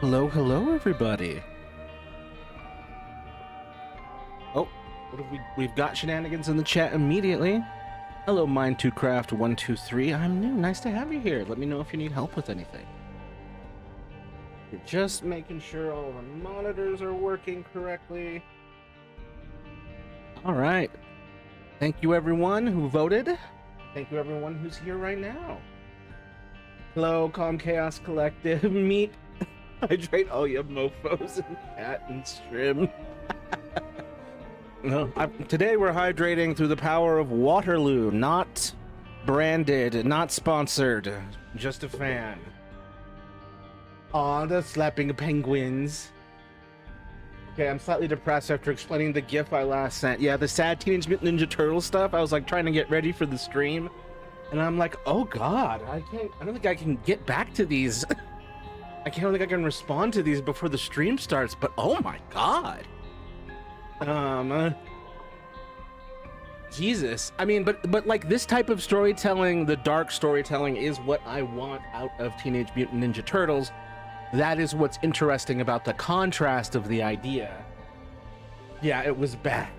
Hello, hello, everybody. Oh, what have we've got shenanigans in the chat immediately. Hello, Mind2Craft123. I'm new. Nice to have you here. Let me know if you need help with anything. You're just making sure all the monitors are working correctly. All right. Thank you, everyone who voted. Thank you, everyone who's here right now. Hello, Calm Chaos Collective. Meet, hydrate all you mofos and cat and shrimp. No, today we're hydrating through the power of Waterloo, not branded, not sponsored, just a fan. Aw, the slapping penguins. Okay, I'm slightly depressed after explaining the GIF I last sent. Yeah, the sad Teenage Mutant Ninja Turtle stuff. I was like trying to get ready for the stream, and I'm like, oh god, I don't think I can get back to these. I don't think I can respond to these before the stream starts. But oh my god. Jesus. I mean, but like this type of storytelling, the dark storytelling, is what I want out of Teenage Mutant Ninja Turtles. That is what's interesting about the contrast of the idea. Yeah, it was bad.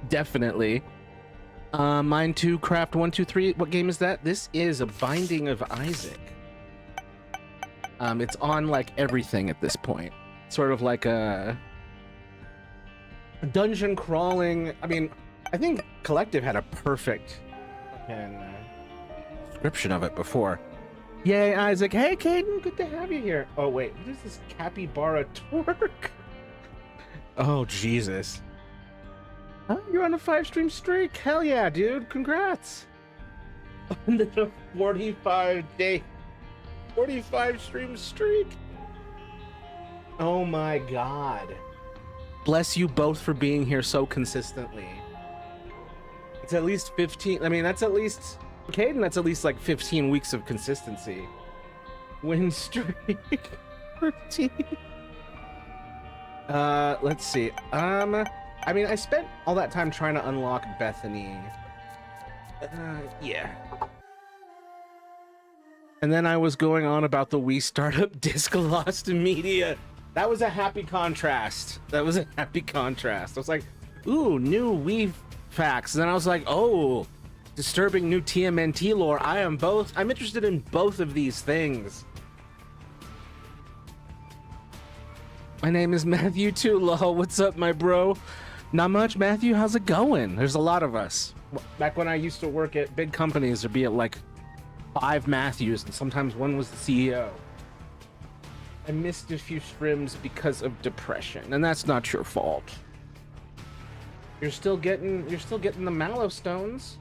Definitely. Mind2Craft123. What game is that? This is a Binding of Isaac. It's on like everything at this point. Sort of like a dungeon crawling. I mean, I think Collective had a perfect description of it before. Yay, Isaac. Hey, Caden, good to have you here. Oh, wait, what is this capybara twerk? Oh, Jesus. Huh? You're on a 5-stream streak? Hell yeah, dude. Congrats. On the 45-stream streak. Oh, my God. Bless you both for being here so consistently. It's at least 15. I mean, that's at least, Caden, that's at least like 15 weeks of consistency. Win streak 13. Let's see. I mean, I spent all that time trying to unlock Bethany. Yeah. And then I was going on about the Wii startup Disc Lost Media. That was a happy contrast. I was like, ooh, new Wii facts. And then I was like, oh, disturbing new TMNT lore. I'm interested in both of these things. My name is Matthew too, lol. What's up, my bro? Not much, Matthew. How's it going? There's a lot of us. Back when I used to work at big companies, there'd be like 5 Matthews, and sometimes one was the CEO. I missed a few streams because of depression, and that's not your fault. You're still getting the Mallow Stones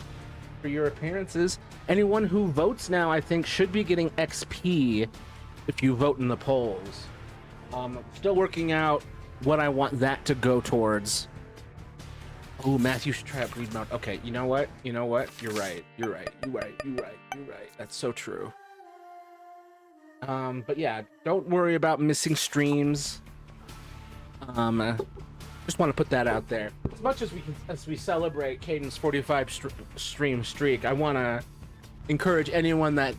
for your appearances. Anyone who votes now, I think, should be getting XP if you vote in the polls. Still working out what I want that to go towards. Oh, Matthew should try out Greed Mount. Okay, you know what? You're right. That's so true. But yeah, don't worry about missing streams. Just want to put that out there. As much as we celebrate Caden's 45 stream streak, I want to encourage anyone that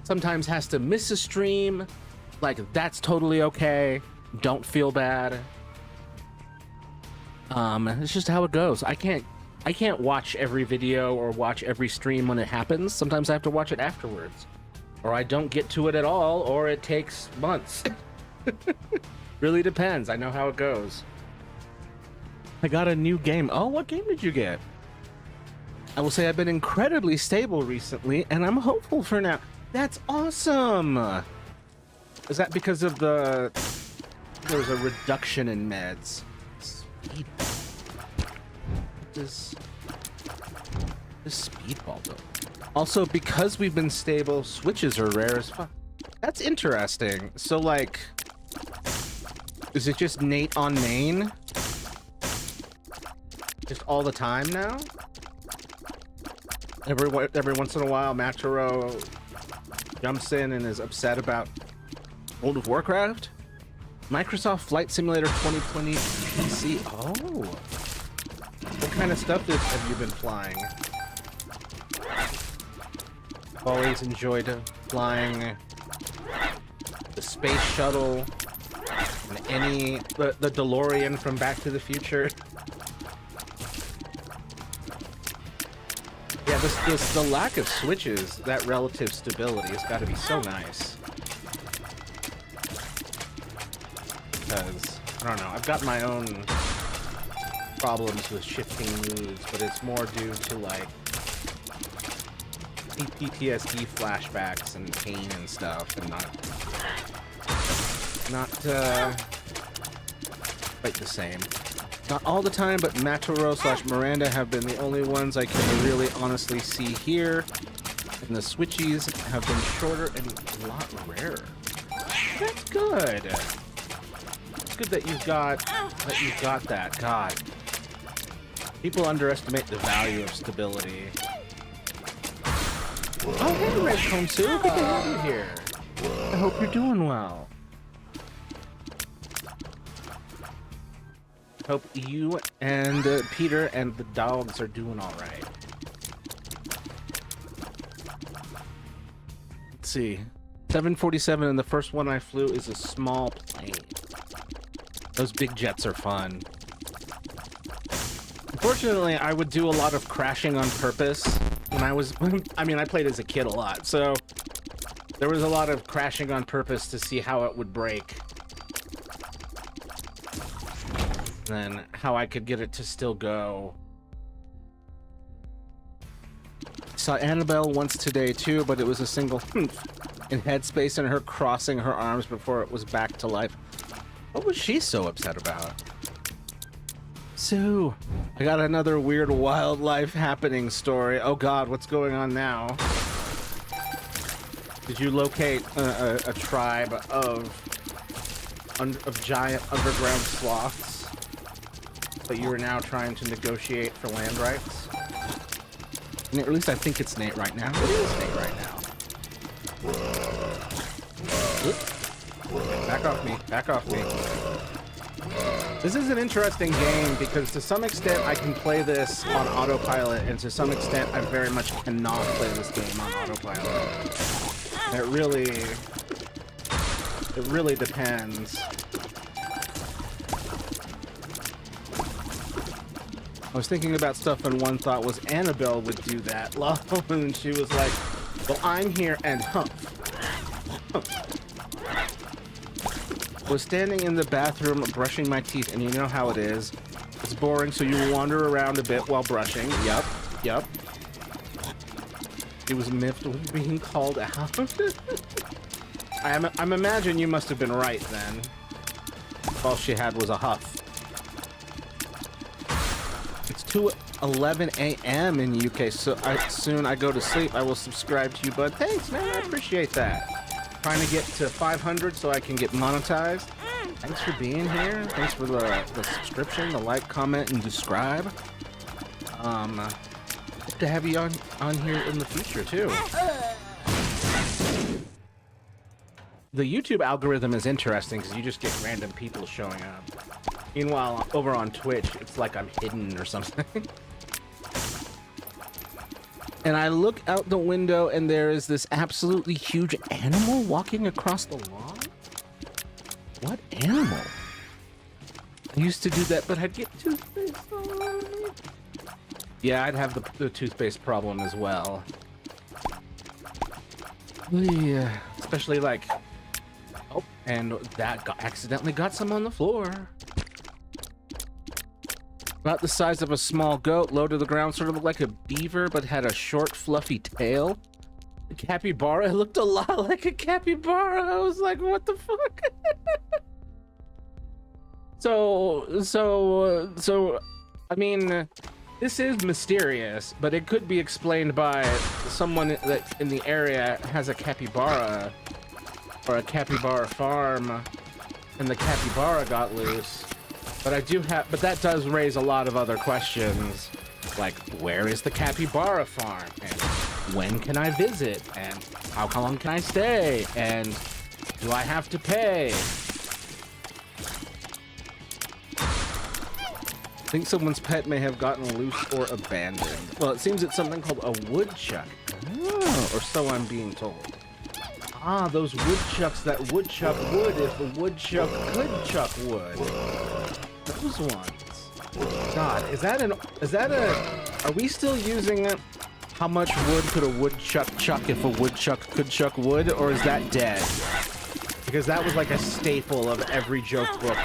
sometimes has to miss a stream. Like, that's totally okay. Don't feel bad. It's just how it goes. I can't watch every video or watch every stream when it happens. Sometimes I have to watch it afterwards. Or I don't get to it at all, or it takes months. Really depends. I know how it goes. I got a new game. Oh, what game did you get? I will say I've been incredibly stable recently, and I'm hopeful for now. That's awesome! Is that because of there was a reduction in meds? This speedball though. Also, because we've been stable, switches are rare as fuck. That's interesting. So, like, is it just Nate on main? Just all the time now? Every once in a while, Maturo jumps in and is upset about World of Warcraft? Microsoft Flight Simulator 2020 PC. Oh. What kind of stuff have you been flying? Always enjoyed flying the space shuttle, And the DeLorean from Back to the Future. Yeah, the lack of switches, that relative stability has got to be so nice. Because, I don't know, I've got my own problems with shifting moods, but it's more due to, like, PTSD flashbacks and pain and stuff, and not quite the same. Not all the time, but Matoro/Miranda have been the only ones I can really honestly see here. And the switchies have been shorter and a lot rarer. That's good. It's good that you've got that. God. People underestimate the value of stability. Oh, hey, Red Comsu. Good to have you here. I hope you're doing well. Hope you and Peter and the dogs are doing all right. Let's see. 747, and the first one I flew is a small plane. Those big jets are fun. Unfortunately, I would do a lot of crashing on purpose when I was... I mean, I played as a kid a lot, so there was a lot of crashing on purpose to see how it would break. Then how I could get it to still go. Saw Annabelle once today too, but it was a single in headspace and her crossing her arms before it was back to life. What was she so upset about? So, I got another weird wildlife happening story. Oh God, what's going on now? Did you locate a tribe of giant underground sloths? But you are now trying to negotiate for land rights? And at least I think it's Nate right now. It is Nate right now. Back off me. Back off me. This is an interesting game because to some extent I can play this on autopilot, and to some extent I very much cannot play this game on autopilot. And it really depends. I was thinking about stuff, and one thought was Annabelle would do that. And she was like, well, I'm here and humph. I was standing in the bathroom brushing my teeth, and you know how it is. It's boring, so you wander around a bit while brushing. Yep. He was miffed with being called out. I'm imagine you must have been right then. All she had was a huff. It's 2:11 a.m. in UK, so soon I go to sleep. I will subscribe to you, bud. Thanks, man. I appreciate that. Trying to get to 500 so I can get monetized. Thanks for being here. Thanks for the subscription, the like, comment, and subscribe. Hope to have you on here in the future too. The YouTube algorithm is interesting because you just get random people showing up. Meanwhile, over on Twitch, it's like I'm hidden or something. And I look out the window and there is this absolutely huge animal walking across the lawn? What animal? I used to do that, but I'd get toothpaste all over me. Yeah, I'd have the toothpaste problem as well. Yeah, especially like... Oh, and that accidentally got some on the floor. About the size of a small goat, low to the ground, sort of looked like a beaver, but had a short, fluffy tail. A capybara looked a lot like a capybara. I was like, what the fuck? So, I mean, this is mysterious, but it could be explained by someone that in the area has a capybara, or a capybara farm, and the capybara got loose. But but that does raise a lot of other questions, like where is the capybara farm, and when can I visit, and how long can I stay, and do I have to pay? I think someone's pet may have gotten loose or abandoned. Well, it seems it's something called a woodchuck. Oh, or so I'm being told. Ah, those woodchucks that woodchuck wood if the woodchuck could chuck wood. Those ones. God, is that are we still using it? How much wood could a woodchuck chuck if a woodchuck could chuck wood, or is that dead? Because that was like a staple of every joke book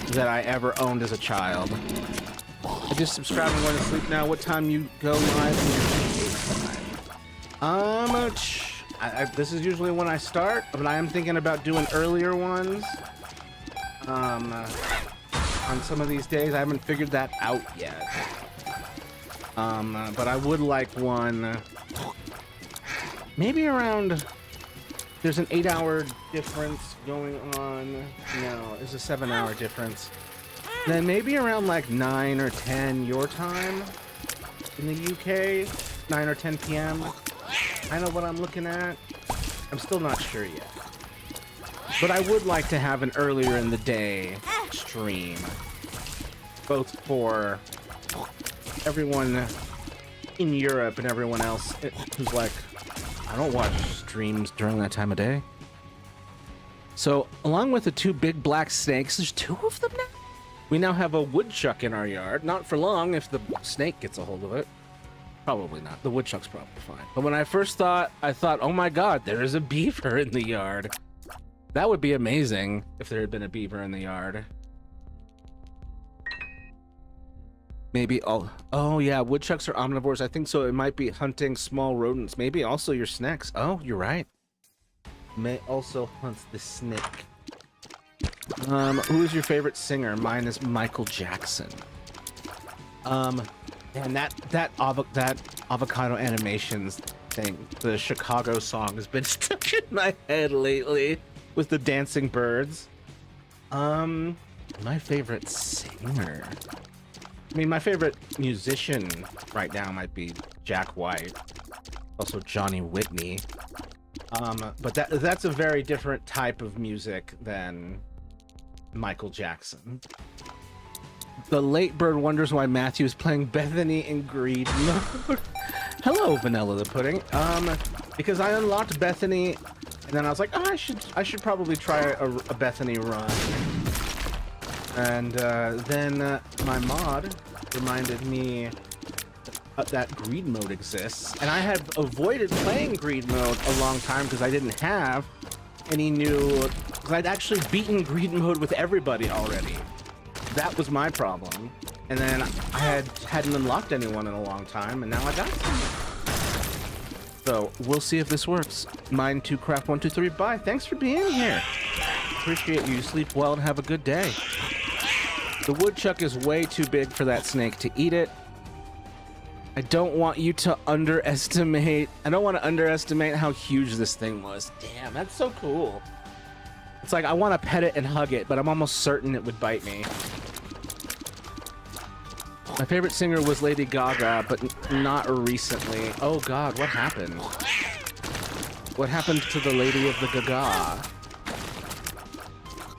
that I ever owned as a child. I just subscribed and going to sleep now. What time you go live? This is usually when I start, but I am thinking about doing earlier ones. On some of these days, I haven't figured that out yet. But I would like one. Maybe around. There's an 8-hour difference going on. No, there's a 7-hour difference. Then maybe around like 9 or 10 your time in the UK, 9 or 10 p.m. I know what I'm looking at. I'm still not sure yet. But I would like to have an earlier in the day stream. Both for everyone in Europe and everyone else who's like, I don't watch streams during that time of day. So, along with the 2 big black snakes, there's 2 of them now? We now have a woodchuck in our yard. Not for long if the snake gets a hold of it. Probably not. The woodchuck's probably fine. But when I first thought, I thought, oh my god, there is a beaver in the yard. That would be amazing if there had been a beaver in the yard. Maybe oh yeah, woodchucks are omnivores. I think so. It might be hunting small rodents. Maybe also your snakes. Oh, you're right. May also hunt the snake. Who is your favorite singer? Mine is Michael Jackson. And that avocado animations thing, the Chicago song, has been stuck in my head lately with the dancing birds. My favorite singer. I mean, my favorite musician right now might be Jack White, also Johnny Whitney. But that's a very different type of music than Michael Jackson. The late bird wonders why Matthew is playing Bethany in greed mode. Hello, Vanilla the Pudding. Because I unlocked Bethany, and then I was like, oh, I should probably try a Bethany run. And then my mod reminded me that greed mode exists, and I had avoided playing greed mode a long time because I didn't have any new. Because I'd actually beaten greed mode with everybody already. That was my problem. And then I hadn't unlocked anyone in a long time, and now I got some. So we'll see if this works. Mine 2craft123. Bye. Thanks for being here. Appreciate you. Sleep well and have a good day. The woodchuck is way too big for that snake to eat it. I don't want you to underestimate. I don't want to underestimate how huge this thing was. Damn, that's so cool. It's like I want to pet it and hug it, but I'm almost certain it would bite me. My favorite singer was Lady Gaga, but not recently. Oh god, what happened? What happened to the Lady of the Gaga?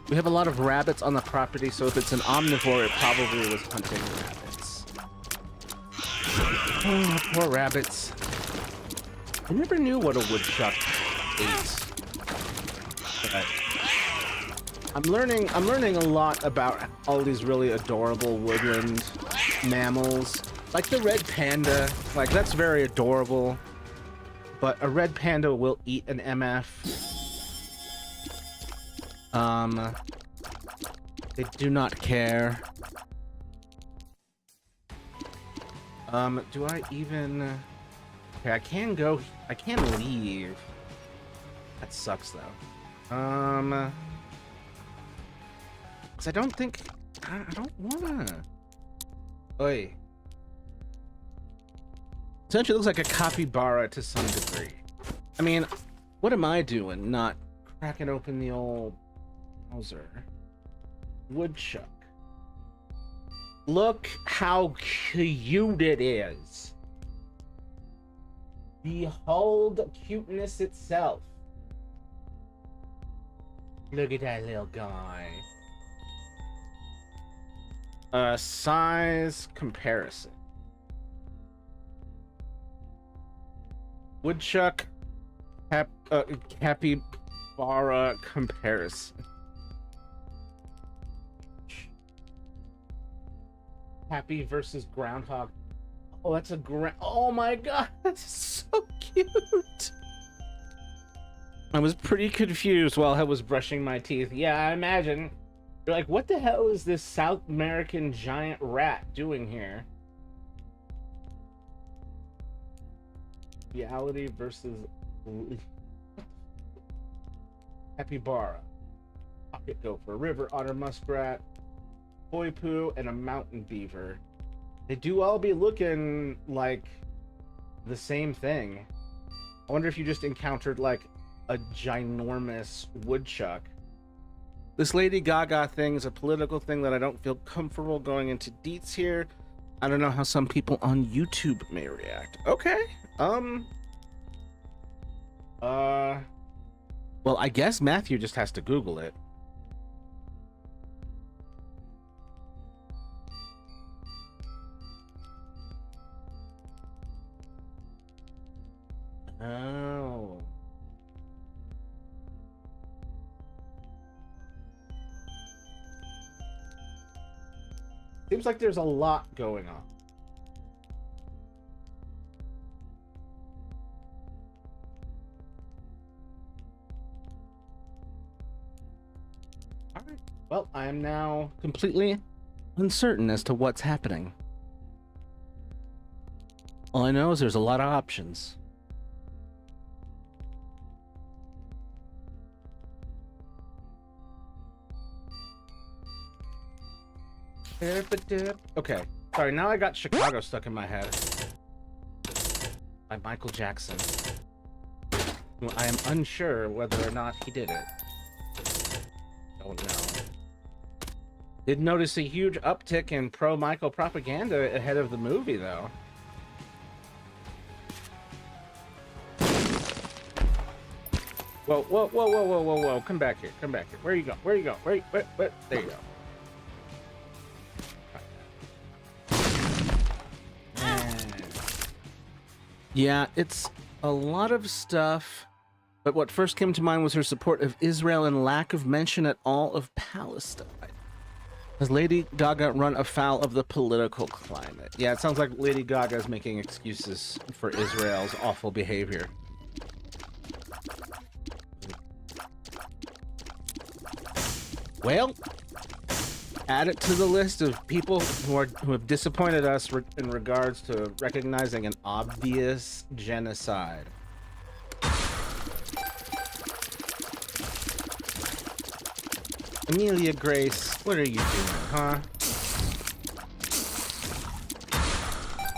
We have a lot of rabbits on the property, so if it's an omnivore, it probably was hunting rabbits. Oh, poor rabbits. I never knew what a woodchuck ate. But I'm learning a lot about all these really adorable woodland mammals. Like the red panda, like that's very adorable. But a red panda will eat an MF. They do not care. Do I even... Okay, I can leave. That sucks, though. Because I don't think... I don't wanna... Oi. Essentially looks like a capybara to some degree. I mean, what am I doing? Not cracking open the old... Bowser. Woodchuck. Look how cute it is. Behold cuteness itself. Look at that little guy. Size comparison. Woodchuck Capybara comparison. Happy versus groundhog. Oh, that's a oh my god, that's so cute. I was pretty confused while I was brushing my teeth. Yeah, I imagine. You're like, what the hell is this South American giant rat doing here? Reality versus capybara, pocket gopher, river otter, muskrat, boy poo, and a mountain beaver. They do all be looking like the same thing. I wonder if you just encountered like a ginormous woodchuck. This Lady Gaga thing is a political thing that I don't feel comfortable going into deets here. I don't know how some people on YouTube may react. Okay. Well, I guess Matthew just has to Google it. Oh. Seems like there's a lot going on. All right. Well, I am now completely uncertain as to what's happening. All I know is there's a lot of options. Okay, sorry, now I got Chicago stuck in my head. By Michael Jackson. I am unsure whether or not he did it. Don't know. Did notice a huge uptick in pro-Michael propaganda ahead of the movie, though. Whoa, whoa, whoa, whoa, whoa, whoa, whoa. Come back here, come back here. Where you go? Where you go? Where, there you go. Yeah, it's a lot of stuff, but what first came to mind was her support of Israel and lack of mention at all of Palestine. Has Lady Gaga run afoul of the political climate? Yeah, it sounds like Lady Gaga is making excuses for Israel's awful behavior. Well, add it to the list of people who have disappointed us in regards to recognizing an obvious genocide. Amelia Grace, what are you doing, huh?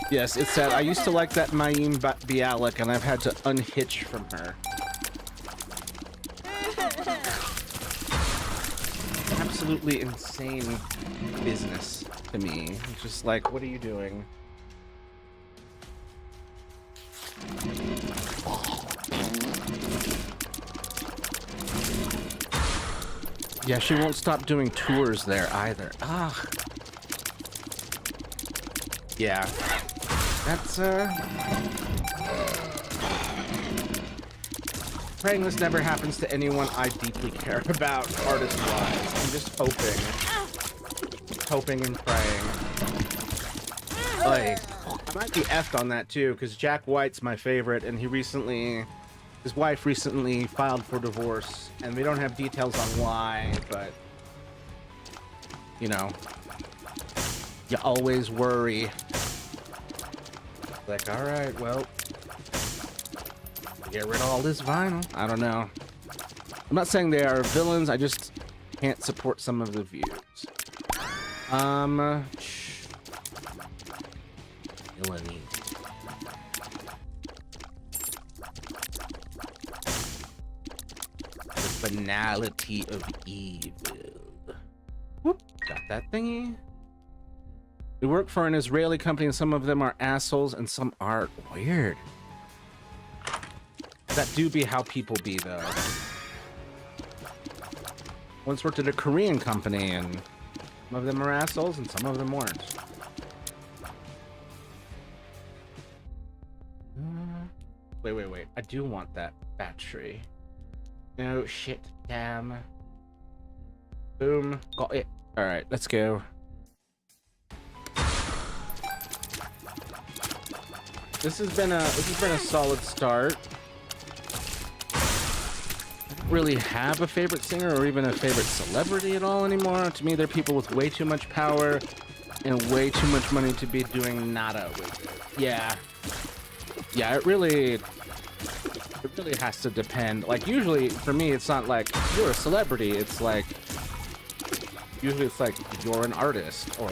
Yes, it's sad. I used to like that Mayim Bialik, and I've had to unhitch from her. Absolutely insane business to me. It's just like, what are you doing? Yeah, she won't stop doing tours there either. Ah. Yeah. That's, praying this never happens to anyone I deeply care about, artist-wise. I'm just hoping and praying. Like, I might be effed on that too, because Jack White's my favorite, and his wife recently filed for divorce, and we don't have details on why, but, you know, you always worry. Like, all right, well, get rid of all this vinyl. I don't know. I'm not saying they are villains, I just can't support some of the views. Villainy. The banality of evil. Whoop, got that thingy. We work for an Israeli company and some of them are assholes and some aren't. Weird. That do be how people be, though. Once worked at a Korean company, and some of them are assholes, and some of them weren't. Wait. I do want that battery. No shit. Damn. Boom. Got it. All right, let's go. This has been a solid start. I don't really have a favorite singer or even a favorite celebrity at all anymore. To me, they're people with way too much power and way too much money to be doing nada with it. Yeah. Yeah, it really has to depend. Like, usually for me, it's not like you're a celebrity. It's like, usually it's like you're an artist, or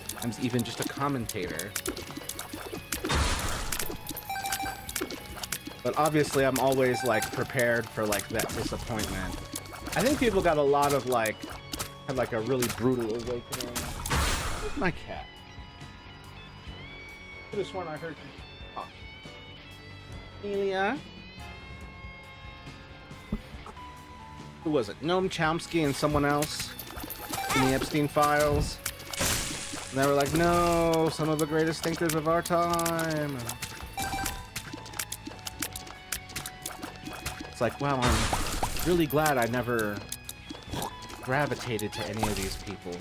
sometimes even just a commentator. But obviously I'm always like prepared for like that disappointment. I think people got a lot of like, had like a really brutal awakening. Where's my cat? I could have sworn I heard you talk. Amelia? Who was it? Noam Chomsky and someone else in the Epstein files. And they were like, no, some of the greatest thinkers of our time. It's like, wow, I'm really glad I never gravitated to any of these people.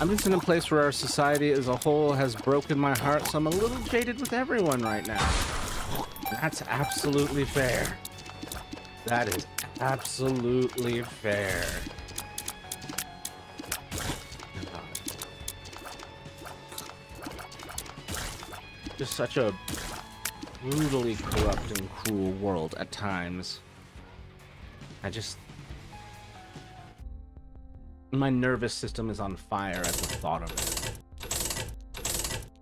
I'm just in a place where our society as a whole has broken my heart, so I'm a little jaded with everyone right now. That's absolutely fair. That is absolutely fair. Just such a brutally corrupt and cruel world at times. My nervous system is on fire at the thought of it.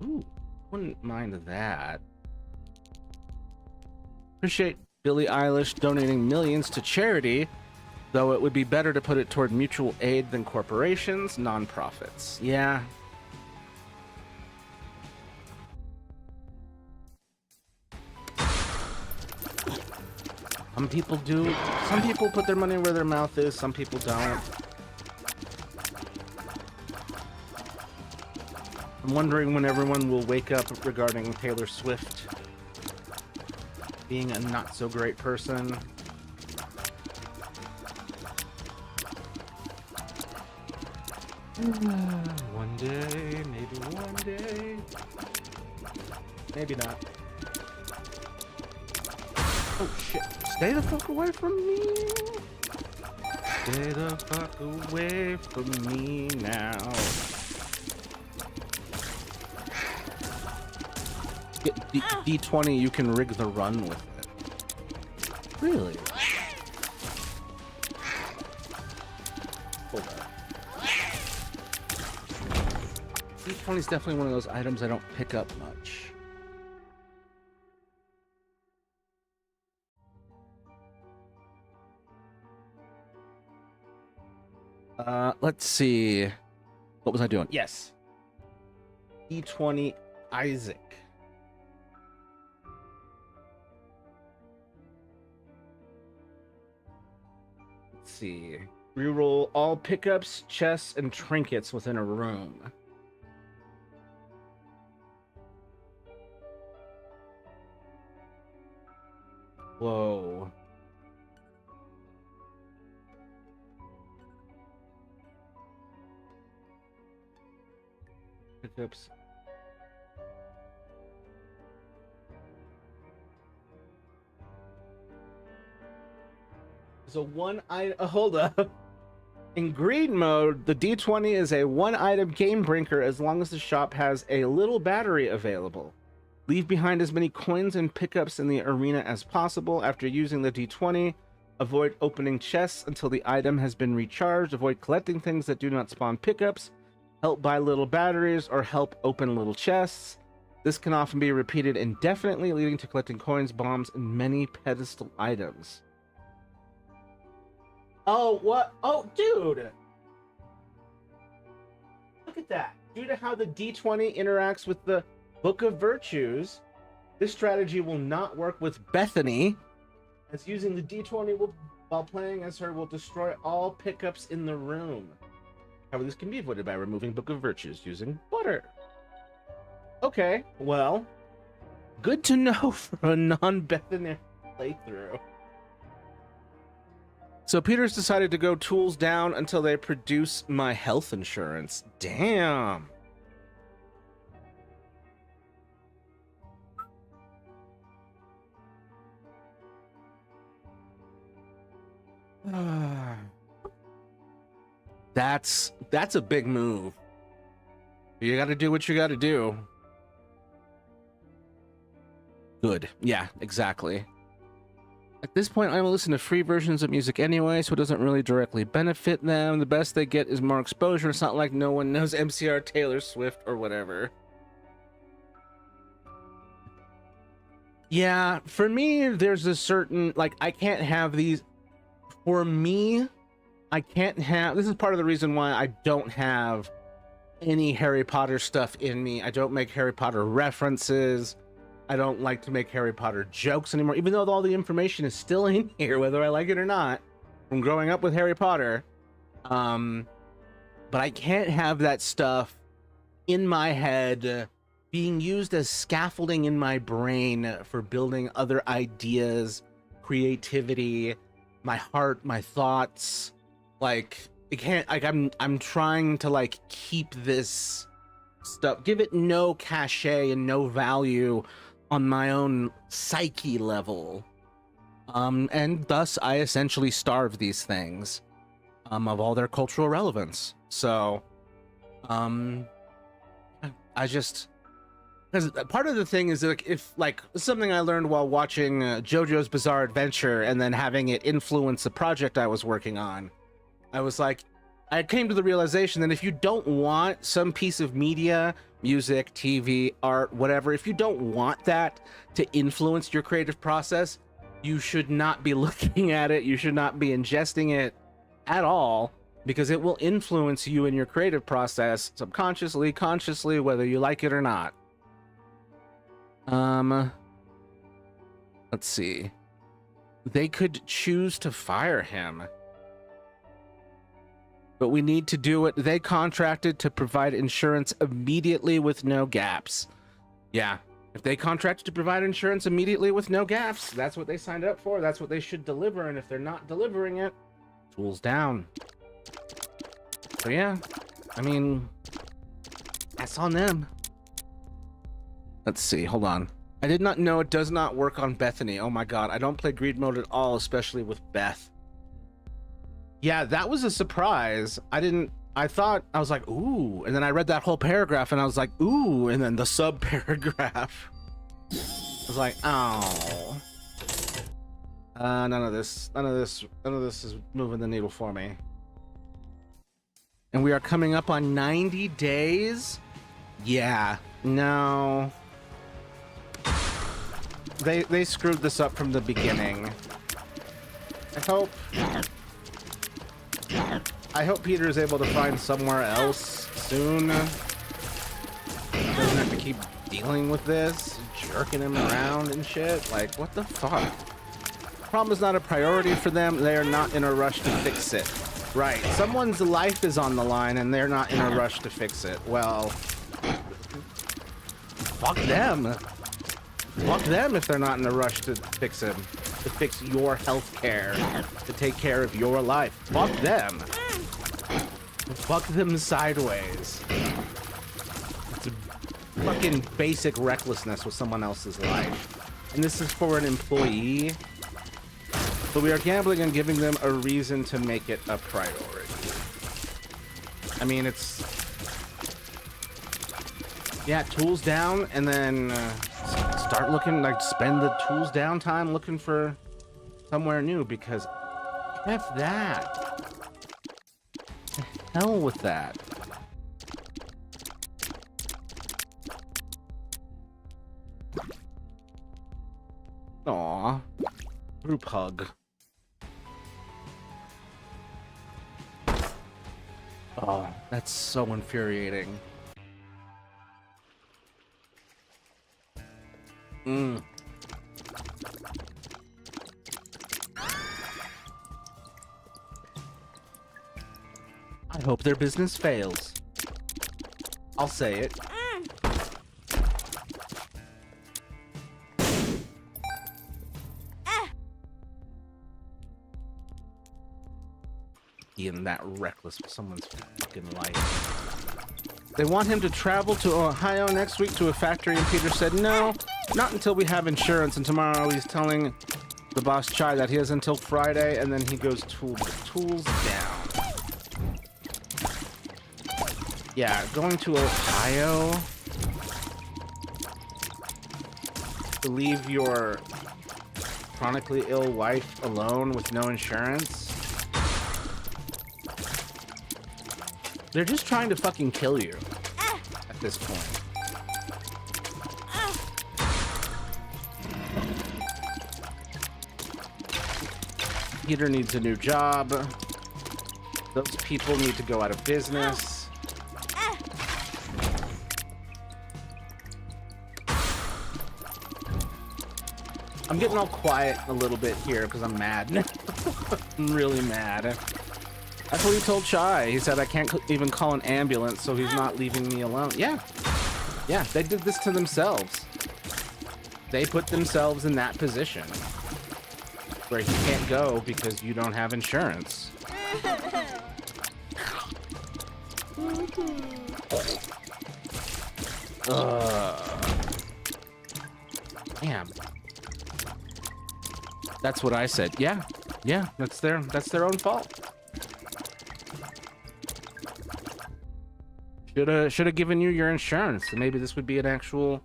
Ooh, wouldn't mind that. Appreciate Billie Eilish donating millions to charity, though it would be better to put it toward mutual aid than corporations, nonprofits. Yeah. Some people do. Some people put their money where their mouth is. Some people don't. I'm wondering when everyone will wake up regarding Taylor Swift being a not so great person. One day, maybe one day. Maybe not. Oh shit. Stay the fuck away from me. Stay the fuck away from me now. D20, you can rig the run with it. Really? Hold up. D20 is definitely one of those items I don't pick up much. Let's see. What was I doing? Yes. D20 Isaac. Let's see. Reroll all pickups, chests, and trinkets within a room. Whoa. Pickups. So one item. Hold up. In greed mode, the D20 is a one-item game brinker as long as the shop has a little battery available. Leave behind as many coins and pickups in the arena as possible after using the D20. Avoid opening chests until the item has been recharged. Avoid collecting things that do not spawn pickups. Help buy little batteries or help open little chests. This can often be repeated indefinitely, leading to collecting coins, bombs, and many pedestal items. Oh, what? Oh, dude! Look at that. Due to how the D20 interacts with the Book of Virtues, this strategy will not work with Bethany, as using the D20 while playing as her will destroy all pickups in the room. However, this can be avoided by removing Book of Virtues using butter. Okay, well, good to know for a non-Bethany playthrough. So Peter's decided to go tools down until they produce my health insurance. Damn. That's a big move. You got to do what you got to do. Good. Yeah, exactly. At this point, I will listen to free versions of music anyway, so it doesn't really directly benefit them. The best they get is more exposure. It's not like no one knows MCR, Taylor Swift, or whatever. Yeah, for me, there's a certain, like, I can't have these. For me, I can't have, this is part of the reason why I don't have any Harry Potter stuff in me. I don't make Harry Potter references. I don't like to make Harry Potter jokes anymore, even though all the information is still in here, whether I like it or not, from growing up with Harry Potter. But I can't have that stuff in my head being used as scaffolding in my brain for building other ideas, creativity, my heart, my thoughts. Like, it can't, like, I'm trying to, like, keep this stuff, give it no cachet and no value on my own psyche level. And thus I essentially starve these things of all their cultural relevance. So I just, because part of the thing is that, like, if, like, something I learned while watching JoJo's Bizarre Adventure and then having it influence the project I was working on, I was like, I came to the realization that if you don't want some piece of media, music, TV, art, whatever, if you don't want that to influence your creative process, you should not be looking at it. You should not be ingesting it at all, because it will influence you in your creative process subconsciously, consciously, whether you like it or not. Let's see. They could choose to fire him, but we need to do it. They contracted to provide insurance immediately with no gaps. Yeah, if they contracted to provide insurance immediately with no gaps, that's what they signed up for. That's what they should deliver. And if they're not delivering it, tools down. So yeah, I mean, that's on them. Let's see, hold on. I did not know it does not work on Bethany. Oh my god, I don't play greed mode at all, especially with Beth. Yeah, that was a surprise. I thought, I was like, ooh, and then I read that whole paragraph and I was like, ooh, and then the sub paragraph. I was like, oh. None of this is moving the needle for me. And we are coming up on 90 days? Yeah, no. They screwed this up from the beginning. I hope Peter is able to find somewhere else soon. Doesn't have to keep dealing with this, jerking him around and shit. Like, what the fuck? Problem is not a priority for them. They are not in a rush to fix it. Right, someone's life is on the line and they're not in a rush to fix it. Well, fuck them. Fuck them if they're not in a rush to fix him. To fix your health care. To take care of your life. Fuck them. Fuck them sideways. It's a fucking basic recklessness with someone else's life. And this is for an employee. But we are gambling on giving them a reason to make it a priority. I mean, it's... yeah, tools down, and then start looking, like, spend the tools down time looking for somewhere new, because F that. To hell with that. Aw. Group hug. Oh, that's so infuriating. I hope their business fails. I'll say it. being that reckless with someone's fucking life. They want him to travel to Ohio next week to a factory, and Peter said, no, not until we have insurance. And tomorrow he's telling the boss Chai that he has until Friday, and then he goes tools down. Yeah, going to Ohio to leave your chronically ill wife alone with no insurance. They're just trying to fucking kill you at this point. Peter needs a new job. Those people need to go out of business. I'm getting all quiet a little bit here because I'm mad. I'm really mad. That's what he told Chai. He said, I can't even call an ambulance, so he's not leaving me alone. Yeah. Yeah, they did this to themselves. They put themselves in that position where he can't go because you don't have insurance. Damn. That's what I said. Yeah. Yeah, that's their own fault. Should have given you your insurance. Maybe this would be an actual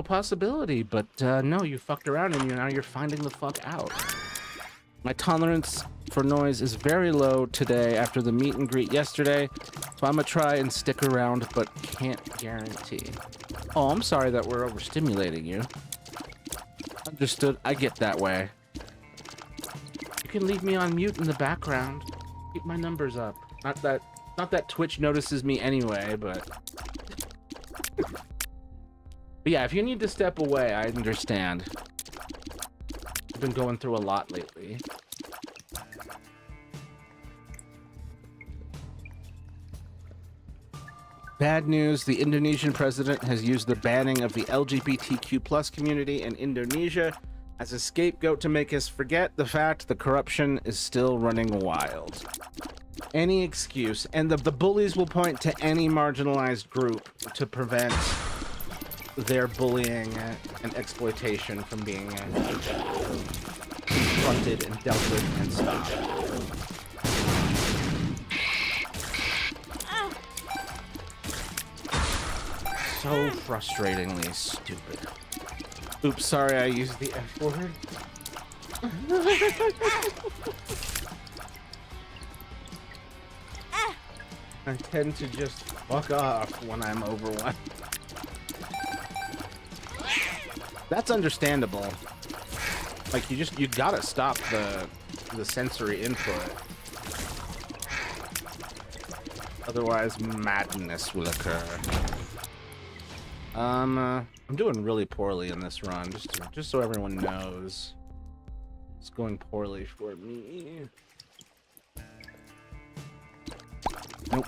possibility, but no, you fucked around and now you're finding the fuck out. My tolerance for noise is very low today after the meet and greet yesterday, so I'm gonna try and stick around, but can't guarantee. Oh, I'm sorry that we're overstimulating you. Understood. I get that way. You can leave me on mute in the background. Keep my numbers up. Not that Twitch notices me anyway, but... but yeah, if you need to step away, I understand. I've been going through a lot lately. Bad news, the Indonesian president has used the banning of the LGBTQ+ community in Indonesia as a scapegoat to make us forget the fact the corruption is still running wild. Any excuse, and the bullies will point to any marginalized group to prevent their bullying and exploitation from being confronted and dealt with and stopped. So frustratingly stupid. Oops, sorry I used the F word. I tend to just fuck off when I'm overwhelmed. That's understandable. Like you gotta stop the sensory input. Otherwise madness will occur. I'm doing really poorly in this run, just so everyone knows. It's going poorly for me. Nope.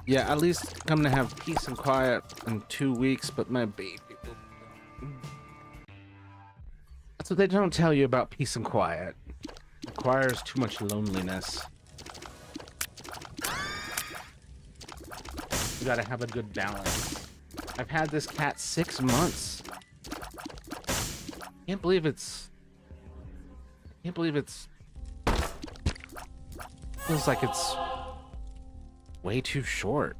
Yeah, at least I'm gonna have peace and quiet in 2 weeks, but my baby will... That's what they don't tell you about peace and quiet. It requires too much loneliness. You gotta have a good balance. I've had this cat 6 months. Can't believe it's... Feels like it's way too short.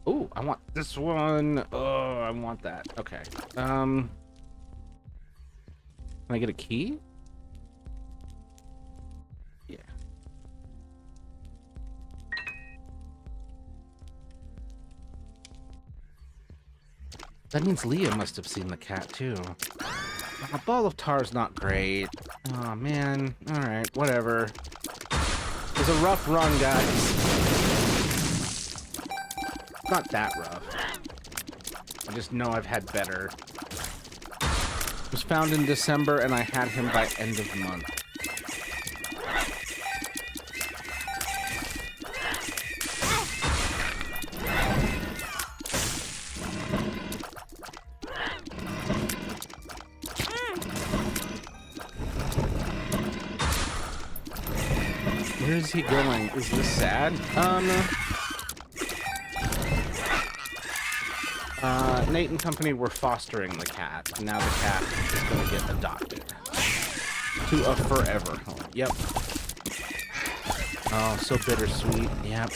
Ooh, I want this one. Oh, I want that. Okay. Can I get a key? Yeah. That means Leah must have seen the cat too. A ball of tar is not great. Oh man. Alright, whatever. It was a rough run, guys. Not that rough. I just know I've had better. It was found in December and I had him by end of month. Where's he going? Is this sad? Nate and company were fostering the cat. And now the cat is gonna get adopted to a forever home. Yep. Oh, so bittersweet. Yep.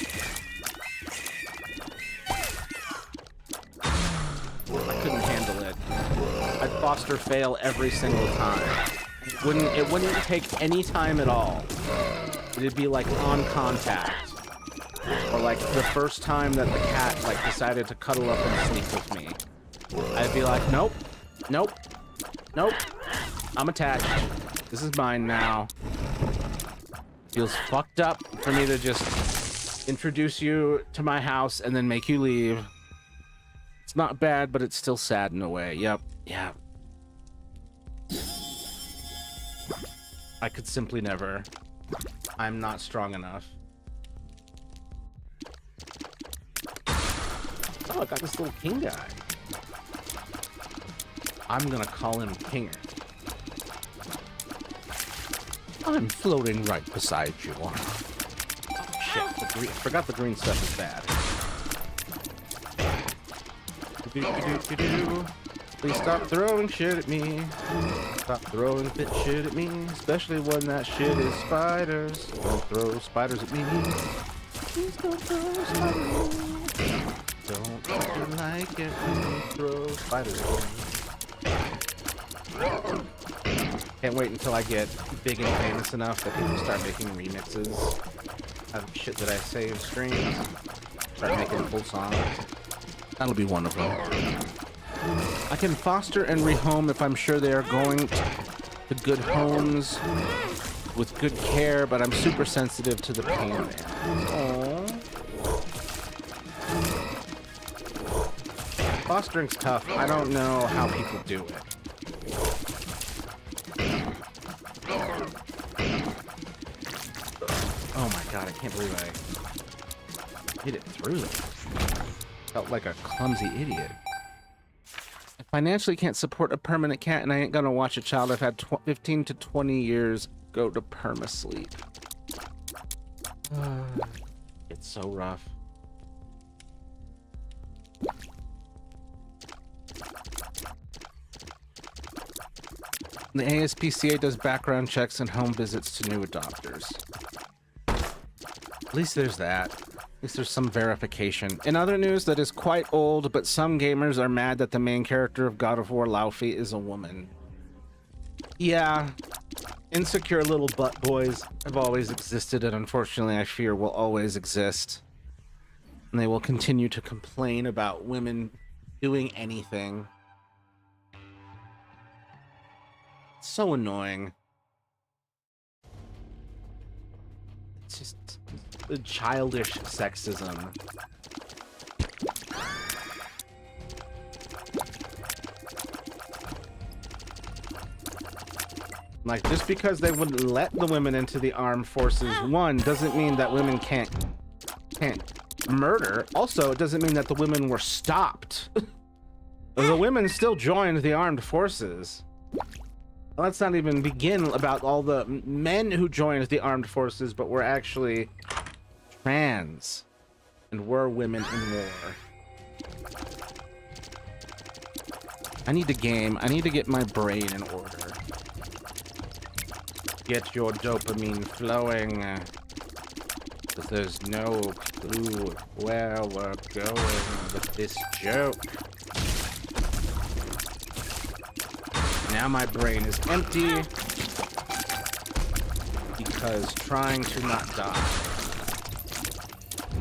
I couldn't handle it. I'd foster fail every single time. It wouldn't take any time at all. It'd be like on contact. Or like the first time that the cat like decided to cuddle up and sleep with me. I'd be like, nope, nope, nope. I'm attached. This is mine now. Feels fucked up for me to just introduce you to my house and then make you leave. It's not bad, but it's still sad in a way. Yep, yeah. I could simply never. I'm not strong enough. Oh, I got this little king guy. I'm gonna call him Kinger. I'm floating right beside you. Oh, shit, the green, I forgot the green stuff is bad. Please stop throwing shit at me. Stop throwing shit at me, especially when that shit is spiders. Don't throw spiders at me. Please don't throw spiders at me. Don't you like it when you throw spiders at me? Can't wait until I get big and famous enough that people start making remixes of shit that I say in streams. Start making full songs. That'll be one of them. I can foster and rehome if I'm sure they are going to good homes with good care, but I'm super sensitive to the pain of animals. Aww. Fostering's tough. I don't know how people do it. Oh my god, I can't believe I hit it through them. Felt like a clumsy idiot. I financially can't support a permanent cat, and I ain't gonna watch a child I've had 15 to 20 years go to perma-sleep. It's so rough. The ASPCA does background checks and home visits to new adopters. At least there's that. At least there's some verification. In other news that is quite old, but some gamers are mad that the main character of God of War, Laufey, is a woman. Yeah. Insecure little butt boys have always existed, and unfortunately I fear will always exist. And they will continue to complain about women doing anything. It's so annoying. It's just the childish sexism. Like, just because they wouldn't let the women into the armed forces, one, doesn't mean that women can't murder. Also, it doesn't mean that the women were stopped. The women still joined the armed forces. Let's not even begin about all the men who joined the armed forces but were actually trans and were women in war. I need to game. I need to get my brain in order. Get your dopamine flowing. Because there's no clue where we're going with this joke. Now my brain is empty because trying to not die.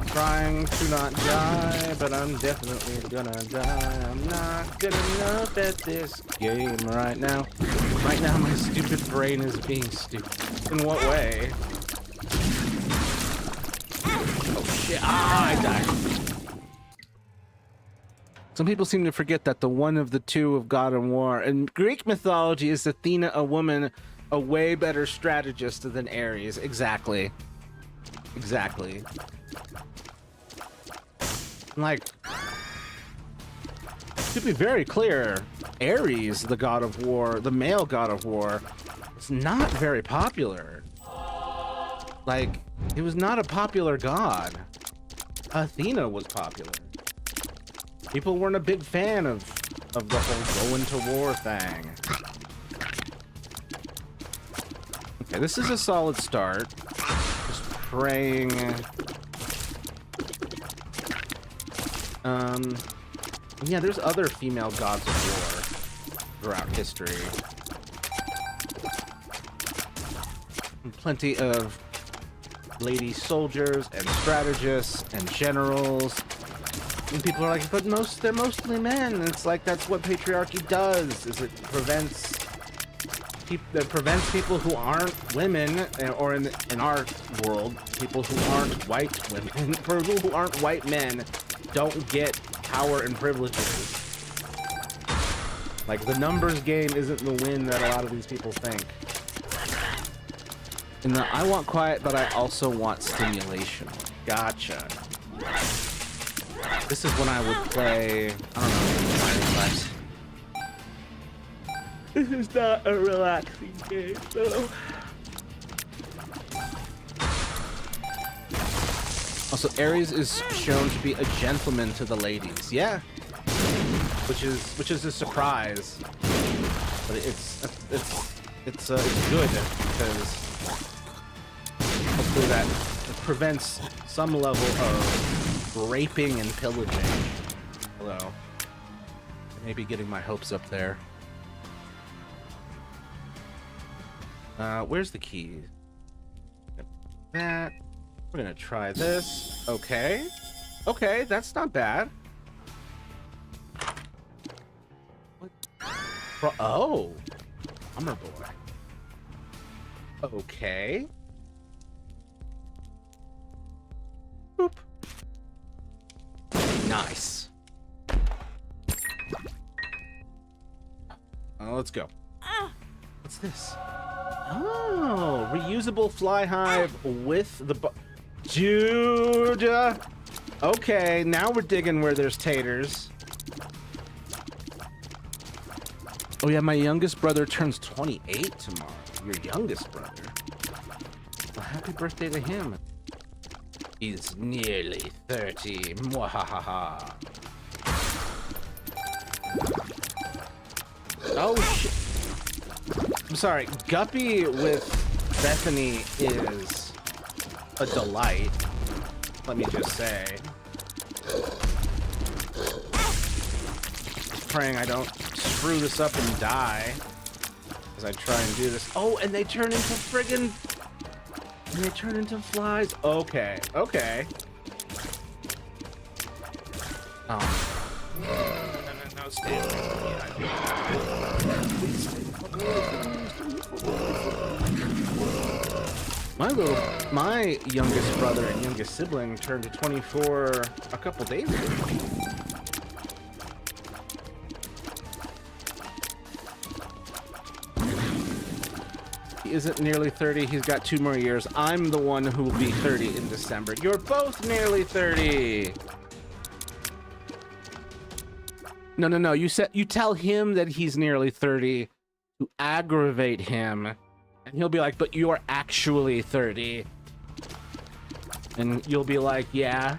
Trying to not die, but I'm definitely gonna die. I'm not good enough at this game right now. Right now my stupid brain is being stupid. In what way? Oh shit, I died. Some people seem to forget that the one of the two of God and War. In Greek mythology, is Athena a woman, a way better strategist than Ares? Exactly. Exactly. Like, to be very clear, Ares, the God of War, the male God of War, is not very popular. Like, He was not a popular god. Athena was popular. People weren't a big fan of the whole going to war thing. Okay, this is a solid start. Just praying. Yeah, there's other female gods of war throughout history. And plenty of lady soldiers and strategists and generals. And people are like, but they're mostly men. And it's like, that's what patriarchy does, is it prevents people who aren't women, or in our world, people who aren't white women, people who aren't white men don't get power and privileges. Like, the numbers game isn't the win that a lot of these people think. And I want quiet, but I also want stimulation. Gotcha. This is when I would play, I don't know, Minecraft. This is not a relaxing game, though. Also, Ares is shown to be a gentleman to the ladies. Yeah, which is a surprise, but it's good because hopefully that prevents some level of raping and pillaging. Although, maybe getting my hopes up there. Where's the key? That. We're gonna try this. Okay. Okay, that's not bad. What? Oh. Armor boy. Okay. Boop. Nice. Let's go. What's this? Oh, reusable fly hive with the dude. Okay, now we're digging where there's taters. Oh yeah, my youngest brother turns 28 tomorrow. Your youngest brother? Well, happy birthday to him. He's nearly 30. Mwahaha. Oh shit. I'm sorry, Guppy with Bethany is a delight. Let me just say. Praying I don't screw this up and die as I try and do this. Oh, and they turn into friggin'... And they turn into flies. Okay, okay. Oh. No, stay with me. Please stay. My youngest brother and youngest sibling turned 24 a couple days ago. He isn't nearly 30. He's got 2 more years. I'm the one who will be 30 in December. You're both nearly 30. No. You tell him that he's nearly 30 to aggravate him, and he'll be like, "But you're actually 30." And you'll be like, "Yeah,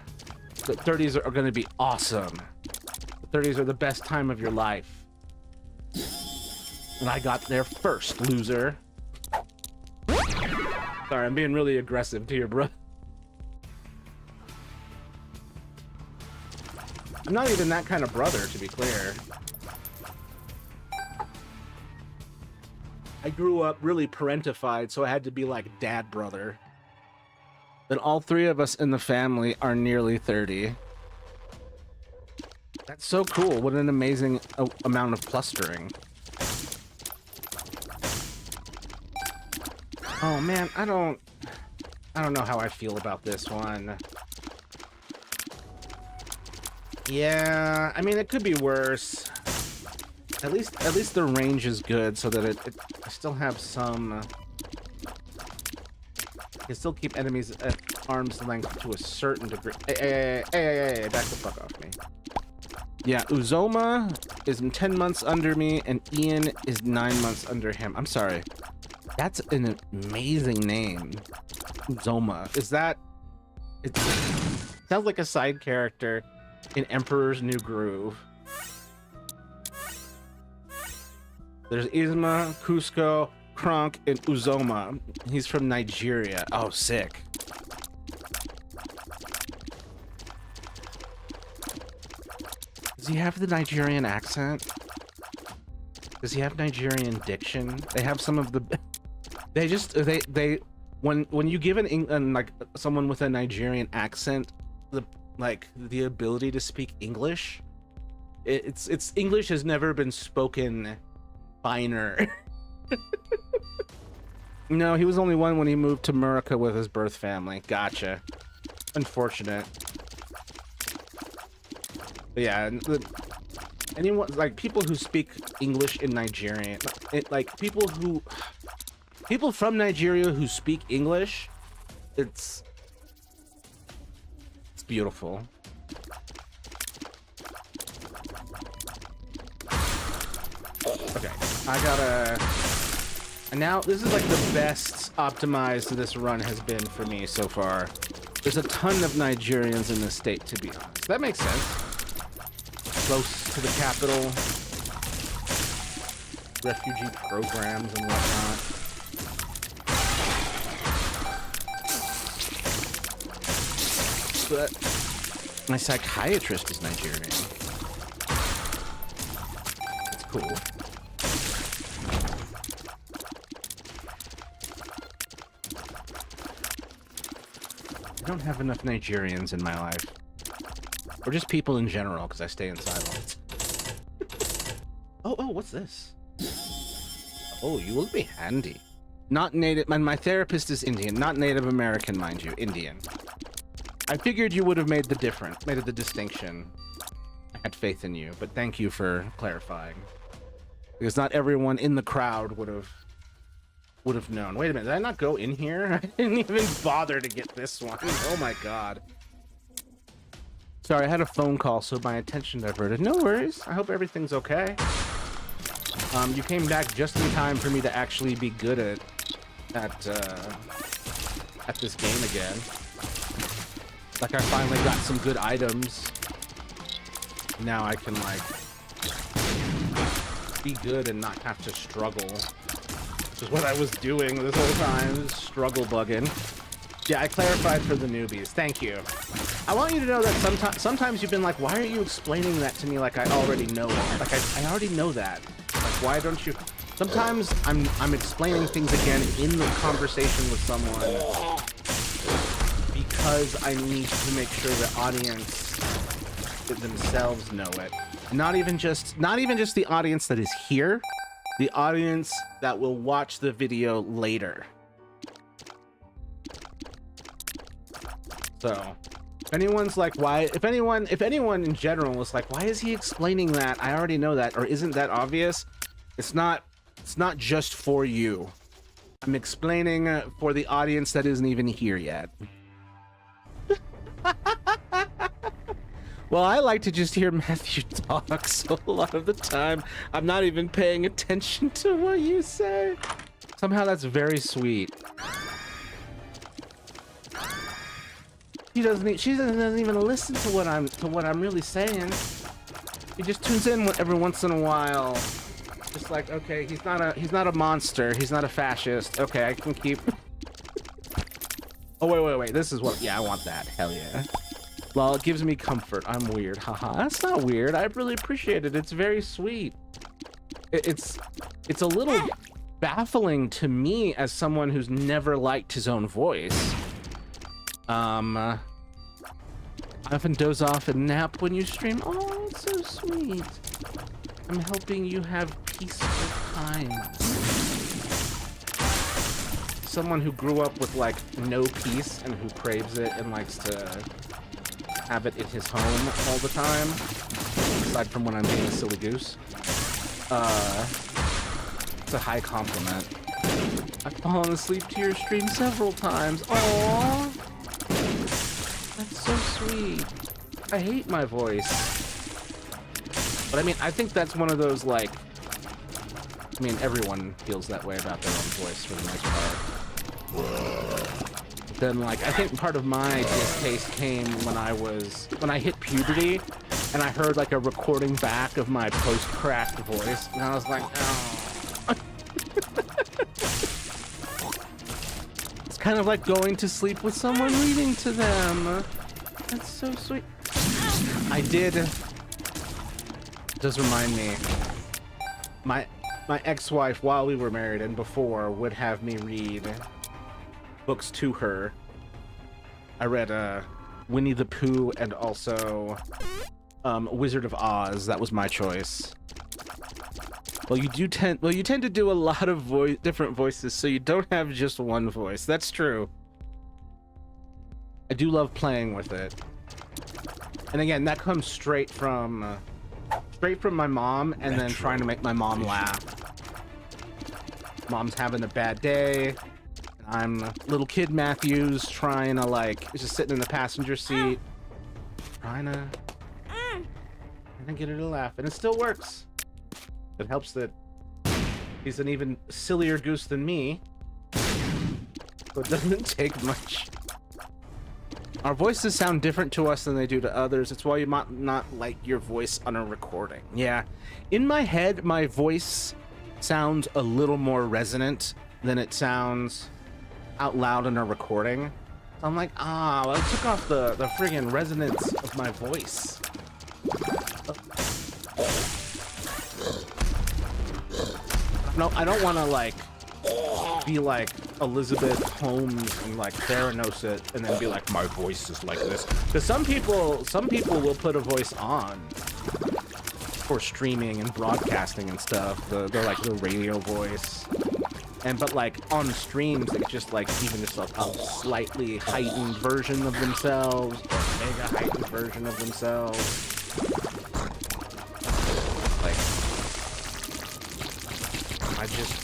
the 30s are going to be awesome. The 30s are the best time of your life." And I got there first, loser. Sorry, I'm being really aggressive to your bro. I'm not even that kind of brother, to be clear. I grew up really parentified, so I had to be like dad brother. Then all 3 of us in the family are nearly 30. That's so cool. What an amazing amount of clustering. Oh man, I don't know how I feel about this one. Yeah, I mean, it could be worse. At least the range is good, so that I still have some. I can still keep enemies at arm's length to a certain degree. Hey, back the fuck off me. Yeah, Uzoma is 10 months under me, and Ian is 9 months under him. I'm sorry. That's an amazing name. Uzoma. Is that... It sounds like a side character in Emperor's New Groove. There's Izuma, Cusco, Kronk, and Uzoma. He's from Nigeria. Oh, sick. Does he have the Nigerian accent? Does he have Nigerian diction? They have some of the... When you give like someone with a Nigerian accent the ability to speak English, it's English has never been spoken finer. No, he was only one when he moved to America with his birth family. Gotcha. Unfortunate. But yeah, anyone like people who speak English in Nigerian, people from Nigeria who speak English, it's beautiful. Okay, and now this is like the best optimized this run has been for me so far. There's a ton of Nigerians in this state, to be honest. That makes sense. Close to the capital, refugee programs and whatnot. But my psychiatrist is Nigerian. That's cool. I don't have enough Nigerians in my life. Or just people in general, because I stay in silence. Oh, what's this? Oh, you will be handy. Not native, my therapist is Indian, not Native American, mind you, Indian. I figured you would have made the distinction. I had faith in you, but thank you for clarifying. Because not everyone in the crowd would have known. Wait a minute, did I not go in here? I didn't even bother to get this one. Oh my god. Sorry, I had a phone call, so my attention diverted. No worries. I hope everything's okay. You came back just in time for me to actually be good at this game again. Like, I finally got some good items. Now I can, like, be good and not have to struggle. Which is what I was doing this whole time, struggle bugging. Yeah, I clarified for the newbies. Thank you. I want you to know that sometimes you've been like, why are you explaining that to me like I already know it? Like, I already know that. Like, why don't you... Sometimes I'm explaining things again in the conversation with someone because I need to make sure the audience themselves know it. Not even just the audience that is here, the audience that will watch the video later. So, if anyone's like, if anyone in general is like, why is he explaining that? I already know that, or isn't that obvious? It's not just for you. I'm explaining for the audience that isn't even here yet. Well, I like to just hear Matthew talk, so a lot of the time I'm not even paying attention to what you say. Somehow that's very sweet. She doesn't even listen to what I'm really saying. He just tunes in every once in a while. Just like, okay, he's not a monster. He's not a fascist. Okay, I can keep. Oh wait. This is what. Yeah, I want that. Hell yeah. Well, it gives me comfort. I'm weird. Haha. That's not weird. I really appreciate it. It's very sweet. It's a little baffling to me as someone who's never liked his own voice. I often doze off and nap when you stream. Oh, it's so sweet. I'm helping you have peaceful time. Someone who grew up with, like, no peace and who craves it and likes to have it in his home all the time, aside from when I'm being a silly goose. It's a high compliment. I've fallen asleep to your stream several times. Aww. That's so sweet. I hate my voice. But I mean, I think that's one of those, like... I mean, everyone feels that way about their own voice for the most part. then like I think part of my distaste came when I hit puberty and I heard like a recording back of my post-cracked voice, and I was like, oh. It's kind of like going to sleep with someone reading to them. That's so sweet. I did. Does remind me, my ex-wife, while we were married and before, would have me read books to her. I read Winnie the Pooh and also Wizard of Oz. That was my choice. Well, you tend to do a lot of different voices, so you don't have just one voice. That's true. I do love playing with it. And again, that comes straight from my mom, and then trying to make my mom laugh. Mom's having a bad day. I'm little kid Matthews trying to like just sitting in the passenger seat, trying to get her to laugh, and it still works. It helps that he's an even sillier goose than me, so it doesn't take much. Our voices sound different to us than they do to others. It's why you might not like your voice on a recording. Yeah, in my head, my voice sounds a little more resonant than it sounds out loud in a recording. So I'm like, well, I took off the friggin' resonance of my voice. No, I don't want to like be like Elizabeth Holmes and like Theranos it and then be like, my voice is like this. Because some people will put a voice on for streaming and broadcasting and stuff. They're like the radio voice. But like on streams, it's just like even just like a slightly heightened version of themselves, or mega heightened version of themselves. Like,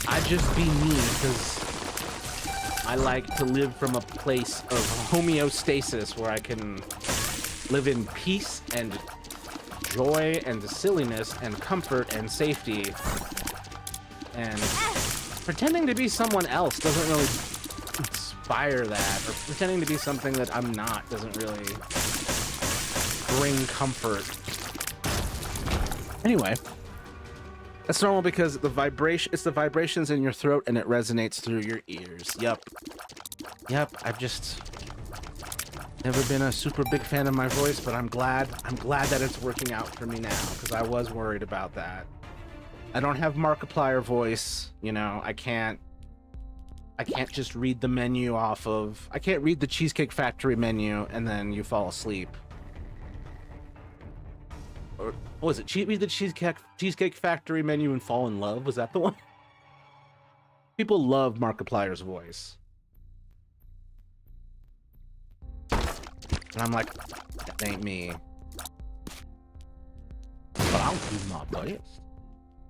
I just be me because I like to live from a place of homeostasis where I can live in peace and joy and silliness and comfort and safety. And pretending to be someone else doesn't really inspire that, or pretending to be something that I'm not doesn't really bring comfort. Anyway, that's normal because it's the vibrations in your throat and it resonates through your ears. Yep, I've just never been a super big fan of my voice, but I'm glad that it's working out for me now, because I was worried about that. I don't have Markiplier voice, you know. I can't just read the menu off of... I can't read the Cheesecake Factory menu and then you fall asleep. Or what was it? Read the Cheesecake Factory menu and fall in love? Was that the one? People love Markiplier's voice. And I'm like, that ain't me. But I'll do my best.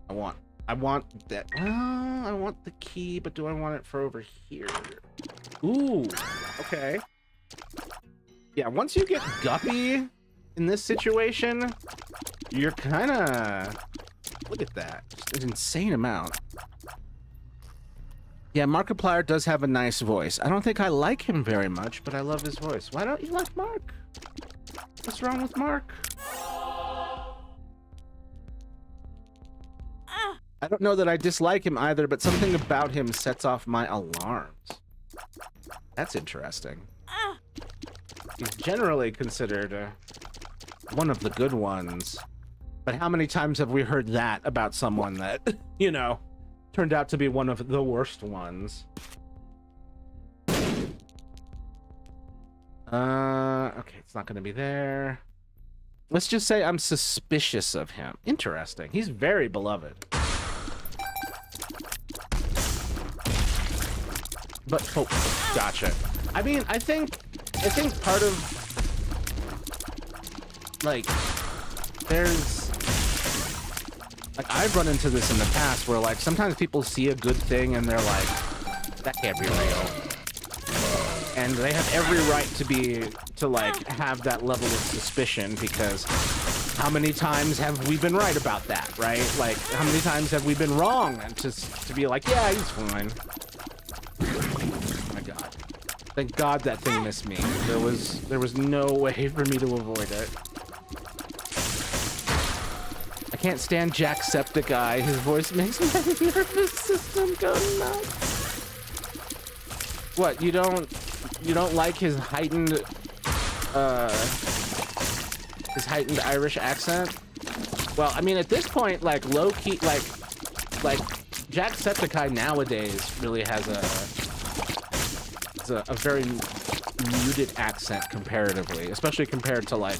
I want that. I want the key, but do I want it for over here? Ooh, okay. Yeah, once you get guppy in this situation, you're kind of... Look at that. Just an insane amount. Yeah, Markiplier does have a nice voice. I don't think I like him very much, but I love his voice. Why don't you like Mark? What's wrong with Mark? I don't know that I dislike him either, but something about him sets off my alarms. That's interesting. He's generally considered one of the good ones. But how many times have we heard that about someone that, you know, turned out to be one of the worst ones? Okay, it's not going to be there. Let's just say I'm suspicious of him. Interesting. He's very beloved. But, oh, gotcha. I mean, I think part of, like, there's, like, I've run into this in the past where, like, sometimes people see a good thing and they're like, that can't be real. And they have every right to like, have that level of suspicion, because how many times have we been right about that, right? Like, how many times have we been wrong? And to be like, yeah, he's fine. Oh my God. Thank God that thing missed me. There was no way for me to avoid it. I can't stand Jacksepticeye. His voice makes my nervous system go nuts. What, you don't like his heightened Irish accent? Well, I mean, at this point, like low key, like Jacksepticeye nowadays really has a very muted accent comparatively, especially compared to like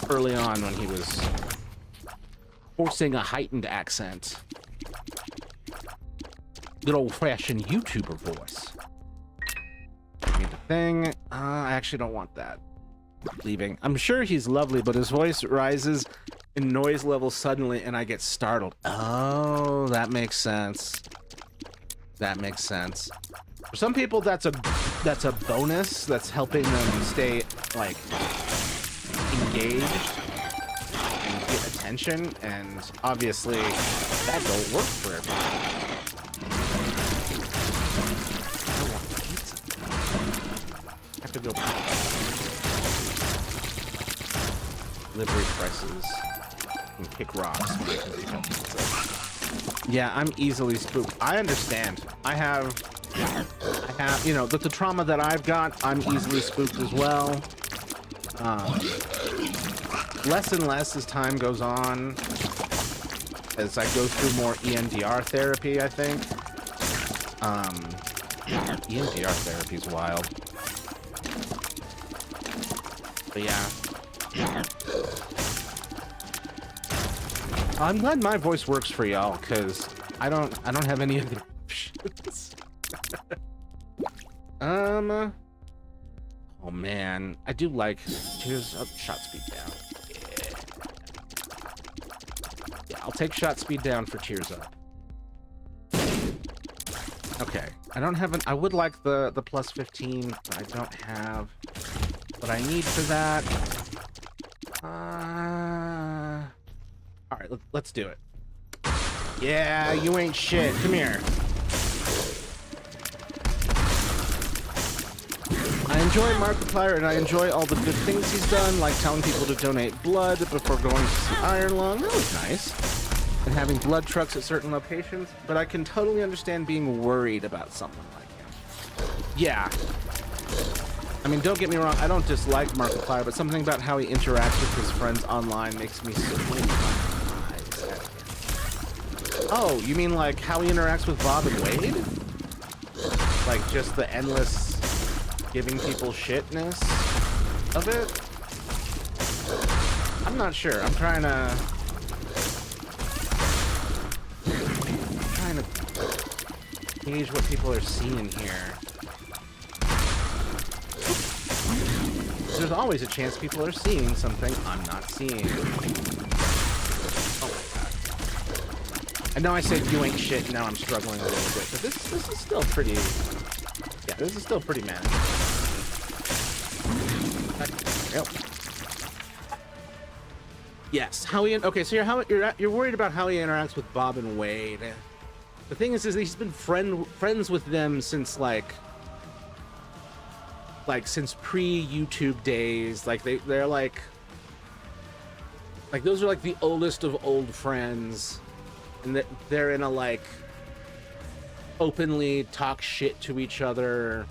early on when he was forcing a heightened accent. Good old-fashioned YouTuber voice. Need the thing. I actually don't want that. Leaving. I'm sure he's lovely, but his voice rises in noise level suddenly, and I get startled. Oh, that makes sense. That makes sense. For some people, that's a bonus that's helping them stay like engaged and get attention, and obviously that don't work for everyone. I want pizza. I have to go delivery prices and kick rocks. Yeah, I'm easily spooked. I understand. I have, you know, the trauma that I've got, I'm easily spooked as well. Less and less as time goes on, as I go through more EMDR therapy, I think. EMDR therapy is wild. But yeah. I'm glad my voice works for y'all, because I don't have any other options. Oh man, I do like tears up, shot speed down. Yeah, I'll take shot speed down for tears up. Okay, I don't have I would like the plus 15, but I don't have what I need for that. All right, let's do it. Yeah, you ain't shit. Come here. I enjoy Markiplier, and I enjoy all the good things he's done, like telling people to donate blood before going to see Iron Lung. That was nice. And having blood trucks at certain locations, but I can totally understand being worried about someone like him. Yeah. I mean, don't get me wrong, I don't dislike Markiplier, but something about how he interacts with his friends online makes me so surprised at him. Oh, you mean like how he interacts with Bob and Wade? Like just the endless giving people shitness of it? I'm not sure. I'm trying to gauge what people are seeing here. There's always a chance people are seeing something I'm not seeing. Oh my god. I know I said you ain't shit, and now I'm struggling a little bit, but this is still pretty... Yeah, this is still pretty manageable. Yep. Yes, how he... Okay, so you're worried about how he interacts with Bob and Wade. The thing is he's been friends with them since, like since pre-YouTube days. Like, they're like those are like the oldest of old friends. And they're in a, like, openly talk shit to each other.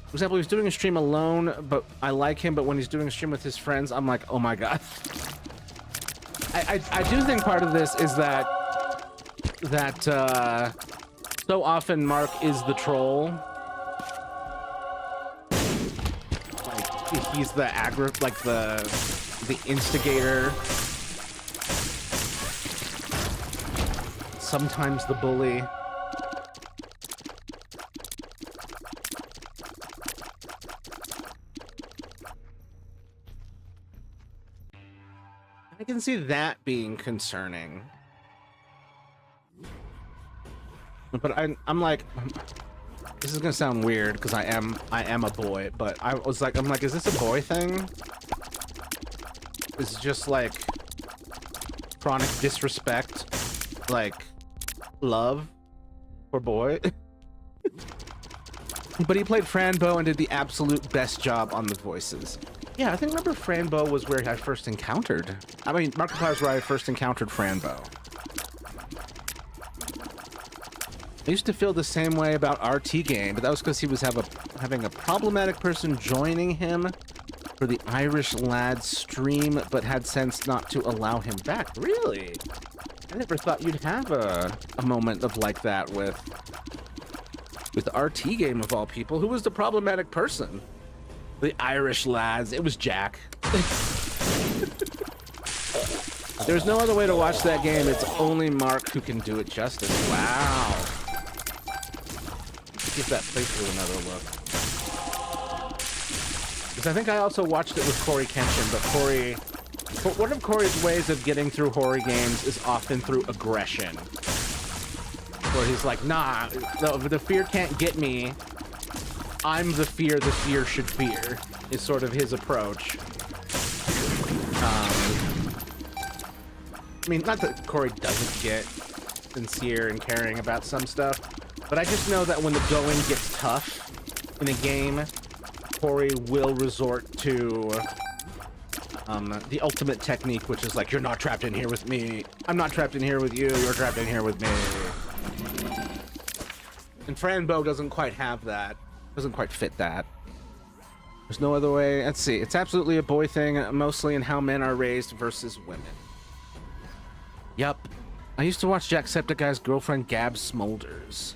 For example, he's doing a stream alone, but I like him, but when he's doing a stream with his friends, I'm like, oh my god. I do think part of this is that so often Mark is the troll. Like, he's the the instigator. Sometimes the bully. I can see that being concerning. But I'm like, this is gonna sound weird because I am a boy, but I'm like, is this a boy thing? Is it just like chronic disrespect, like love for boy? But he played Franbo and did the absolute best job on the voices. Yeah, I think remember Franbo was where I first encountered. I mean, Markiplier is where I first encountered Franbo. I used to feel the same way about RT Game, but that was because he was having a problematic person joining him for the Irish Lad stream, but had sense not to allow him back. Really? I never thought you'd have a moment of like that with RT Game of all people. Who was the problematic person? The Irish Lads. It was Jack. There's no other way to watch that game. It's only Mark who can do it justice. Wow. Give that playthrough another look. Because I think I also watched it with Corey Kenshin, but one of Corey's ways of getting through horror games is often through aggression. Where he's like, nah, the fear can't get me. I'm the fear should fear, is sort of his approach. I mean, not that Corey doesn't get sincere and caring about some stuff, but I just know that when the going gets tough in a game, Corey will resort to the ultimate technique, which is like, you're not trapped in here with me. I'm not trapped in here with you. You're trapped in here with me. And Franbo doesn't quite have that. Doesn't quite fit that. There's no other way. Let's see. It's absolutely a boy thing, mostly in how men are raised versus women. Yup. I used to watch Jacksepticeye's girlfriend, Gab Smolders.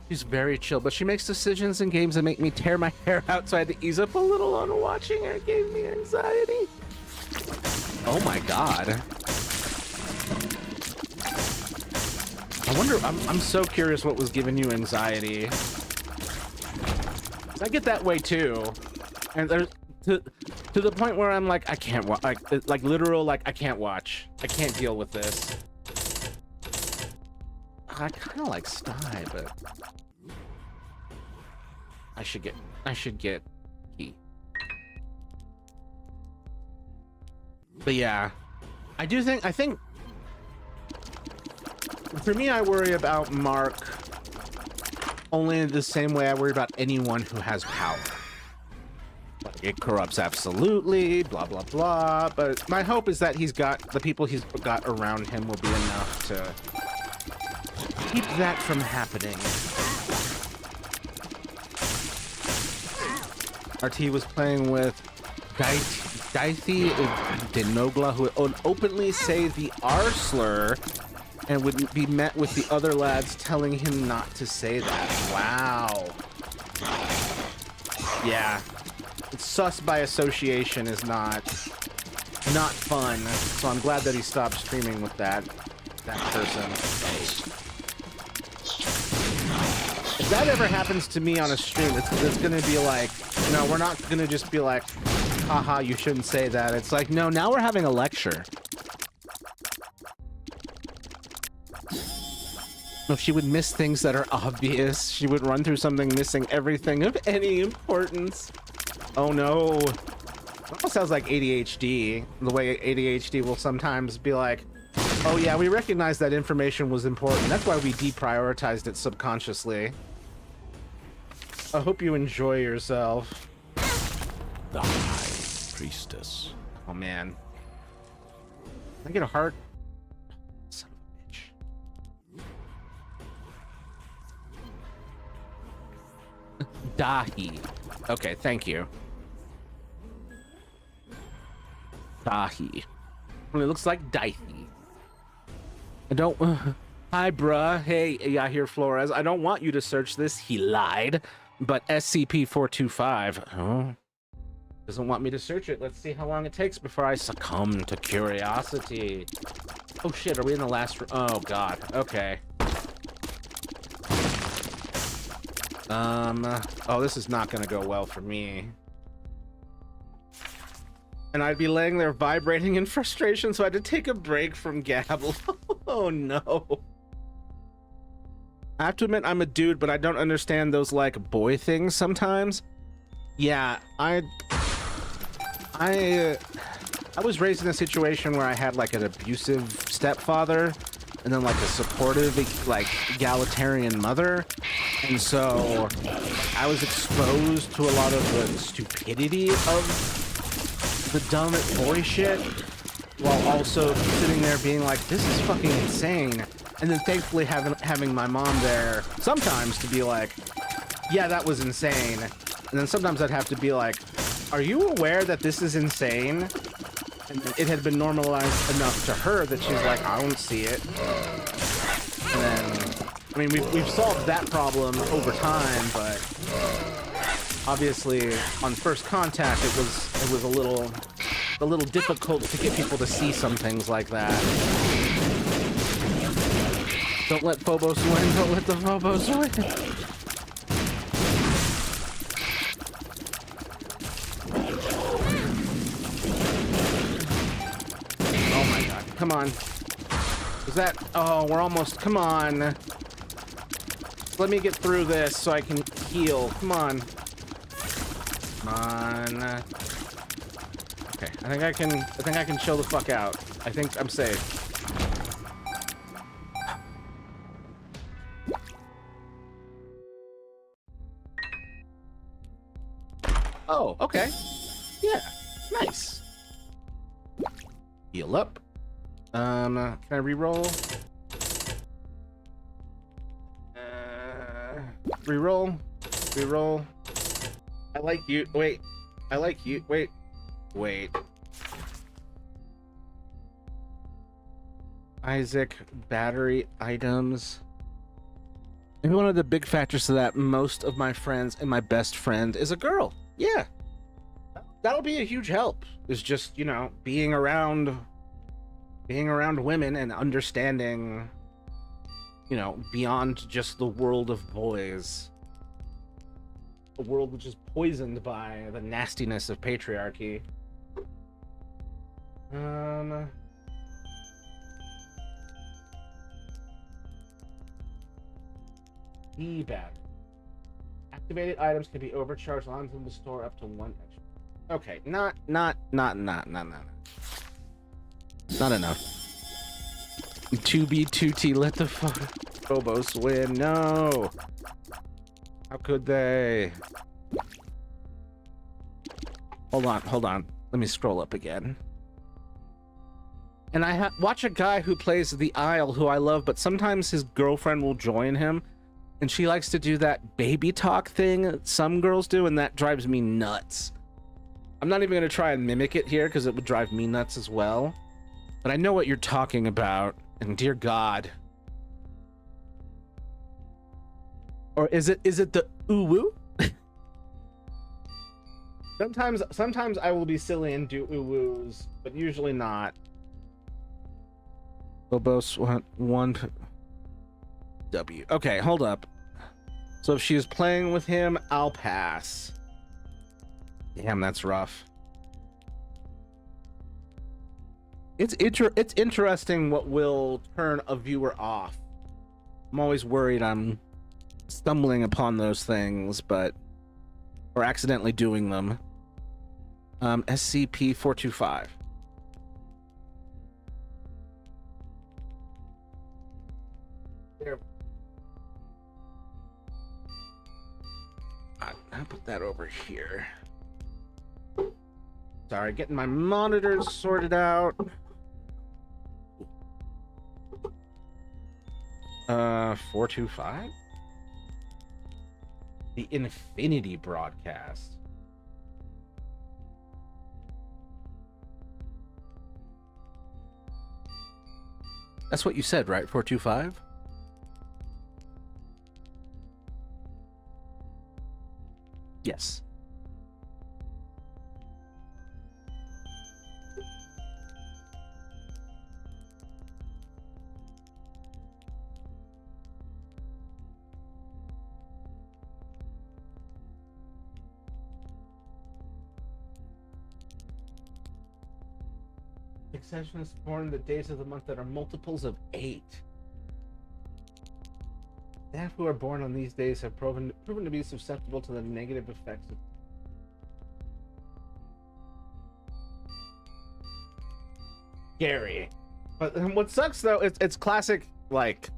She's very chill, but she makes decisions in games that make me tear my hair out, so I had to ease up a little on watching her. It gave me anxiety. Oh my god. I wonder, I'm so curious what was giving you anxiety. I get that way too. And there's to the point where I'm like, I can't watch, like literal, like I can't watch. I can't deal with this. I kind of like Sty, but I should get Key. But yeah, I think for me, I worry about Mark only the same way I worry about anyone who has power. Like, it corrupts absolutely, blah blah blah, but my hope is that the people he's got around him will be enough to keep that from happening. RT was playing with Daithi Denogla, who would openly say the R slur and would be met with the other lads telling him not to say that. Wow. Yeah. It's sus by association is not fun. So I'm glad that he stopped streaming with that person. If that ever happens to me on a stream, it's gonna be like, no, we're not gonna just be like, haha, you shouldn't say that. It's like, no, now we're having a lecture. If she would miss things that are obvious, she would run through something missing everything of any importance. Oh no. It almost sounds like ADHD. The way ADHD will sometimes be like, oh yeah, we recognize that information was important. That's why we deprioritized it subconsciously. I hope you enjoy yourself. The High Priestess. Oh man. Can I get a heart? Son of a bitch. Dahi. Okay, thank you. Dahi. Well, it looks like Daithi. I don't... Hi, bruh. Hey, Yahir Flores. I don't want you to search this. He lied. But SCP-425... Oh. Doesn't want me to search it. Let's see how long it takes before I succumb to curiosity. Oh, shit. Are we in the last... Oh, God. Okay. Oh, this is not gonna go well for me. And I'd be laying there vibrating in frustration, so I had to take a break from Gabble. Oh no. I have to admit I'm a dude, but I don't understand those like boy things sometimes. Yeah, I was raised in a situation where I had like an abusive stepfather, and then like a supportive, like egalitarian mother. And so I was exposed to a lot of the stupidity of the dumb boy shit, while also sitting there being like, this is fucking insane. And then thankfully having my mom there sometimes to be like, yeah, that was insane. And then sometimes I'd have to be like, are you aware that this is insane? And it had been normalized enough to her that she's like, I don't see it. And then, I mean, we've solved that problem over time, but obviously on first contact, it was a little difficult to get people to see some things like that. Don't let Phobos win. Don't let the Phobos win. Come on. Is that... Oh, we're almost... Come on. Let me get through this so I can heal. Come on. Come on. Okay, I think I can chill the fuck out. I think I'm safe. Oh, okay. Yeah, nice. Heal up. Can I reroll? Reroll. I like you. Wait. I like you. Wait. Isaac, battery items. Maybe one of the big factors to that, most of my friends and my best friend is a girl. Yeah. That'll be a huge help. Is just, you know, being around women and understanding, you know, beyond just the world of boys. A world which is poisoned by the nastiness of patriarchy. E-battery. Activated items can be overcharged onto the store up to 1 extra. Okay, not enough. 2B2T, let the Phobos win. No. How could they? Hold on. Let me scroll up again. And I watch a guy who plays the Isle who I love, but sometimes his girlfriend will join him, and she likes to do that baby talk thing that some girls do, and that drives me nuts. I'm not even going to try and mimic it here because it would drive me nuts as well. But I know what you're talking about, and dear God. Or is it the ooh-woo? Sometimes I will be silly and do ooh-woos, but usually not. Phobos want one W. Okay, hold up. So if she was playing with him, I'll pass. Damn, that's rough. It's interesting what will turn a viewer off. I'm always worried I'm stumbling upon those things, but or accidentally doing them. SCP-425. There. I'll put that over here. Sorry, getting my monitors sorted out. 425? The Infinity Broadcast. That's what you said, right? 425? Yes. Succession is born in the days of the month that are multiples of 8. Staff who are born on these days have proven to be susceptible to the negative effects of Gary. But what sucks though, it's classic like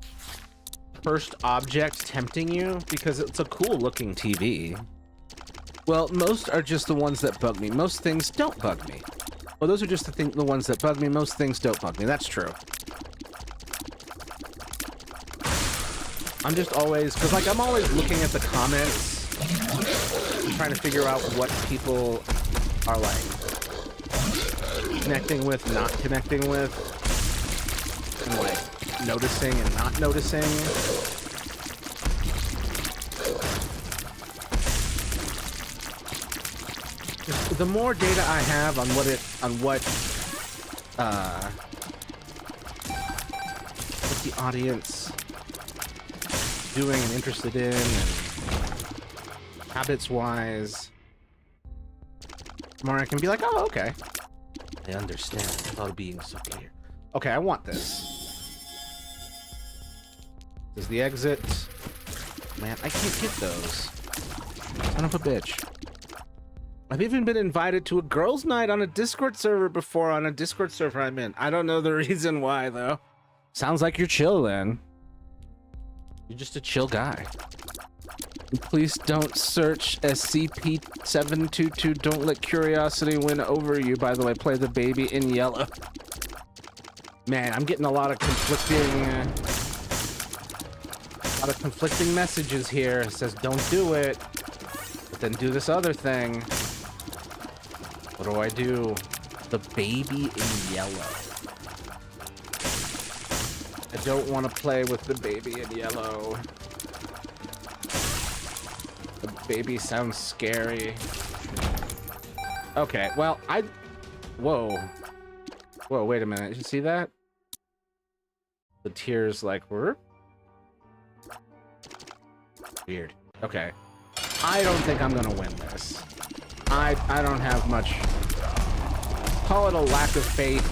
first object tempting you because it's a cool looking TV. Well, most are just the ones that bug me. Most things don't bug me. Well, those are just the ones that bug me. Most things don't bug me. That's true. I'm just always, because like I'm always looking at the comments, trying to figure out what people are like connecting with, not connecting with, and like noticing and not noticing. Just the more data I have on what the audience doing and interested in and habits wise, more I can be like, oh, okay, I understand without being so clear. Okay, I want this. This is the exit. Man, I can't get those. Son of a bitch. I've even been invited to a girls' night on a Discord server before, on a Discord server I'm in. I don't know the reason why, though. Sounds like you're chill, then. You're just a chill guy. Please don't search SCP-722. Don't let curiosity win over you. By the way, play the baby in yellow. Man, I'm getting a lot of conflicting messages here. It says don't do it, but then do this other thing. What do I do? The baby in yellow. I don't want to play with the baby in yellow. The baby sounds scary. Okay, well, whoa. Whoa, wait a minute. Did you see that? The tears, like, were... Weird. Okay. I don't think I'm gonna win this. I don't have much... Call it a lack of faith.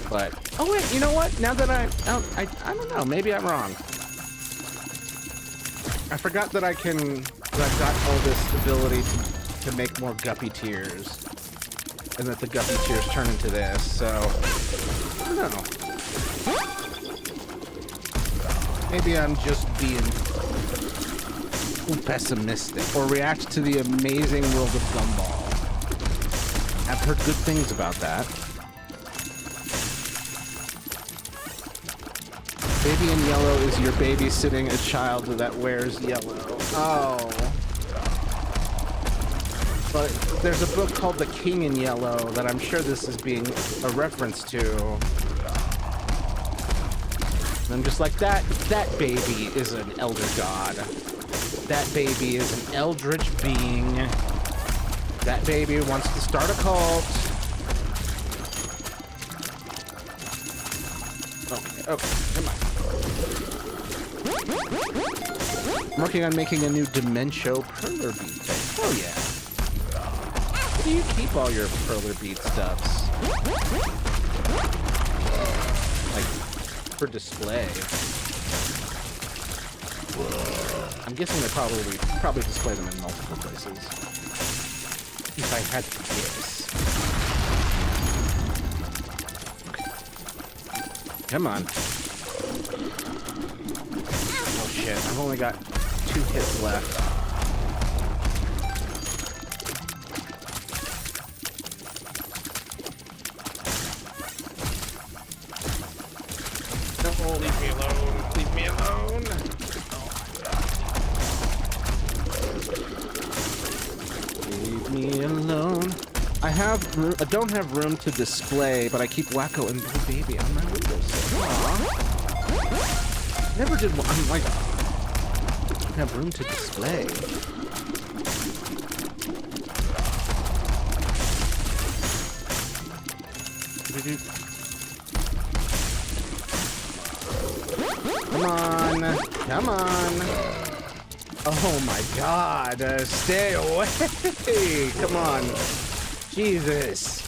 But... Oh, wait, you know what? Now that I don't know. Maybe I'm wrong. I forgot that I've got all this ability to make more guppy tears. And that the guppy tears turn into this, so... I don't know. Maybe I'm just being pessimistic. Or react to the amazing world of Gumball. I've heard good things about that. Baby in yellow is your babysitting a child that wears yellow. Oh. But there's a book called The King in Yellow that I'm sure this is being a reference to. And I'm just like, that baby is an elder god. That baby is an eldritch being. That baby wants to start a cult. Okay, come on. I'm working on making a new Dementio Perler beat thing. Oh yeah. Where do you keep all your Perler beat stuffs? Like, for display. I'm guessing they probably display them in multiple places. If I had to guess. Come on. Oh shit, I've only got 2 hits left. No, leave me alone. Leave me alone. Leave me alone. I don't have room to display, but I keep Wacko and Blue Baby on my windowsill. Aww. Never did one. I'm like, I don't have room to display. Come on. Come on. Oh my god. Stay away. Come on. Jesus.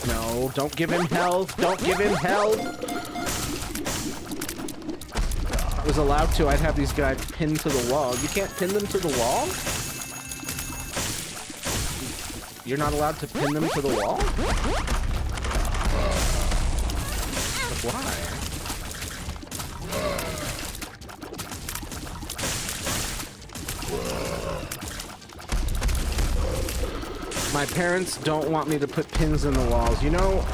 No, don't give him health. Don't give him health. was allowed to, I'd have these guys pinned to the wall. You can't pin them to the wall? You're not allowed to pin them to the wall? But why? My parents don't want me to put pins in the walls. You know,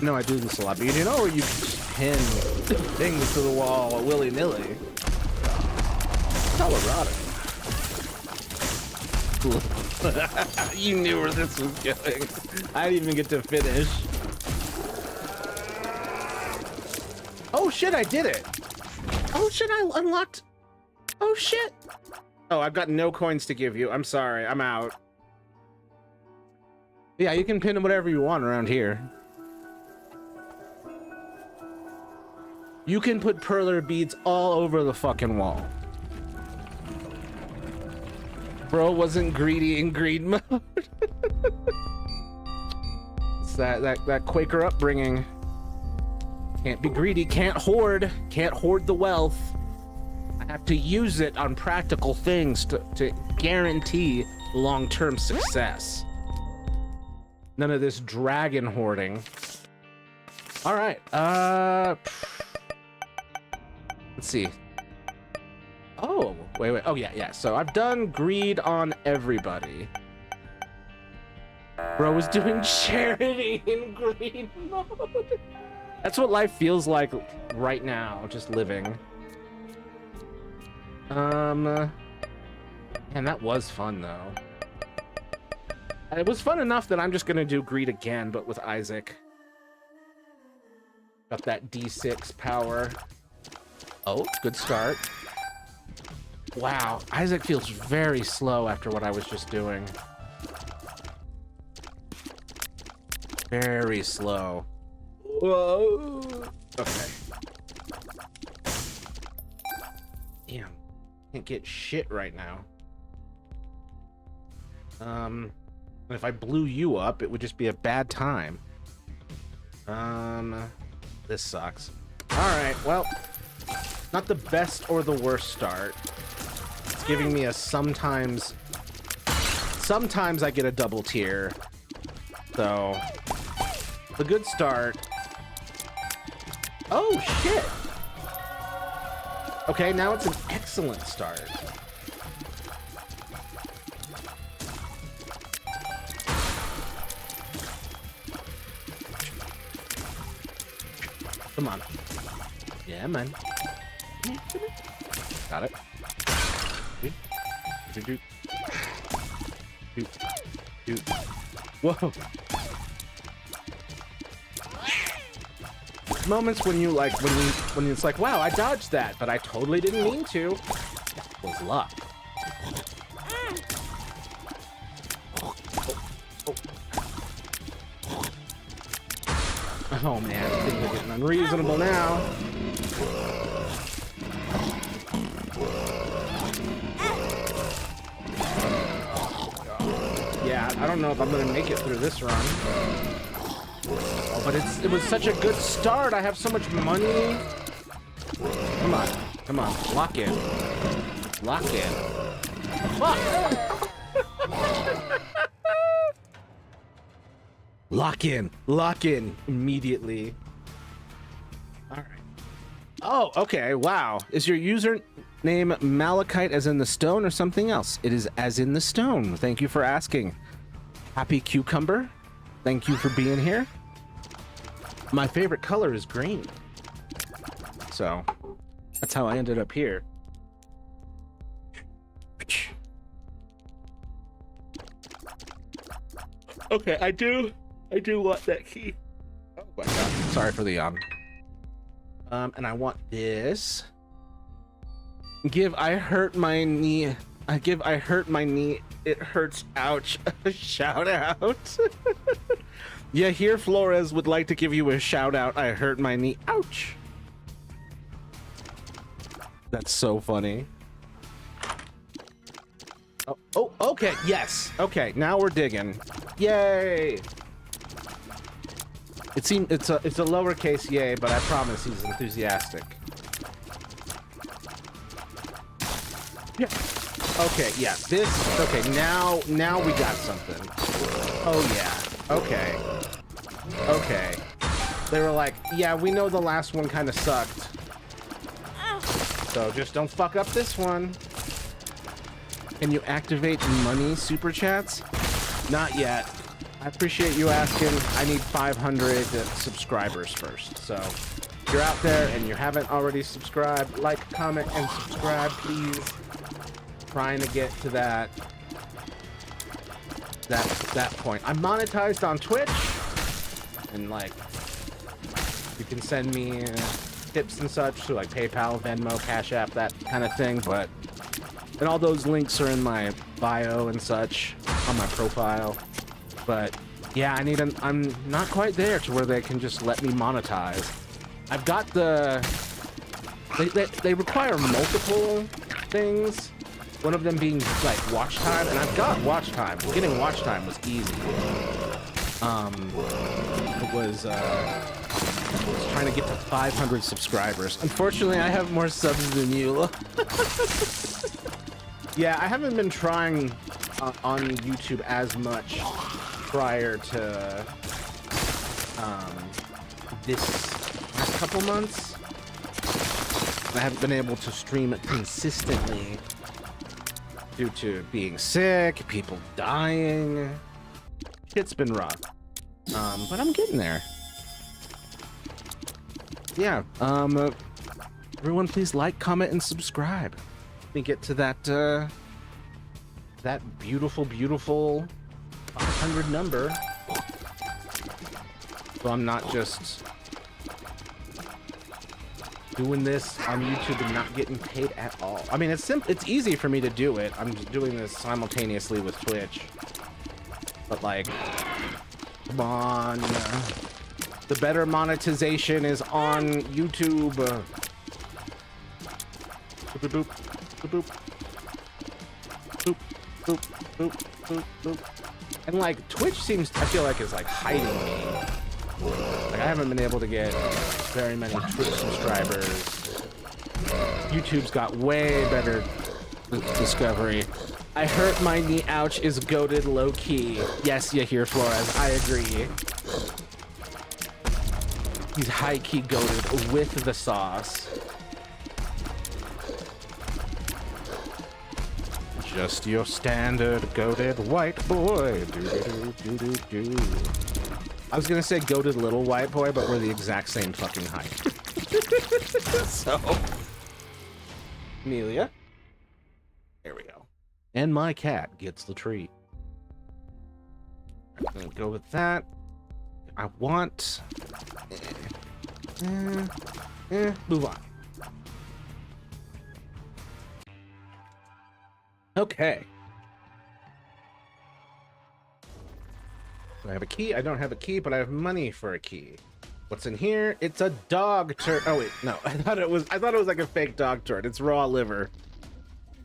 no, I do this a lot, but you know where you pin things to the wall willy-nilly? Colorado. You knew where this was going. I didn't even get to finish. Oh shit, I did it. Oh shit, I unlocked. Oh shit. Oh, I've got no coins to give you. I'm sorry, I'm out. Yeah, you can pin whatever you want around here. You can put perler beads all over the fucking wall. Bro wasn't greedy in greed mode. It's that Quaker upbringing. Can't be greedy, can't hoard the wealth. I have to use it on practical things to guarantee long-term success. None of this dragon hoarding. All right, let's see. Oh, wait. Oh, yeah. So I've done greed on everybody. Bro was doing charity in greed mode. That's what life feels like right now, just living. Man, that was fun, though. It was fun enough that I'm just gonna do greed again, but with Isaac. Got that D6 power. Oh, good start. Wow, Isaac feels very slow after what I was just doing. Very slow. Whoa. Okay. Damn. Can't get shit right now. If I blew you up, it would just be a bad time. This sucks. Alright, well, not the best or the worst start. It's giving me a sometimes I get a double tier. So, the good start. Oh, shit! Okay, now it's an excellent start. Come on. Yeah, man. Got it. Whoa. Moments when you like, when it's like, wow, I dodged that, but I totally didn't mean to. It was luck. Oh man, things are getting unreasonable now. Yeah, I don't know if I'm gonna make it through this run. Oh, but it was such a good start. I have so much money. Come on, lock in. Fuck! Lock in immediately. All right. Oh, okay. Wow. Is your username Malachite as in the stone or something else? It is as in the stone. Thank you for asking. Happy Cucumber. Thank you for being here. My favorite color is green. So that's how I ended up here. Okay, I do want that key. Oh my god. Sorry for the yawn. And I want this. I hurt my knee. It hurts. Ouch. Shout out. Yeah, here Flores would like to give you a shout out. I hurt my knee. Ouch. That's so funny. Oh, okay. Yes. Okay, now we're digging. Yay. It's a lowercase yay, but I promise he's enthusiastic. Yeah. Okay, yeah. Okay, now we got something. Oh yeah. Okay. Okay. They were like, yeah, we know the last one kind of sucked. So just don't fuck up this one. Can you activate money super chats? Not yet. I appreciate you asking. I need 500 subscribers first. So if you're out there and you haven't already subscribed, like, comment, and subscribe, please. Trying to get to that point. I'm monetized on Twitch, and like you can send me tips and such through like PayPal, Venmo, Cash App, that kind of thing. But and all those links are in my bio and such on my profile. But yeah, I'm not quite there to where they can just let me monetize. I've got they require multiple things. One of them being like watch time, and I've got watch time. Getting watch time was easy. It was trying to get to 500 subscribers. Unfortunately, I have more subs than you. Yeah, I haven't been trying on YouTube as much prior to this last couple months. I haven't been able to stream it consistently due to being sick, people dying. It's been rough. But I'm getting there. Yeah, everyone please like, comment, and subscribe. Let me get to that beautiful, beautiful 500 number. So I'm not just doing this on YouTube and not getting paid at all. I mean, it's easy for me to do it. I'm just doing this simultaneously with Twitch. But like, come on. The better monetization is on YouTube. Boop, boop, boop, boop, boop, boop, boop, boop. And like, Twitch seems, I feel like, is like hiding me. Like, I haven't been able to get very many Twitch subscribers. YouTube's got way better discovery. I hurt my knee, ouch, is goated low-key. Yes, you hear, Flores, I agree. He's high-key goated with the sauce. Just your standard goated white boy. Do. I was gonna say goated little white boy, but we're the exact same fucking height. So, Amelia. There we go. And my cat gets the treat. I'm gonna go with that. I want... move on. Okay. Do I have a key? I don't have a key, but I have money for a key. What's in here? It's a dog turd. Oh wait, no. I thought it was like a fake dog turd. It's raw liver.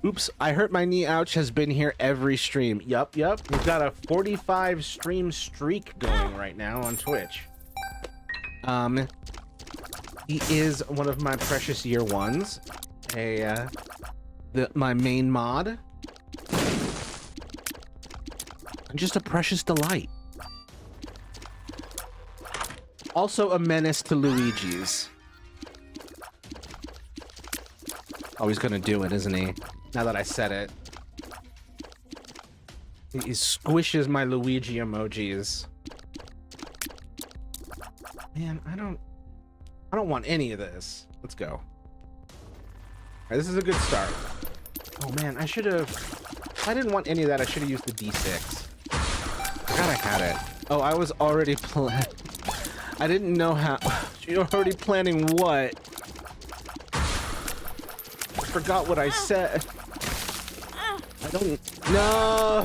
Oops, I hurt my knee, ouch, has been here every stream. Yup. We've got a 45 stream streak going right now on Twitch. He is one of my precious year ones. My main mod. And just a precious delight. Also a menace to Luigi's. Oh, he's gonna do it, isn't he? Now that I said it. He squishes my Luigi emojis. Man, I don't want any of this. Let's go. All right, this is a good start. Oh man, I didn't want any of that. I should have used the D6. I forgot I had it. Oh, I was already I didn't know how. You're already planning what? I forgot what I said. I don't. No!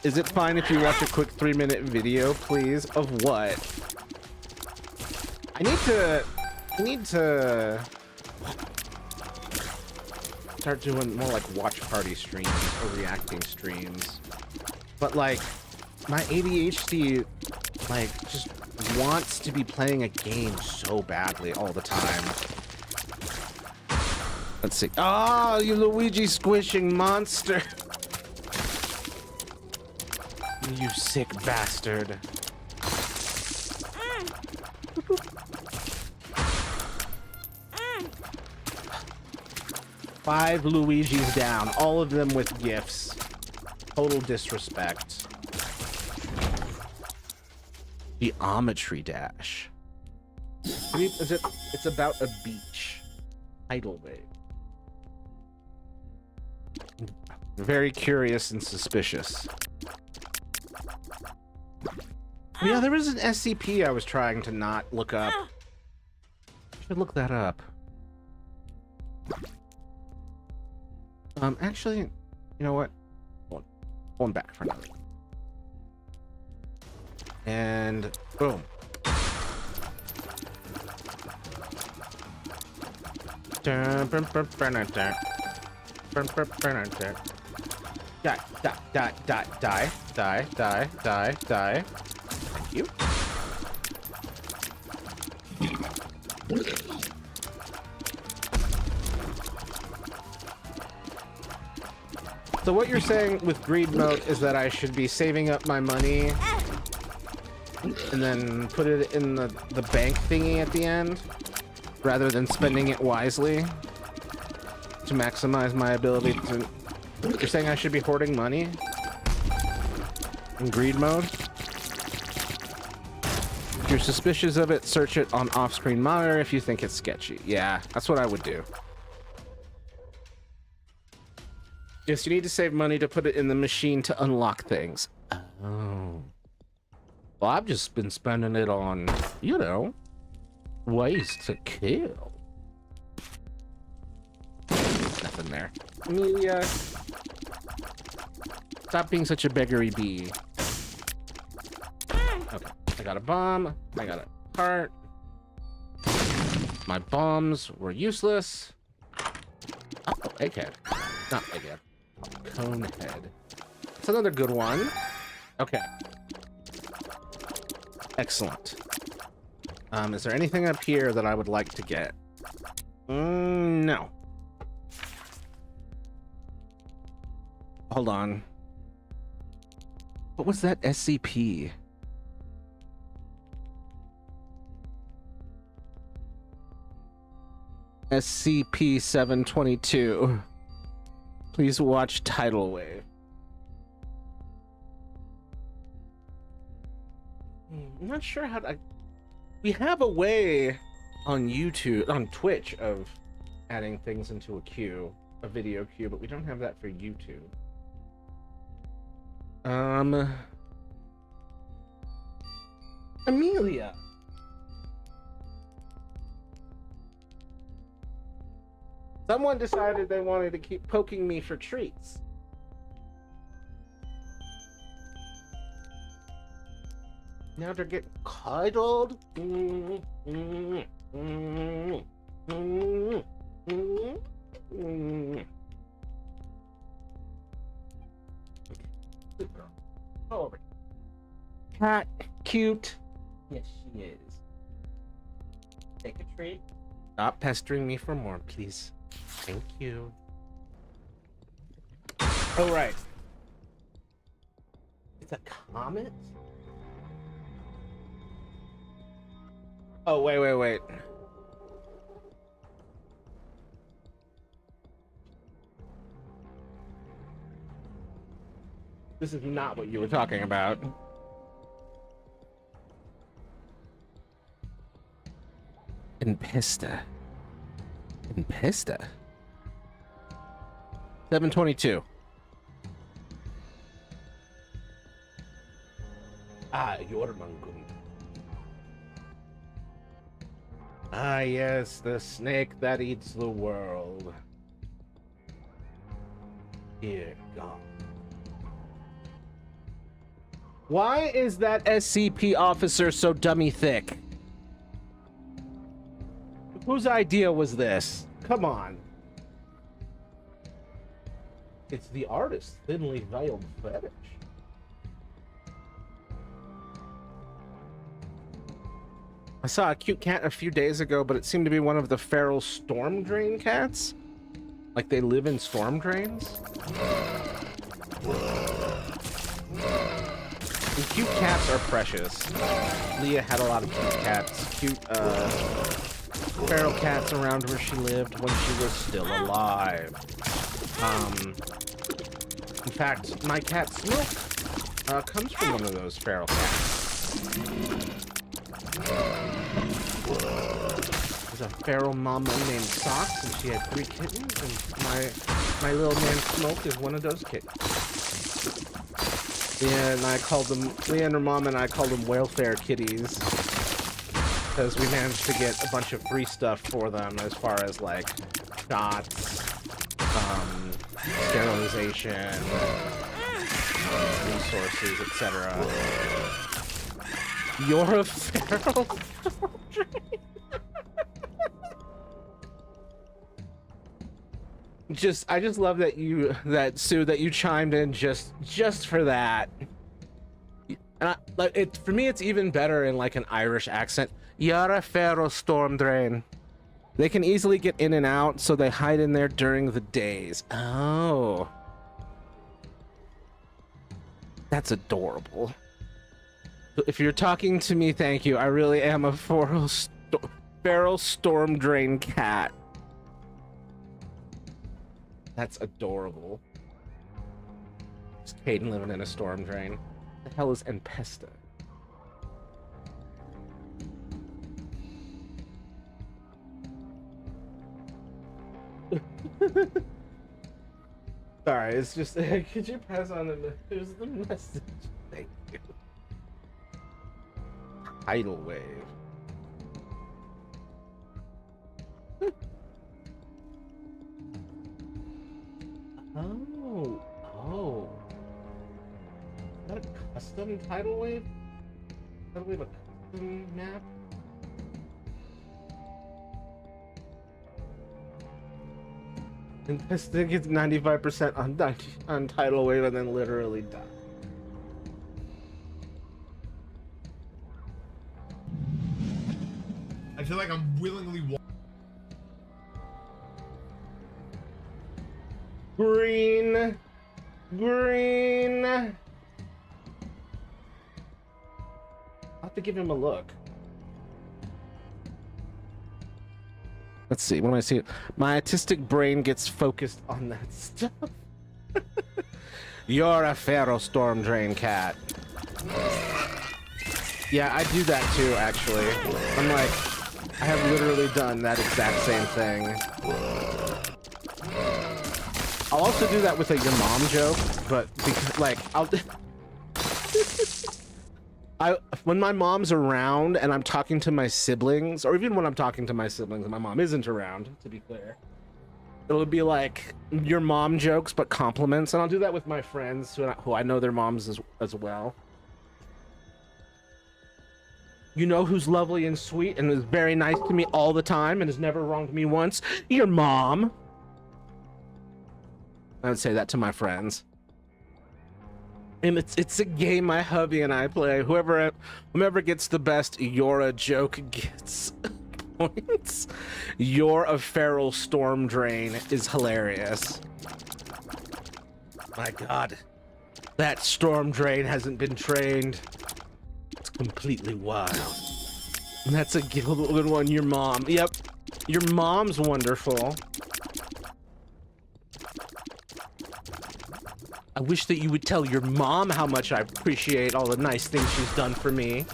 Is it fine if you watch a quick 3-minute video, please? Of what? I need to start doing more like watch party streams or reacting streams. But like, my ADHD, like, just wants to be playing a game so badly all the time. Let's see. Oh, you Luigi squishing monster. You sick bastard. Five Luigis down, all of them with gifts. Total disrespect. Geometry Dash. Is it? It's about a beach. Tidal wave. Very curious and suspicious. Yeah, there was an SCP I was trying to not look up. I should look that up. Actually, you know what? Going back for now. And boom. Die, die. Thank you. So what you're saying with greed mode is that I should be saving up my money and then put it in the bank thingy at the end, rather than spending it wisely to maximize my ability to... You're saying I should be hoarding money in greed mode? If you're suspicious of it, search it on off-screen monitor if you think it's sketchy. Yeah, that's what I would do. Yes, you need to save money to put it in the machine to unlock things. Oh. Well, I've just been spending it on, you know, ways to kill. Nothing there. Amelia. Stop being such a beggery bee. Okay, I got a bomb. I got a heart. My bombs were useless. Oh, egghead. Not egghead. Conehead. It's another good one. Okay. Excellent. Is there anything up here that I would like to get? No. Hold on. What was that SCP? SCP-722. Please watch Tidal Wave. I'm not sure how to... We have a way on YouTube, on Twitch, of adding things into a queue, a video queue, but we don't have that for YouTube. Amelia. Someone decided they wanted to keep poking me for treats. Now they're getting cuddled. Oh, over. Cat, cute. Yes, she is. Take a treat. Stop pestering me for more, please. Thank you. Oh, right. It's a comet? Oh, wait. This is not what you were talking about. Impista. 722. Ah, Jormungand. Ah, yes, the snake that eats the world. Dear God. Why is that SCP officer so dummy thick? Whose idea was this? Come on. It's the artist's thinly veiled fetish. I saw a cute cat a few days ago, but it seemed to be one of the feral storm drain cats. Like they live in storm drains. And cute cats are precious. Leah had a lot of cute cats. Cute, feral cats around where she lived when she was still alive. In fact, my cat Smoke comes from one of those feral cats. There's a feral mama named Socks, and she had 3 kittens, and my little man Smoke is one of those kittens. Leah and her mom and I called them welfare kitties, because we managed to get a bunch of free stuff for them as far as like shots, sterilization, resources, etc. You're a feral. I just love that Sue, that you chimed in just for that. And for me, it's even better in like an Irish accent. You're a feral storm drain. They can easily get in and out, so they hide in there during the days. Oh. That's adorable. If you're talking to me, thank you. I really am a feral storm drain cat. That's adorable. Just Caden living in a storm drain. What the hell is Empesta? Sorry, it's just could you pass on here's the message? Thank you. Tidal wave. Oh. Is that a custom tidal wave? Tidal wave a custom map? And this thing gets 95% on tidal wave and then literally die. I feel like I'm willingly Green. I'll have to give him a look. Let's see, when I see it, my autistic brain gets focused on that stuff. You're a feral storm drain cat. Yeah, I do that too, actually. I'm like, I have literally done that exact same thing. I'll also do that with a your mom joke, but because, like, when my mom's around and I'm talking to my siblings, or even when I'm talking to my siblings and my mom isn't around, to be clear, it'll be like your mom jokes but compliments, and I'll do that with my friends who I know their moms as well. You know who's lovely and sweet and is very nice to me all the time and has never wronged me once? Your mom. I would say that to my friends. And it's a game my hubby and I play. Whoever gets the best "you're a joke" gets points. "You're a feral storm drain" is hilarious. My God, that storm drain hasn't been trained. It's completely wild. And that's a good one. Your mom. Yep, your mom's wonderful. I wish that you would tell your mom how much I appreciate all the nice things she's done for me.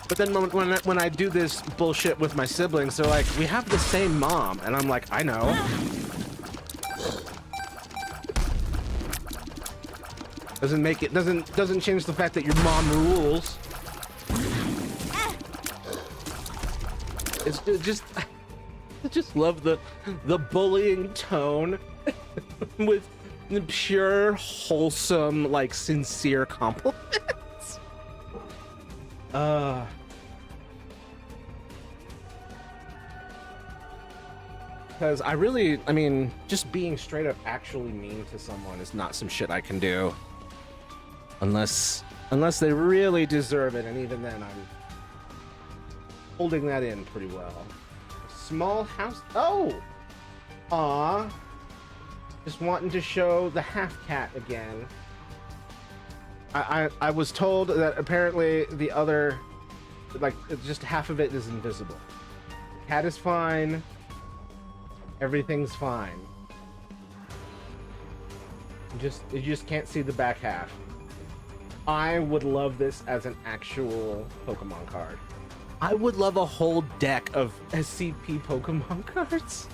But then when I do this bullshit with my siblings, they're like, we have the same mom. And I'm like, I know. Doesn't change the fact that your mom rules. It's just, I just love the bullying tone with pure, wholesome, like, sincere compliments. Because I mean, just being straight up actually mean to someone is not some shit I can do. Unless they really deserve it, and even then I'm holding that in pretty well. Small house. Oh! Aw. Just wanting to show the half cat again. I was told that apparently the other, like, just half of it is invisible. Cat is fine. Everything's fine. You just can't see the back half. I would love this as an actual Pokemon card. I would love a whole deck of SCP Pokemon cards.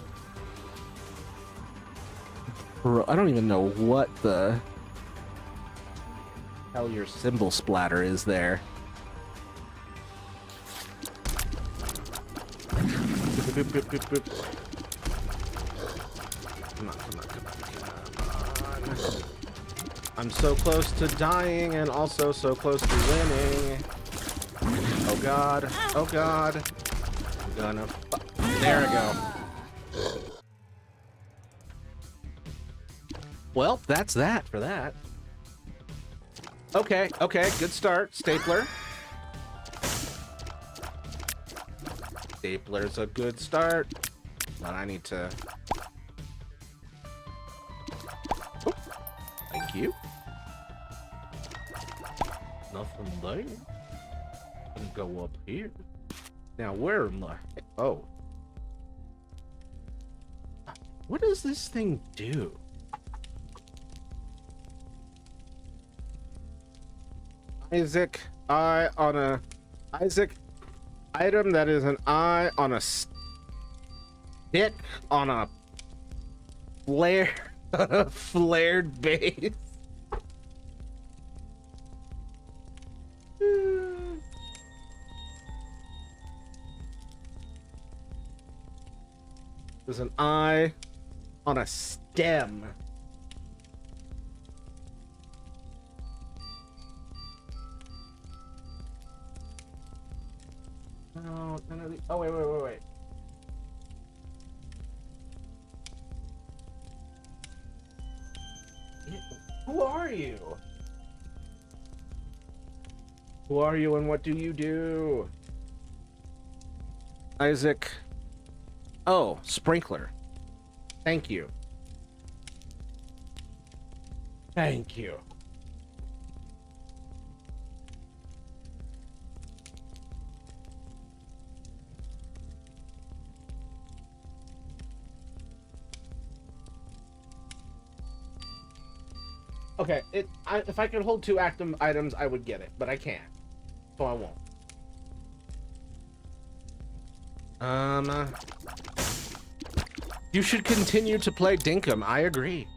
Bro, I don't even know what the hell your symbol splatter is there. Boop, boop, boop, boop, boop. Come on, come on, come on, come on. I'm so close to dying and also so close to winning. Oh god, oh god. I'm gonna there we go. Well, that's that for that. Okay, okay, good start. Stapler. Stapler's a good start. But I need to... Oh, thank you. Nothing there. Gonna go up here. Now, where am I? Oh. What does this thing do? Isaac, eye on a... Isaac, item that is an eye on a stick on a flared base. There's an eye on a stem. No, none of the... Oh, wait. Who are you? Who are you and what do you do? Isaac. Oh, Sprinkler. Thank you. Thank you. Okay, if I could hold two active items, I would get it, but I can't, so I won't. You should continue to play Dinkum. I agree.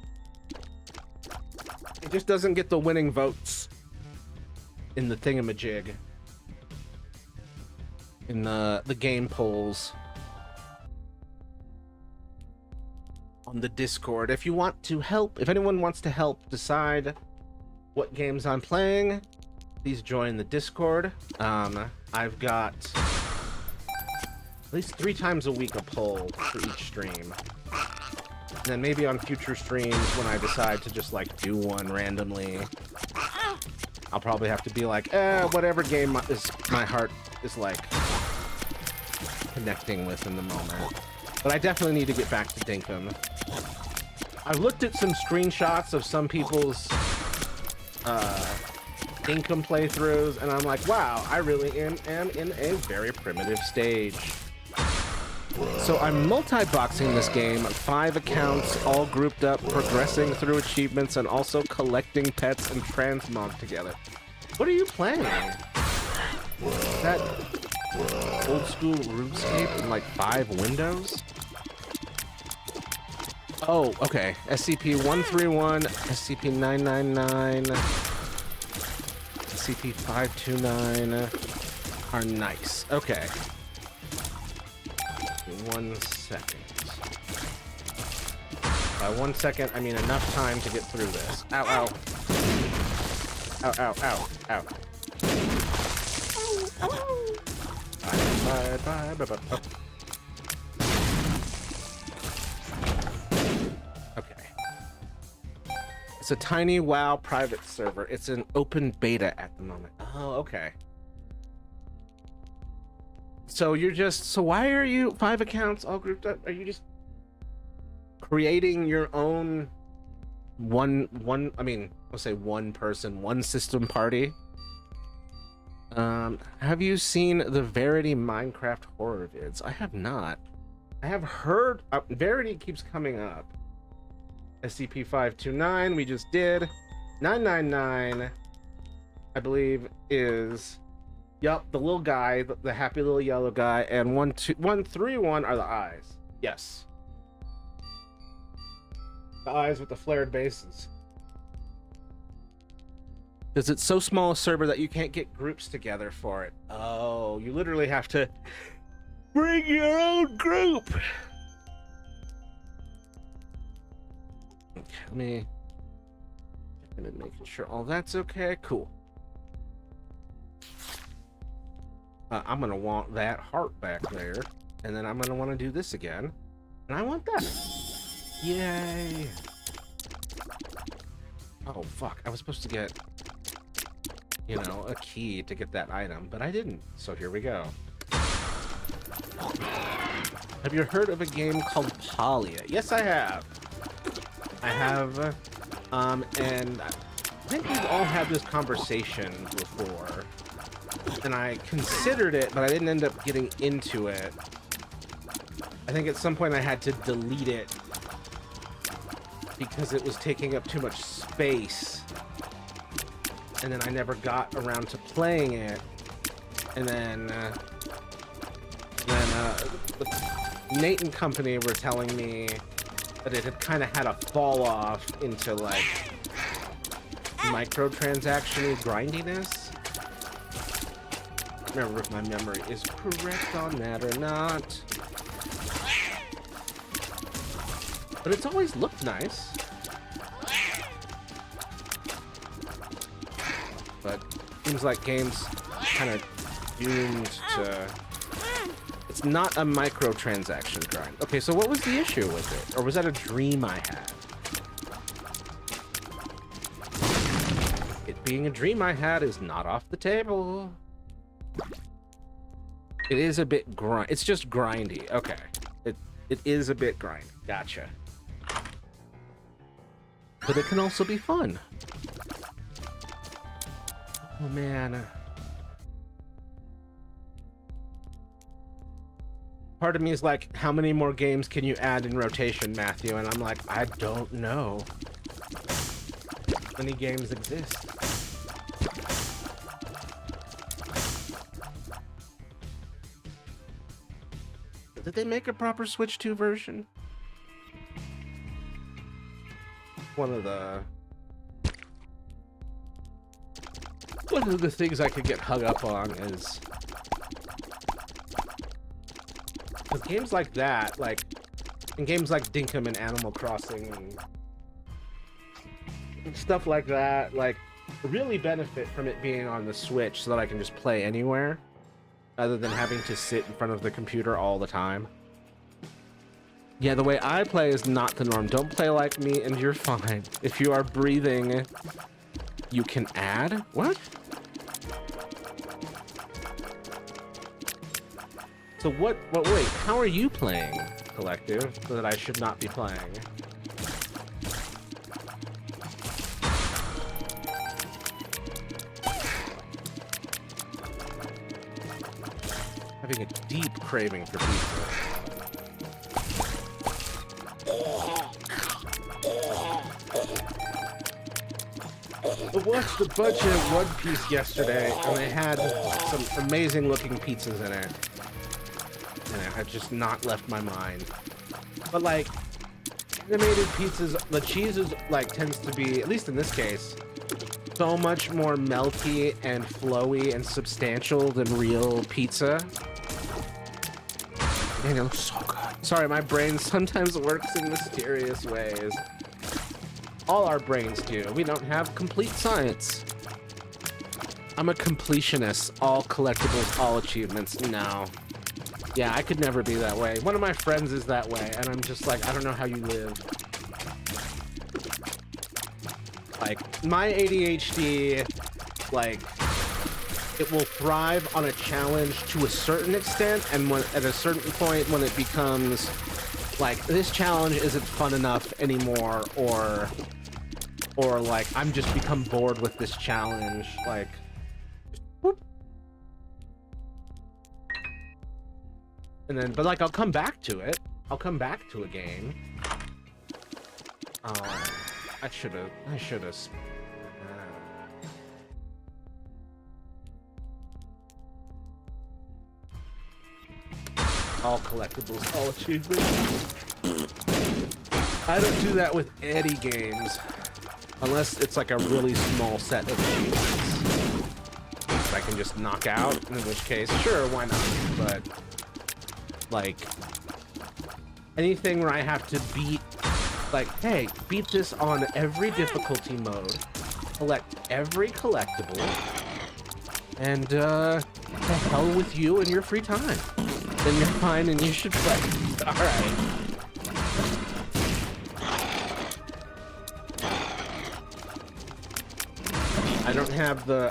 It just doesn't get the winning votes in the thingamajig, in the game polls on the Discord. If you want to help, if anyone wants to help decide what games I'm playing, please join the Discord. I've got at least 3 times a week a poll for each stream. And then maybe on future streams when I decide to just like do one randomly, I'll probably have to be like, whatever game my heart is like connecting with in the moment. But I definitely need to get back to Dinkum. I looked at some screenshots of some people's Dinkum playthroughs, and I'm like, wow, I really am in a very primitive stage. So I'm multi-boxing this game, 5 accounts, all grouped up, progressing through achievements, and also collecting pets and transmog together. What are you playing? Is that old school RuneScape in like 5 windows? Oh, okay. SCP-131, SCP-999, SCP-529 are nice. Okay. 1 second. By 1 second, I mean enough time to get through this. Ow, ow. Ow, ow, ow, ow. Bye, bye, bye, bye, bye. It's a tiny WoW private server. It's an open beta at the moment. Oh, okay. So you're just, so why are you 5 accounts all grouped up? Are you just creating your own I'll say one person, one system party? Have you seen the Verity Minecraft horror vids? I have not. I have heard, Verity keeps coming up. SCP-529 we just did. 999 I believe is, yep, the little guy, the happy little yellow guy, and 131 are the eyes. Yes, the eyes with the flared bases. Because it's so small a server that you can't get groups together for it. Oh, you literally have to bring your own group. Let me making sure all that's okay. Cool. I'm gonna want that heart back there, and then I'm gonna want to do this again, and I want that. Yay! Oh fuck! I was supposed to get, you know, a key to get that item, but I didn't. So here we go. Have you heard of a game called Polya? Yes, I have. I have, and I think we've all had this conversation before, and I considered it, but I didn't end up getting into it. I think at some point I had to delete it because it was taking up too much space, and then I never got around to playing it, and then Nate and company were telling me that it had kind of had a fall off into like microtransaction grindiness. I don't remember if my memory is correct on that or not, but it's always looked nice. But seems like games kind of doomed to. It's not a microtransaction grind. Okay, so what was the issue with it? Or was that a dream I had? It being a dream I had is not off the table. It is a bit it's just grindy. Okay. It is a bit grindy. Gotcha. But it can also be fun. Oh man. Part of me is like, how many more games can you add in rotation, Matthew? And I'm like, I don't know. How many games exist? Did they make a proper Switch 2 version? One of the things I could get hung up on is because games like that, like, and games like Dinkum and Animal Crossing and stuff like that, like, really benefit from it being on the Switch so that I can just play anywhere, rather than having to sit in front of the computer all the time. Yeah, the way I play is not the norm. Don't play like me and you're fine. If you are breathing, you can add? What? So wait, how are you playing, Collective, that I should not be playing? Having a deep craving for pizza. I watched a bunch of One Piece yesterday, and they had some amazing looking pizzas in it. And it had just not left my mind. But like, animated pizzas, the cheese is like, tends to be, at least in this case, so much more melty and flowy and substantial than real pizza. And it looks so good. Sorry, my brain sometimes works in mysterious ways. All our brains do. We don't have complete science. I'm a completionist. All collectibles, all achievements. No. Yeah, I could never be that way. One of my friends is that way, and I'm just like, I don't know how you live. Like, my ADHD, like, it will thrive on a challenge to a certain extent, and when at a certain point when it becomes like this challenge isn't fun enough anymore, or like I'm just become bored with this challenge, like whoop. And then but like I'll come back to it. I'll come back to a game. Oh, I should have all collectibles, all achievements. I don't do that with any games. Unless it's like a really small set of achievements that I can just knock out, in which case, sure, why not? But, like, anything where I have to beat, like, hey, beat this on every difficulty mode, collect every collectible, and, the hell with you and your free time. Then you're fine and you should play. Alright. I don't have the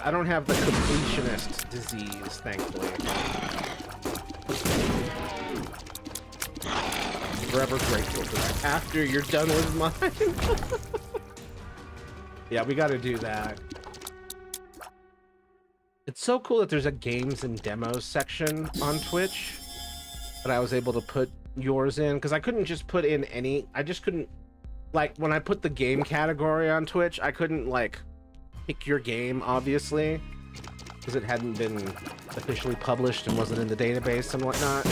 completionist disease, thankfully. Forever grateful for that. After you're done with mine. Yeah, we gotta do that. It's so cool that there's a games and demos section on Twitch that I was able to put yours in, because I couldn't just put in any, I just couldn't, like, when I put the game category on Twitch, I couldn't, like, pick your game, obviously, because it hadn't been officially published and wasn't in the database and whatnot.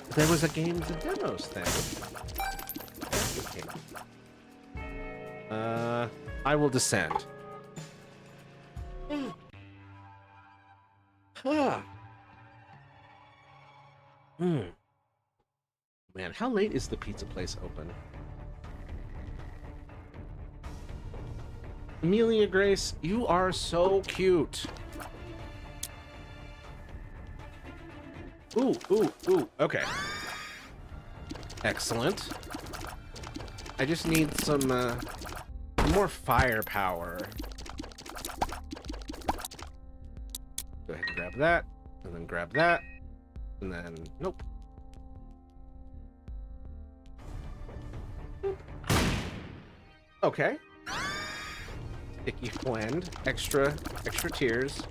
But there was a games and demos thing. I will descend. Man, how late is the pizza place open? Amelia Grace, you are so cute. Ooh, okay. Excellent. I just need some more firepower. Go ahead and grab that, and then grab that, and then nope. Okay. Sticky blend, extra tears.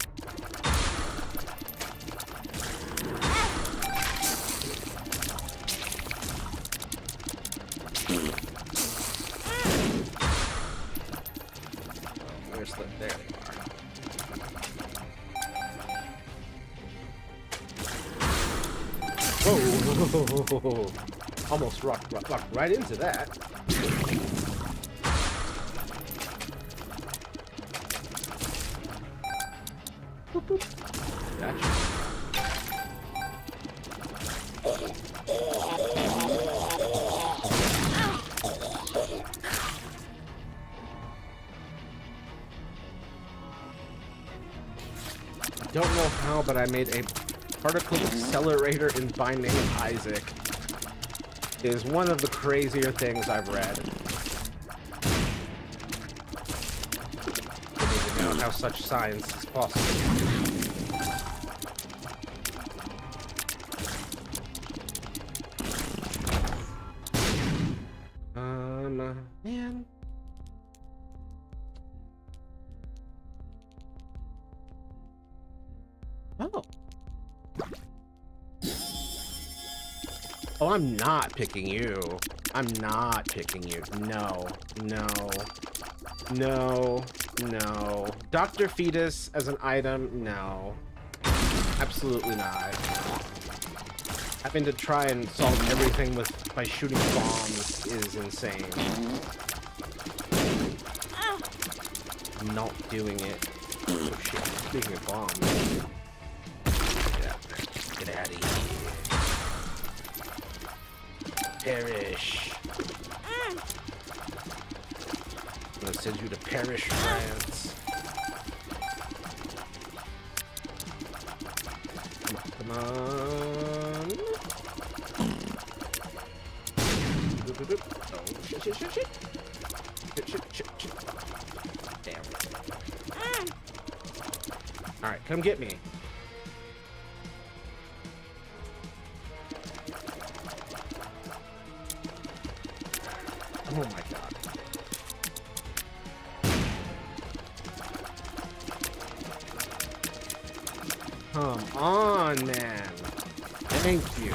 Where's the, there they are. Whoa! Almost rocked right into that. Gotcha. Don't know how, but I made a particle accelerator in Binding of Isaac. It is one of the crazier things I've read. I don't even know how such science is possible. Man. Oh. Oh, I'm not picking you. I'm not picking you. No. Dr. Fetus as an item? No. Absolutely not. Having to try and solve everything by shooting bombs is insane. I'm not doing it. Oh shit, speaking of bombs. Get out of here. Perish. I'm gonna send you to Paris, France. Come on. Oh, shit. All right, come get me. Oh my god. Come on, man. Thank you.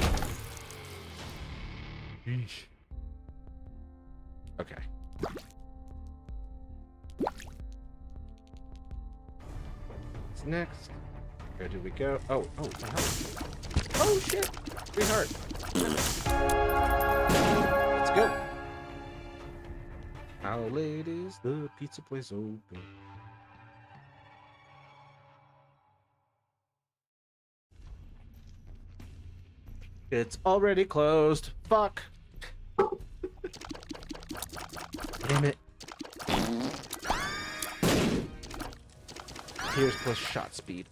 Okay. What's next? Where do we go? Oh, my heart. Oh shit! Free heart. Let's go. Our ladies, the pizza place open. It's already closed. Fuck. Damn it. Tears plus shot speed.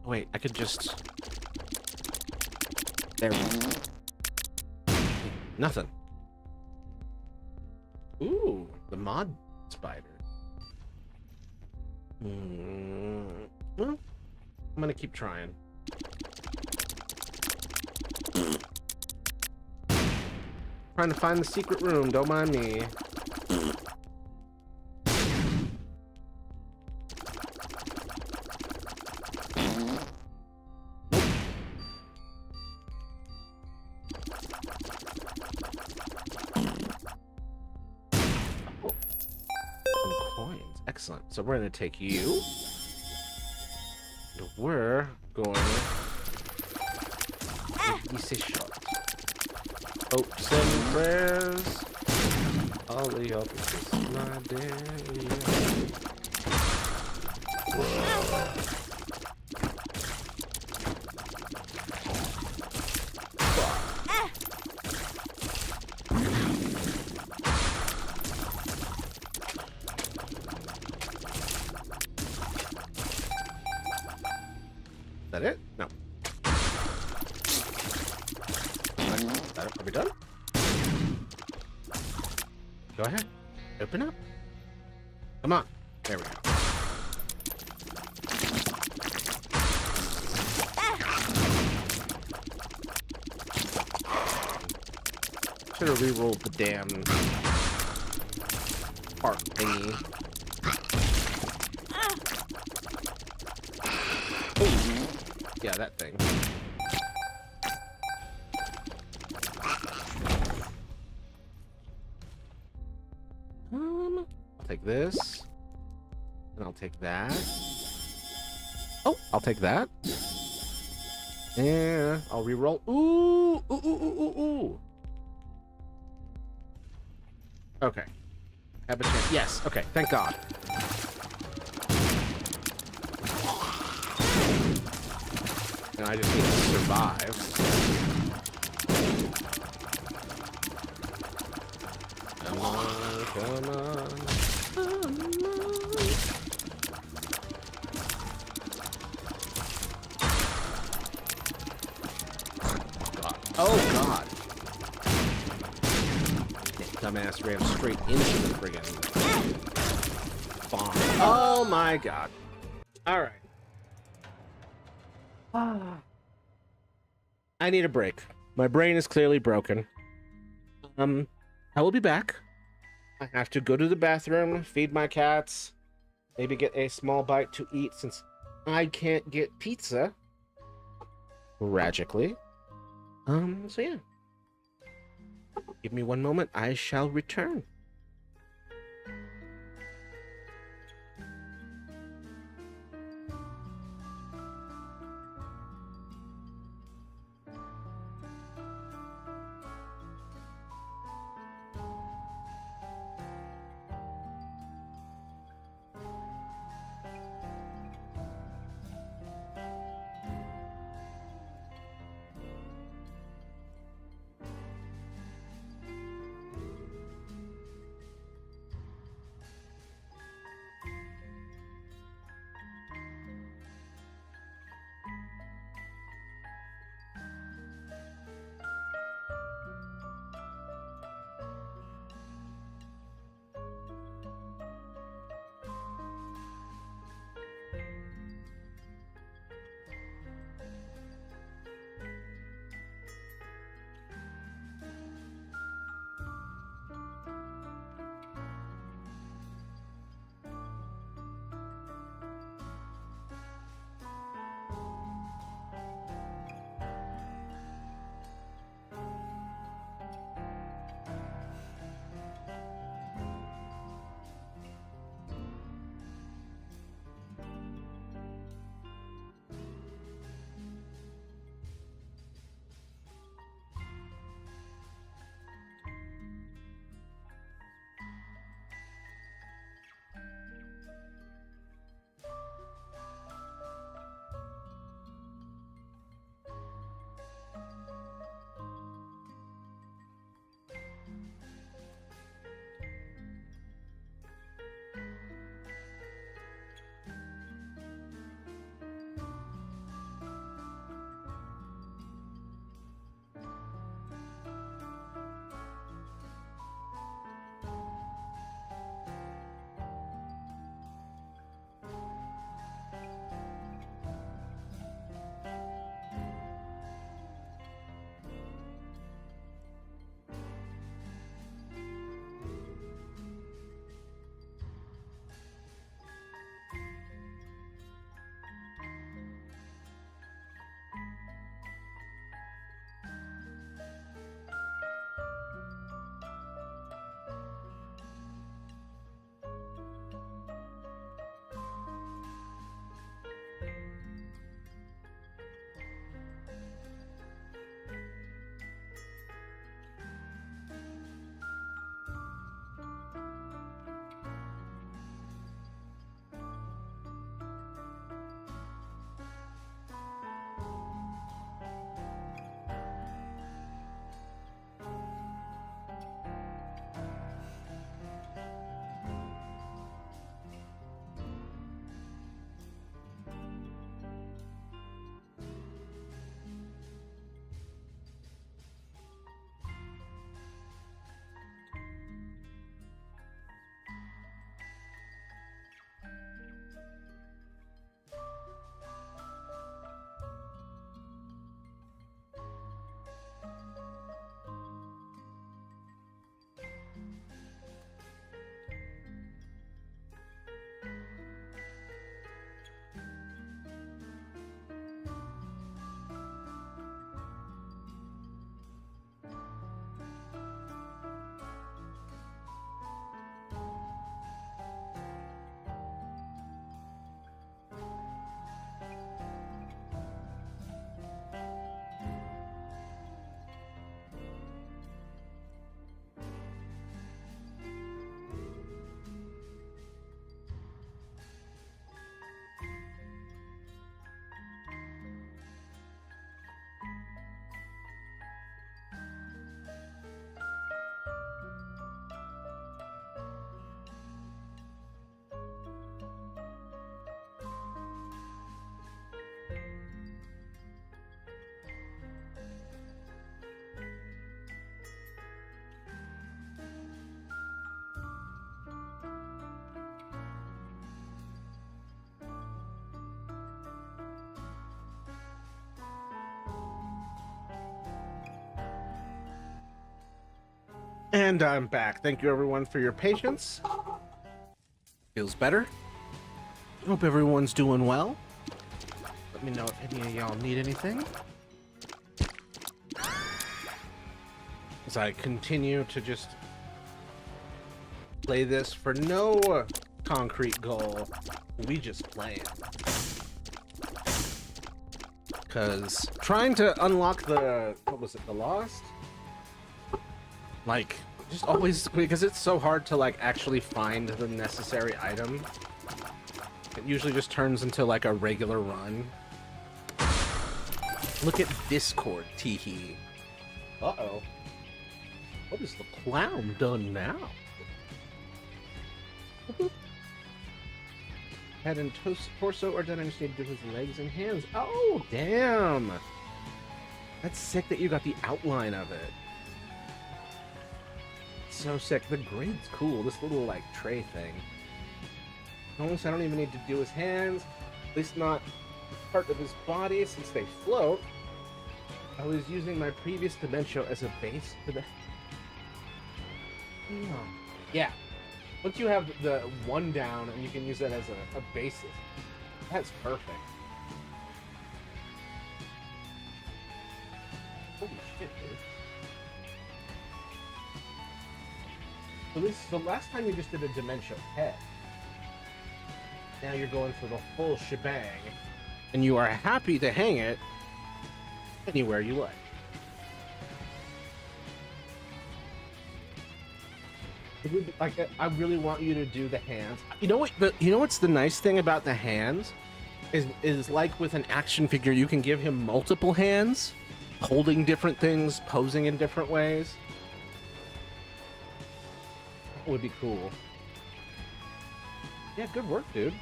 Wait, I could just... There we go. Nothing. Ooh, the mod spider. Well, I'm gonna keep trying. Trying to find the secret room, don't mind me. Excellent. So we're going to take you. And we're going to this shot. Hopes and prayers. All the opposites, my dear. Is that it? No. Are we done? Go ahead. Open up. Come on. There we go. Should have re-rolled the damn part thingy. Yeah, that thing. I'll take this. And I'll take that. Oh, I'll take that. And I'll re-roll. Ooh, ooh, ooh, ooh, ooh, ooh. Okay. Have a chance. Yes, okay, thank God. And I just need to survive. Come on, come on. Oh God. Dumbass ran straight into the friggin' bomb. Oh my God. Alright. I need a break. My brain is clearly broken. I will be back. I have to go to the bathroom, feed my cats, maybe get a small bite to eat since I can't get pizza. Tragically. So yeah. Give me one moment, I shall return. And I'm back. Thank you everyone for your patience. Feels better. Hope everyone's doing well. Let me know if any of y'all need anything. As I continue to just play this for no concrete goal. We just play it. Because trying to unlock the, what was it, the Lost? Like, just always, because it's so hard to like actually find the necessary item. It usually just turns into like a regular run. Look at Discord, teehee. Uh-oh. What is the clown done now? Head and torso, or did I just need to do his legs and hands? Oh, damn! That's sick that you got the outline of it. So sick. The grade's cool. This little, like, tray thing. Almost, I don't even need to do his hands. At least not part of his body, since they float. I was using my previous Dementio as a base for the... Yeah. Once you have the one down and you can use that as a basis, that's perfect. Holy shit, dude. So this, the last time you just did a Dementio head. Now you're going for the full shebang, and you are happy to hang it anywhere you like. Like, I really want you to do the hands. You know what? You know what's the nice thing about the hands is like with an action figure, you can give him multiple hands, holding different things, posing in different ways. That would be cool. Yeah, good work, dude.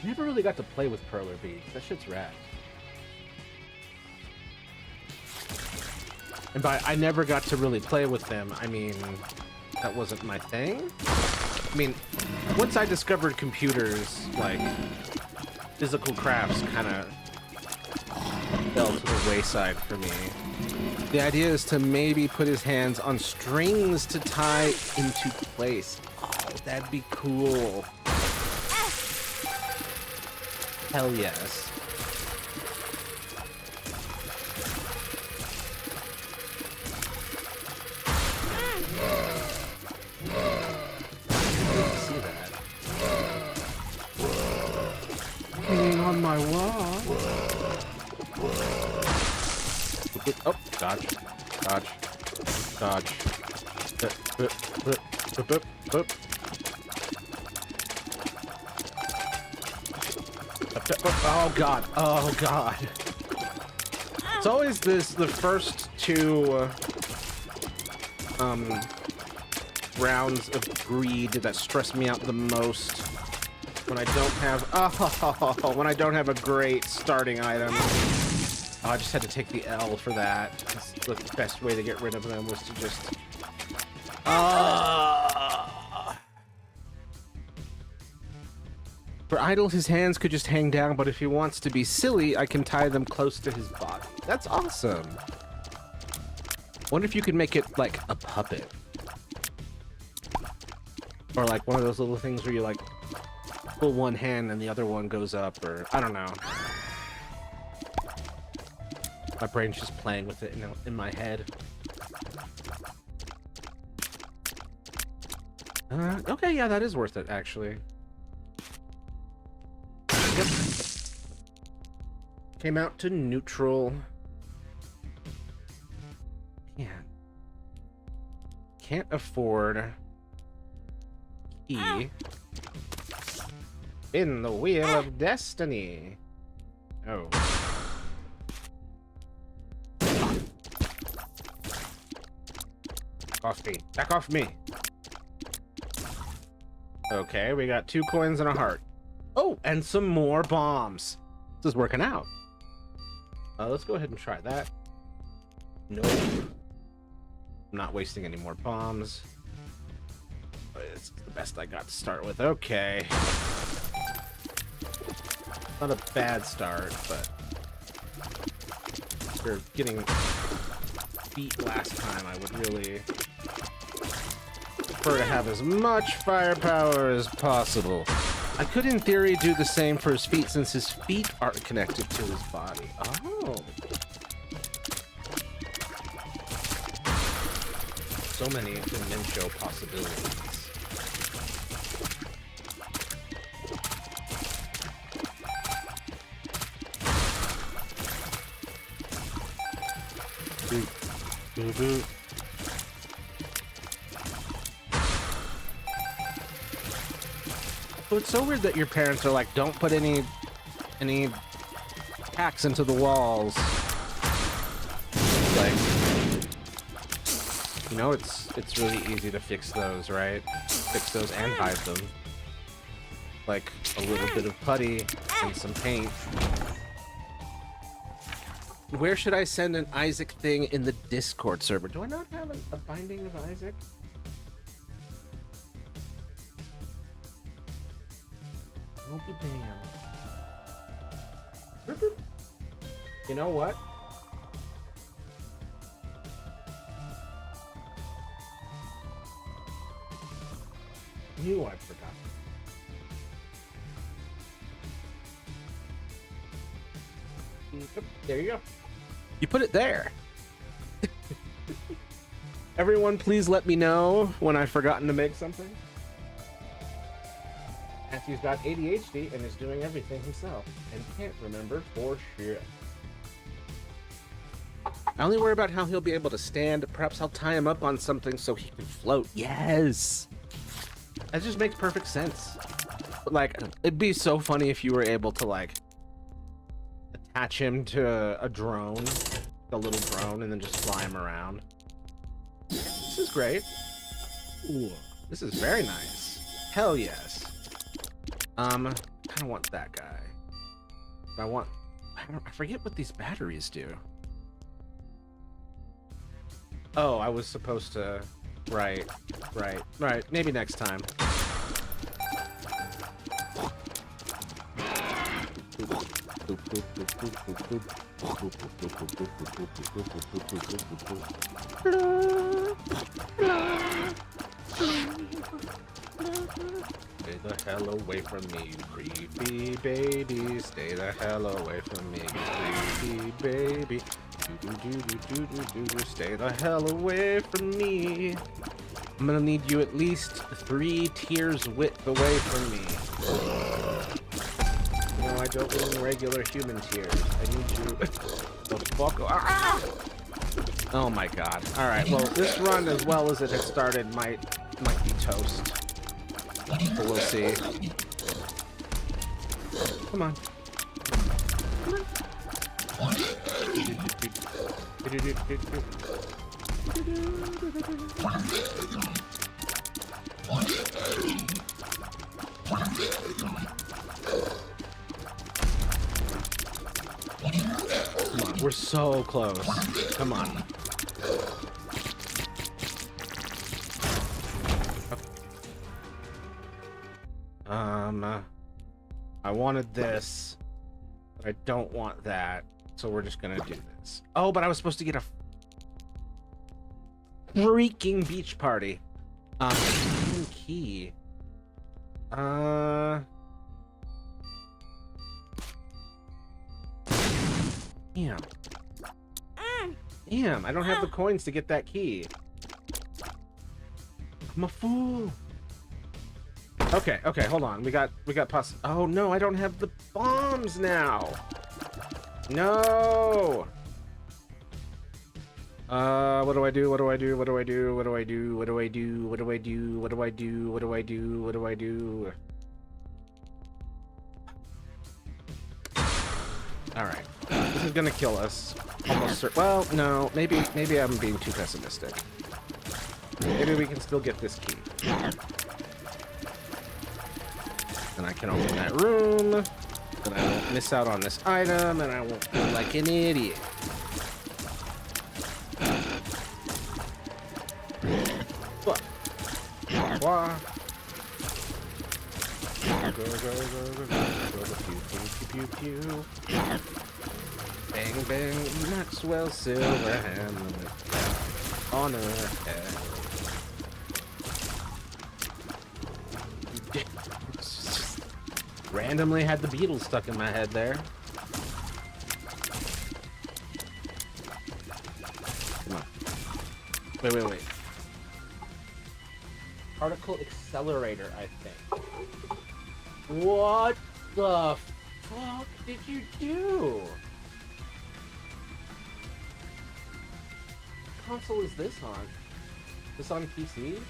Never really got to play with Perler beads. That shit's rad. And by I never got to really play with them, I mean, that wasn't my thing. I mean, once I discovered computers, like, physical crafts kind of fell to the wayside for me. The idea is to maybe put his hands on strings to tie into place. Oh, that'd be cool. Hell yes. On my wall. Oh, dodge. Dodge. Dodge. Oh god. Oh god. It's always the first two rounds of greed that stress me out the most. When I don't have, when I don't have a great starting item. Oh, I just had to take the L for that. The best way to get rid of them was to just... For idle, his hands could just hang down, but if he wants to be silly, I can tie them close to his body. That's awesome. Wonder if you could make it like a puppet. Or like one of those little things where you like pull one hand and the other one goes up, or I don't know. My brain's just playing with it in my head. Okay, yeah, that is worth it, actually. Yep. Came out to neutral. Yeah. Can't afford E. In the wheel of destiny. Oh. Off me. Back off me. Okay, we got 2 coins and a heart. Oh, and some more bombs. This is working out. Let's go ahead and try that. Nope. I'm not wasting any more bombs. But it's the best I got to start with. Okay. Not a bad start, but after getting beat last time, I would really prefer to have as much firepower as possible. I could, in theory, do the same for his feet since his feet aren't connected to his body. Oh. So many dimensional possibilities. So it's so weird that your parents are like, don't put any hacks into the walls. Like, you know, it's really easy to fix those, right? Fix those and hide them. Like a little bit of putty and some paint. Where should I send an Isaac thing in the Discord server? Do I not have a binding of Isaac? I'll be damned. You know what? Knew I forgot. There you go. You put it there. Everyone, please let me know when I've forgotten to make something. Matthew's got ADHD and is doing everything himself and can't remember for shit. I only worry about how he'll be able to stand. Perhaps I'll tie him up on something so he can float. Yes! That just makes perfect sense. But, like, it'd be so funny if you were able to, like, attach him to a drone, a little drone, and then just fly him around. This is great. Ooh, this is very nice. Hell yes. I don't want that guy. I forget what these batteries do. Oh, I was supposed to... Right. Maybe next time. Stay the hell away from me, you creepy baby. Stay the hell away from me, you creepy baby. Stay the hell away from me. I'm gonna need you at least 3 tiers width away from me. No, I don't mean regular human tiers. I need you the fuck. Ah! Oh my god. Alright, well, this run, as well as it had started, might be toast. But we'll see. Come on. Come on, we're so close. Come on. I wanted this, but I don't want that, so we're just gonna do this. Oh, but I was supposed to get a freaking beach party. Key. Damn. Damn, I don't have the coins to get that key. I'm a fool. Okay, hold on. We got oh no, I don't have the bombs now. No. What do I do? All right. This is gonna kill us. Almost well, no, maybe I'm being too pessimistic. Maybe we can still get this key. And I can open that room. And I won't miss out on this item, and I won't feel like an idiot. What? Wah. Go. Pew. Bang bang, Maxwell Silverhand on her head. Just randomly had the Beatles stuck in my head there. Come on. Wait. Particle accelerator, I think. What the fuck did you do? What console is this on? Is this on PC?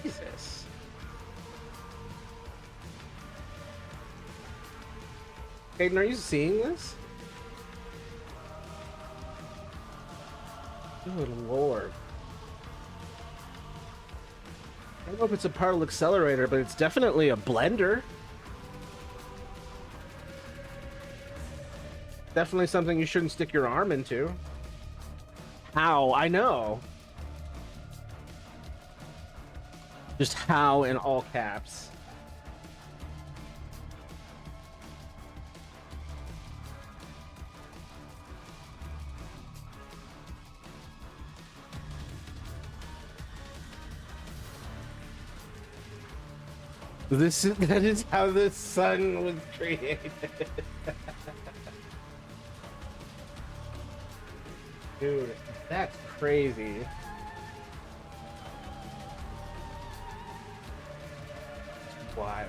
Jesus. Aiden, are you seeing this? Good lord. I don't know if it's a particle accelerator, but it's definitely a blender. Definitely something you shouldn't stick your arm into. How? I know. Just how in all caps. That is how the sun was created. Dude, that's crazy. It's wild.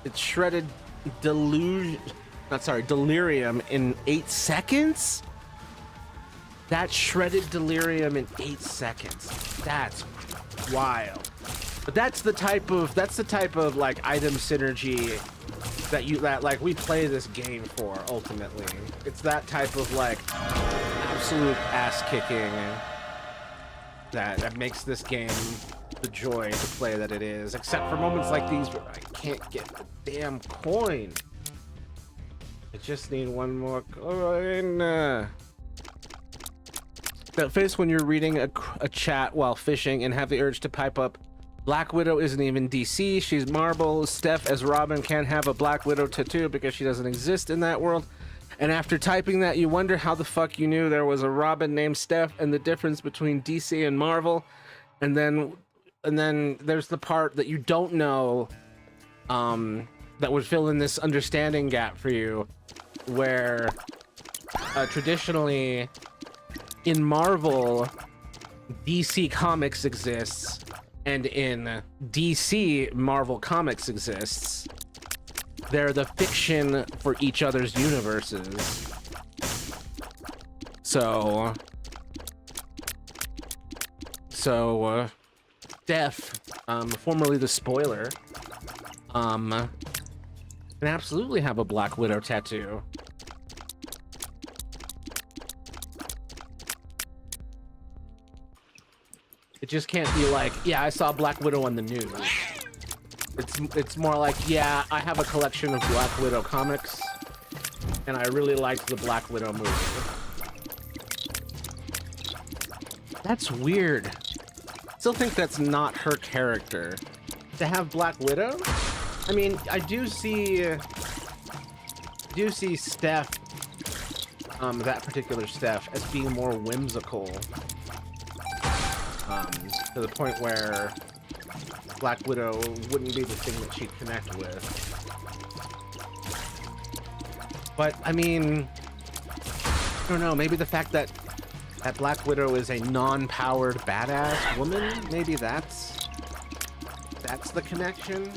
It shredded delirium in 8 seconds? That shredded delirium in 8 seconds. That's wild. But that's the type of like item synergy that like we play this game for ultimately. It's that type of like absolute ass kicking that makes this game the joy to play that it is. Except for moments like these where I can't get the damn coin. I just need one more coin. That face when you're reading a chat while fishing and have the urge to pipe up. Black Widow isn't even DC, she's Marvel. Steph as Robin can't have a Black Widow tattoo because she doesn't exist in that world. And after typing that, you wonder how the fuck you knew there was a Robin named Steph and the difference between DC and Marvel. And then there's the part that you don't know that would fill in this understanding gap for you, where traditionally in Marvel, DC Comics exists, and in DC, Marvel Comics exists. They're the fiction for each other's universes. So Steph, formerly the Spoiler, can absolutely have a Black Widow tattoo. It just can't be like, yeah, I saw Black Widow on the news. It's more like, yeah, I have a collection of Black Widow comics, and I really liked the Black Widow movie. That's weird. Still think that's not her character. To have Black Widow? I mean, I do see Steph, that particular Steph, as being more whimsical. To the point where Black Widow wouldn't be the thing that she'd connect with. But, I mean, I don't know, maybe the fact that Black Widow is a non-powered badass woman, maybe that's the connection?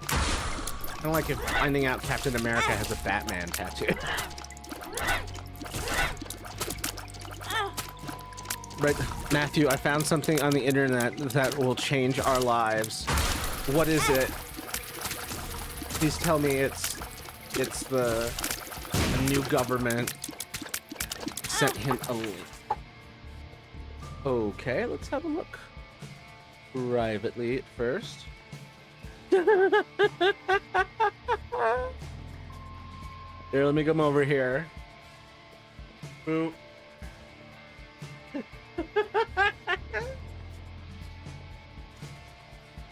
Kind of like if finding out Captain America has a Fat Man tattoo. Right, Matthew, I found something on the internet that will change our lives. What is it? Please tell me it's the new government sent him a link. Okay, let's have a look. Privately at first. Here, let me come over here. Boop.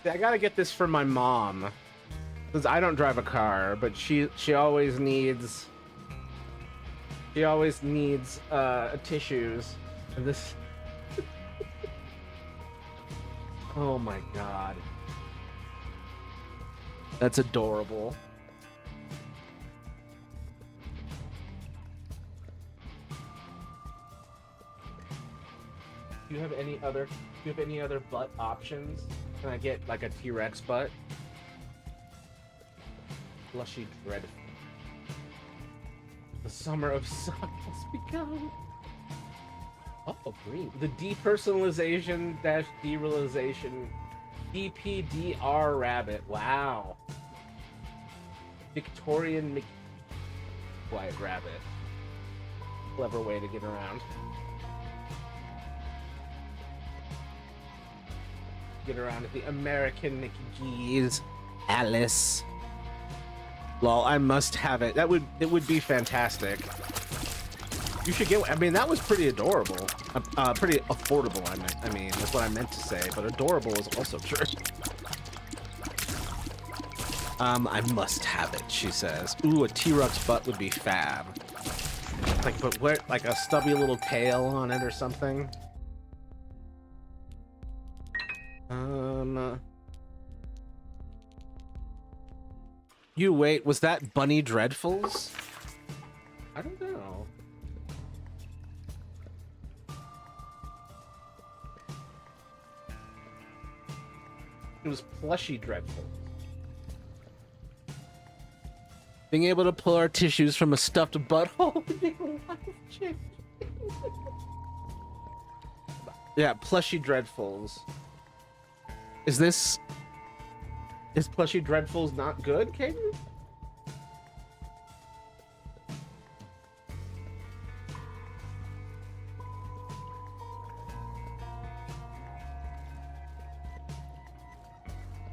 I gotta get this for my mom. Because I don't drive a car, but she always needs tissues. And this oh my god. That's adorable. Do you have any other butt options? Can I get like a T-Rex butt? Blushy dreadful. The summer of suck has begun. Oh, green. The depersonalization dash derealization DPDR rabbit. Wow. Victorian White rabbit. Clever way to get around. Get around at the American Nicky G's. Alice. Lol, I must have it. It would be fantastic. You should get. I mean, that was pretty adorable. Pretty affordable. I mean, that's what I meant to say. But adorable is also true. I must have it. She says. Ooh, a T-Rex butt would be fab. Like, but where? Like a stubby little tail on it or something. You wait, was that Bunny Dreadfuls? I don't know. It was Plushy Dreadfuls. Being able to pull our tissues from a stuffed butthole would be life-changing. Yeah, Plushy Dreadfuls. Is Plushy Dreadfuls not good, Kaden?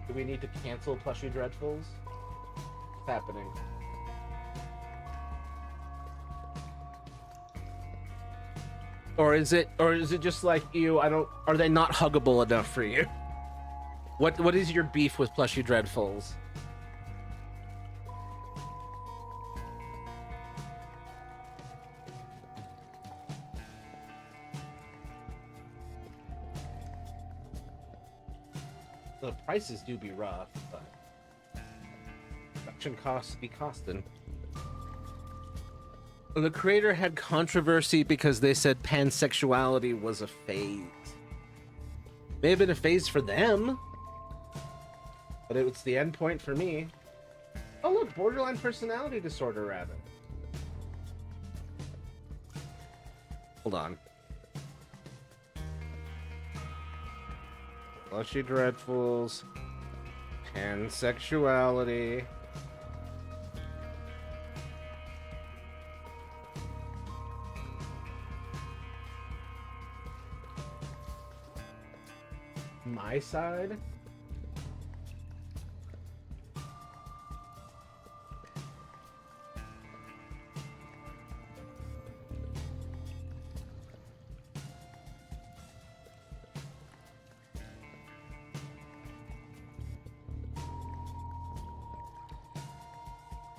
Do we need to cancel Plushy Dreadfuls? What's happening? Or is it just like you? Are they not huggable enough for you? What is your beef with Plushy Dreadfuls? The prices do be rough, but production costs be costing. The creator had controversy because they said pansexuality was a phase. May have been a phase for them, but it was the end point for me. Oh look, borderline personality disorder rabbit. Hold on. Plushy Dreadfuls. Pansexuality. My side?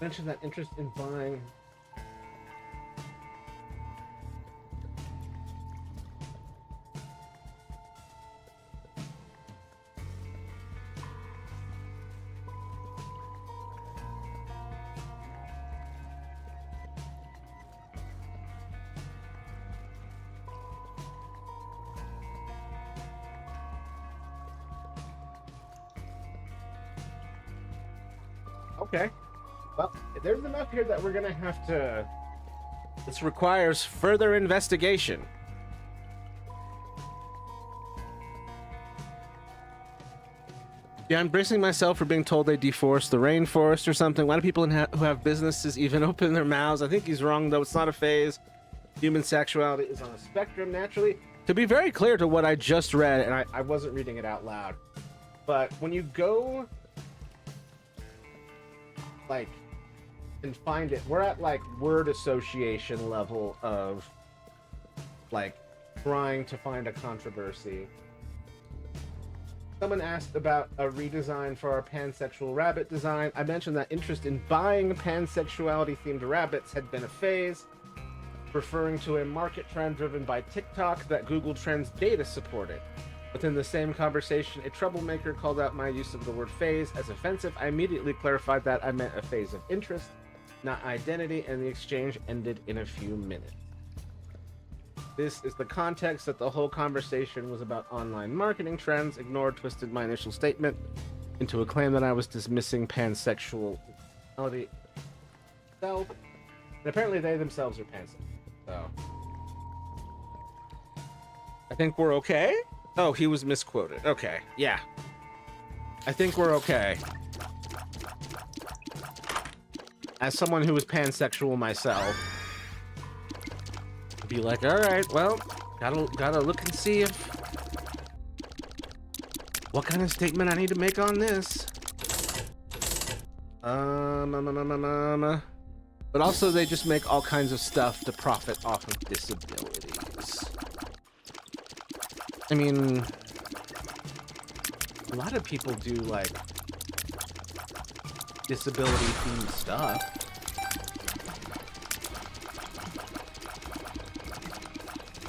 Mention that interest in buying. Okay. Well, there's enough here that we're gonna have to... This requires further investigation. Yeah, I'm bracing myself for being told they deforest the rainforest or something. Why do people who have businesses even open their mouths? I think he's wrong, though. It's not a phase. Human sexuality is on a spectrum, naturally. To be very clear to what I just read, and I wasn't reading it out loud, but when you go... like... and find it, we're at like word association level of like trying to find a controversy. Someone asked about a redesign for our pansexual rabbit design. I mentioned that interest in buying pansexuality themed rabbits had been a phase, referring to a market trend driven by TikTok that Google Trends data supported. Within the same conversation, a troublemaker called out my use of the word phase as offensive. I immediately clarified that I meant a phase of interest, not identity, and the exchange ended in a few minutes. This is the context that the whole conversation was about online marketing trends. Ignored, twisted my initial statement into a claim that I was dismissing pansexuality itself. And apparently they themselves are pansexual. So I think we're okay. Oh, he was misquoted. Okay, yeah. I think we're okay. As someone who is pansexual myself, be like, all right, well, gotta look and see if what kind of statement I need to make on this. But also they just make all kinds of stuff to profit off of disabilities. I mean, a lot of people do like disability themed stuff.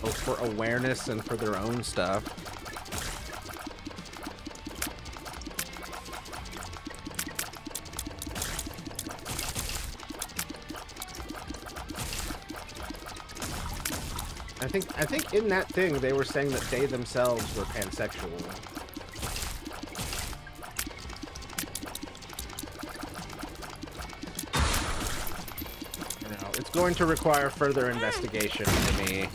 Both for awareness and for their own stuff. I think in that thing they were saying that they themselves were pansexual. You know, it's going to require further investigation to me.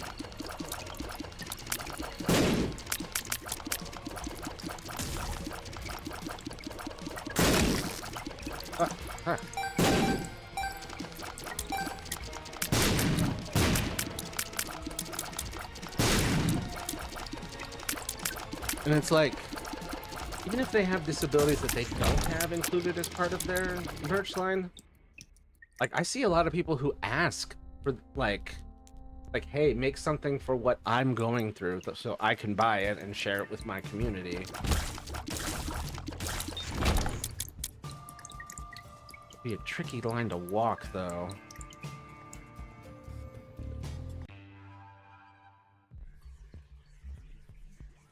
And it's like, even if they have disabilities that they don't have included as part of their merch line, like I see a lot of people who ask for like, hey, make something for what I'm going through so I can buy it and share it with my community. Be a tricky line to walk, though.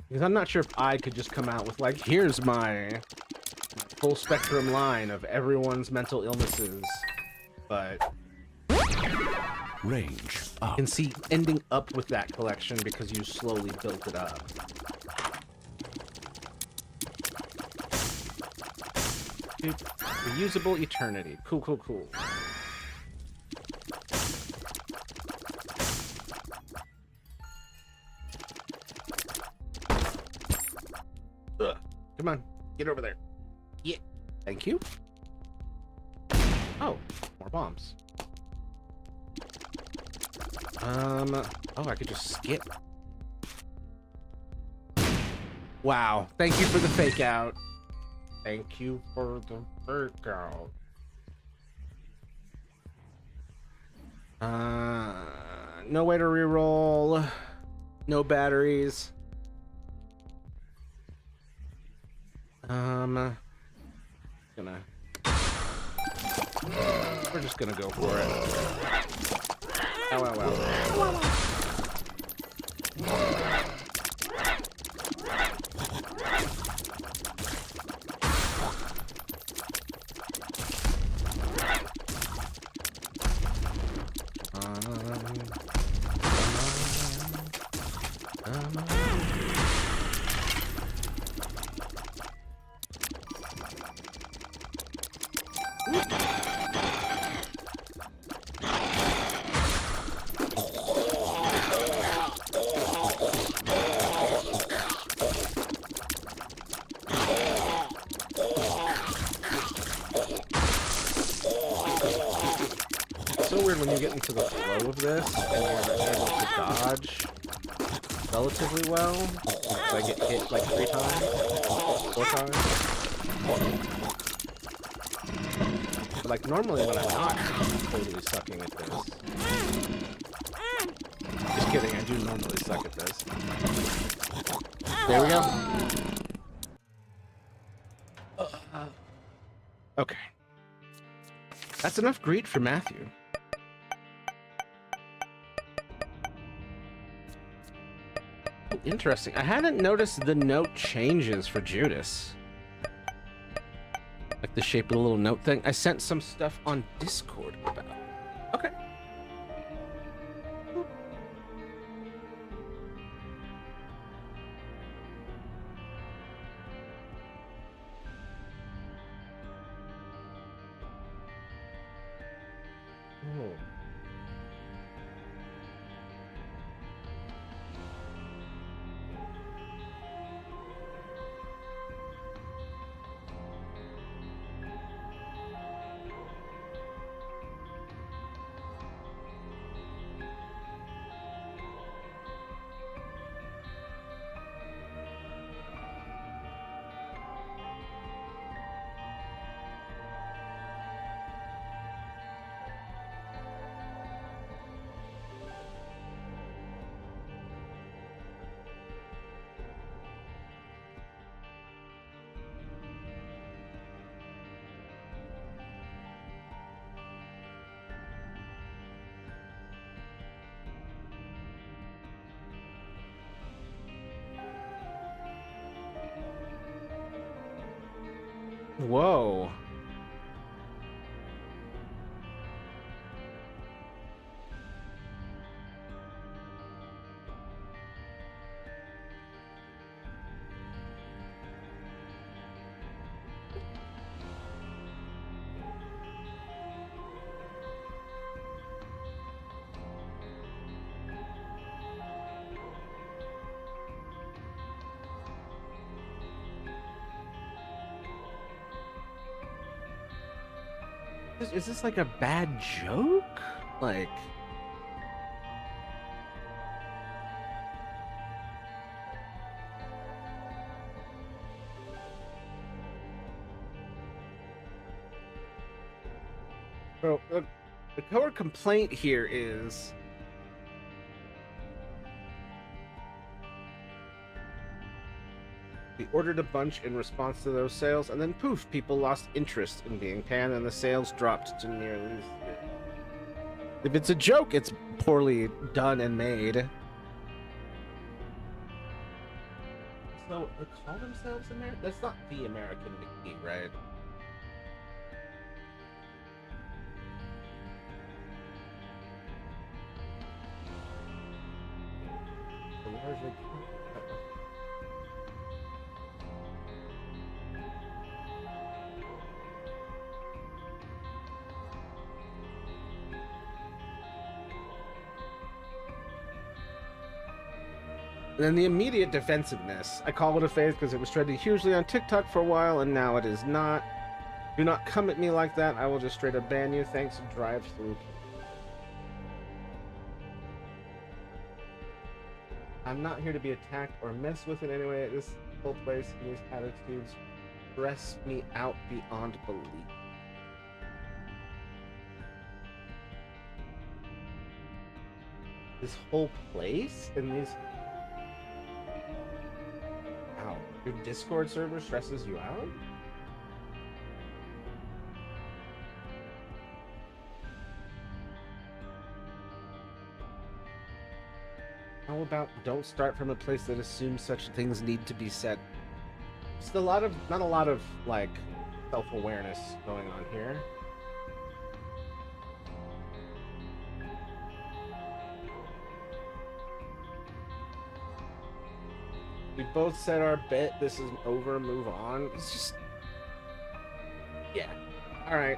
Because I'm not sure if I could just come out with, like, here's my full spectrum line of everyone's mental illnesses. But Range up. I can see ending up with that collection because you slowly built it up. Dude, reusable eternity. Cool, cool, cool. Ugh. Come on, get over there. Yeah. Thank you. Oh, more bombs. Oh, I could just skip. Wow. Thank you for the fake out. Thank you for the fake out. No way to reroll. No batteries. We're just gonna go for it. Ow, ow, ow. When you get into the flow of this and you're able to dodge relatively well, so I get hit like 3 times, 4 times. But like normally when I'm not totally sucking at this. Just kidding, I do normally suck at this. There we go. Okay. That's enough greed for Matthew. Oh, interesting. I hadn't noticed the note changes for Judas. Like the shape of the little note thing. I sent some stuff on Discord about. Okay. Oh. Whoa. Is this like a bad joke? Like... Bro, the core complaint here is... We ordered a bunch in response to those sales, and then poof, people lost interest in being panned, and the sales dropped to nearly zero. If it's a joke, it's poorly done and made. So, they call themselves American? That's not the American McGee, right? Largely... And then the immediate defensiveness. I call it a phase because it was trending hugely on TikTok for a while, and now it is not. Do not come at me like that. I will just straight up ban you. Thanks, drive through. I'm not here to be attacked or mess with in any way. This whole place and these attitudes stress me out beyond belief. This whole place and these... Wow, your Discord server stresses you out? How about don't start from a place that assumes such things need to be said? Just not a lot of, like, self-awareness going on here. We both said our bit, this is over, move on. It's just... Yeah. Alright.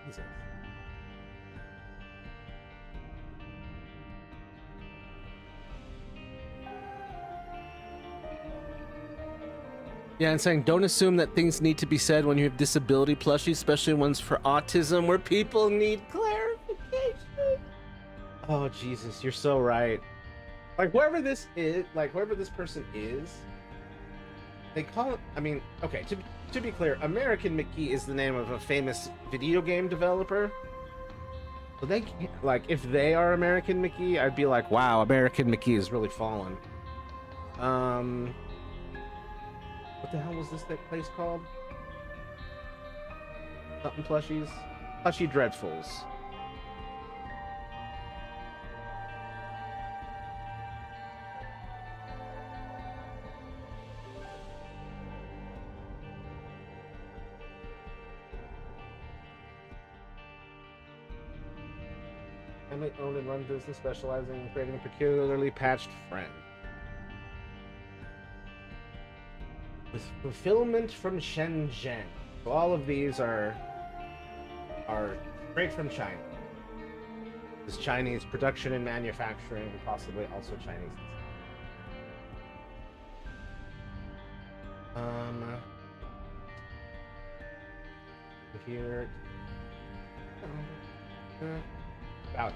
Jesus. Yeah, and saying don't assume that things need to be said when you have disability plushies, especially ones for autism where people need clarification. Oh, Jesus, you're so right. Like whoever this is, like whoever this person is, they call it. I mean, okay. To be clear, American McGee is the name of a famous video game developer. So they can't, like if they are American McGee, I'd be like, wow, American McGee has really fallen. What the hell was this that place called? Something plushies, Plushy Dreadfuls. Family owned and run business specializing in creating a peculiarly patched friend. With fulfillment from Shenzhen. So all of these are straight from China. This Chinese production and manufacturing, and possibly also Chinese. Here. About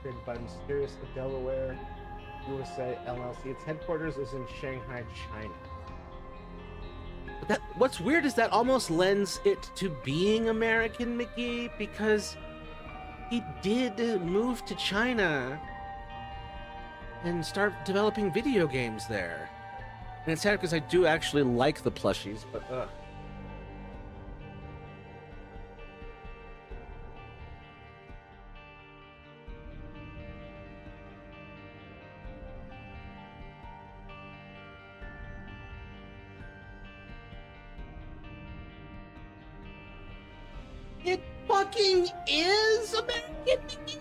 created by Mysterious Delaware USA LLC. Its headquarters is in Shanghai, China. But that what's weird is that almost lends it to being American McGee because he did move to China and start developing video games there. And it's sad because I do actually like the plushies, but it fucking is American McGee.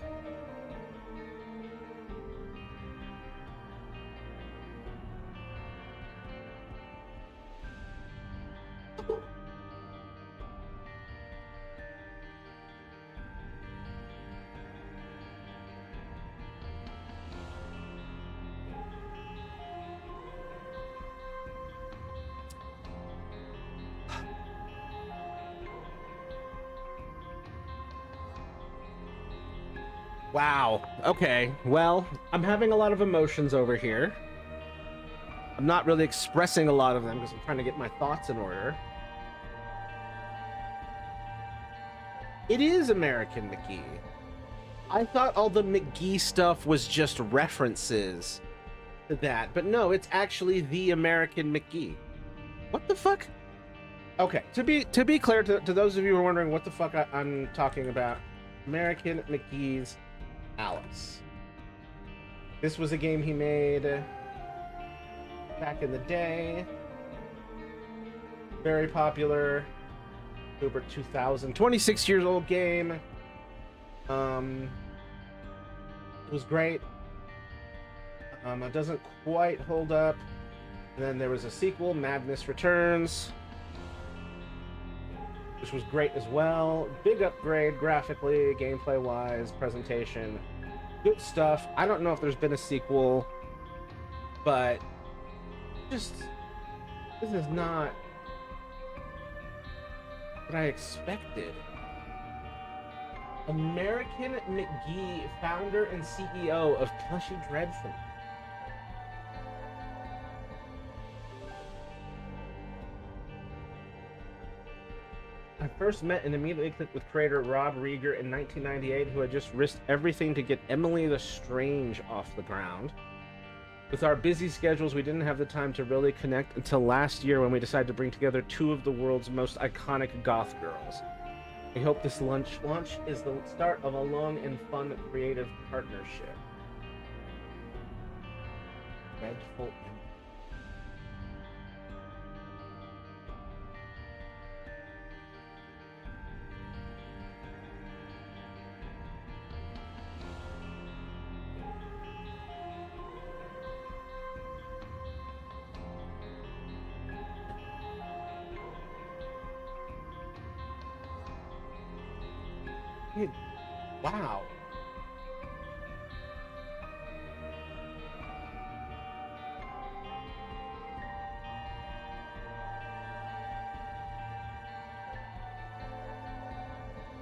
Wow. Okay. Well, I'm having a lot of emotions over here. I'm not really expressing a lot of them because I'm trying to get my thoughts in order. It is American McGee. I thought all the McGee stuff was just references to that, but no, it's actually the American McGee. What the fuck? Okay, to be clear to those of you who are wondering what the fuck I'm talking about, American McGee's Alice. This was a game he made back in the day. Very popular. October 2000. 26 years old game. It was great. It doesn't quite hold up. And then there was a sequel, Madness Returns, which was great as well. Big upgrade graphically, gameplay wise, presentation, good stuff. I don't know if there's been a sequel, but just this is not what I expected. American McGee, founder and CEO of Plushy Dreadful. I first met and immediately clicked with creator Rob Rieger in 1998, who had just risked everything to get Emily the Strange off the ground. With our busy schedules, we didn't have the time to really connect until last year when we decided to bring together two of the world's most iconic goth girls. We hope this launch is the start of a long and fun creative partnership. Dreadful. Wow.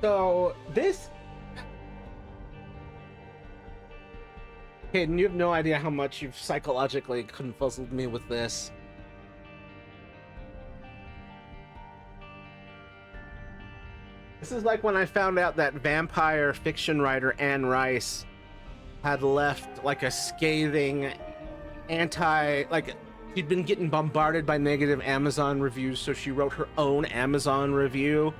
So this Hayden, you have no idea how much you've psychologically confuzzled me with this. This is like when I found out that vampire fiction writer Anne Rice had left like a scathing like she'd been getting bombarded by negative Amazon reviews, so she wrote her own Amazon review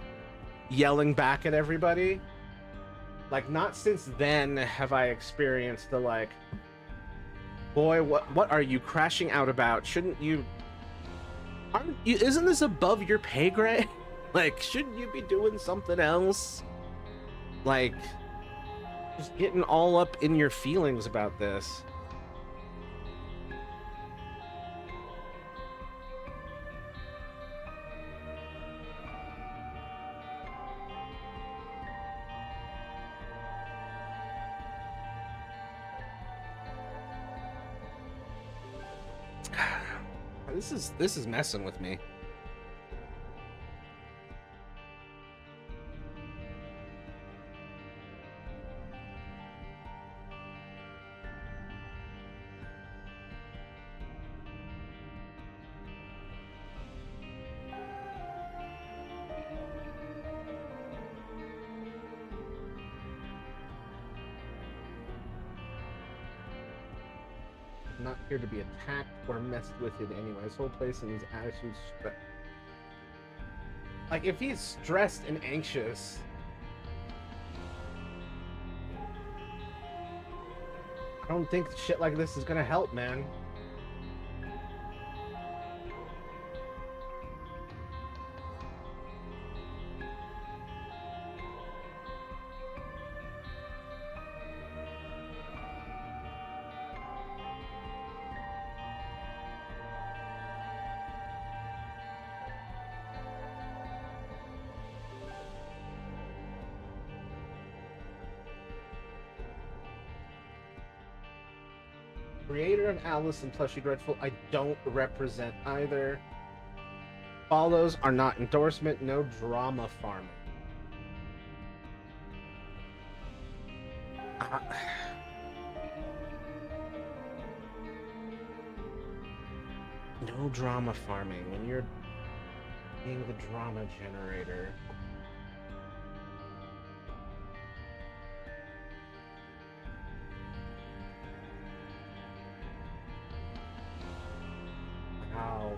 yelling back at everybody. Like, not since then have I experienced the like, boy, what are you crashing out about? Shouldn't you, isn't this above your pay grade? Like, shouldn't you be doing something else? Like, just getting all up in your feelings about this. This is messing with me. Not here to be attacked or messed with in any way. His whole place and his attitude. Like, if he's stressed and anxious, I don't think shit like this is gonna help, man. Creator of Alice and Plushy Dreadful, I don't represent either. Follows are not endorsement, no drama farming. No drama farming when you're being the drama generator. Wow.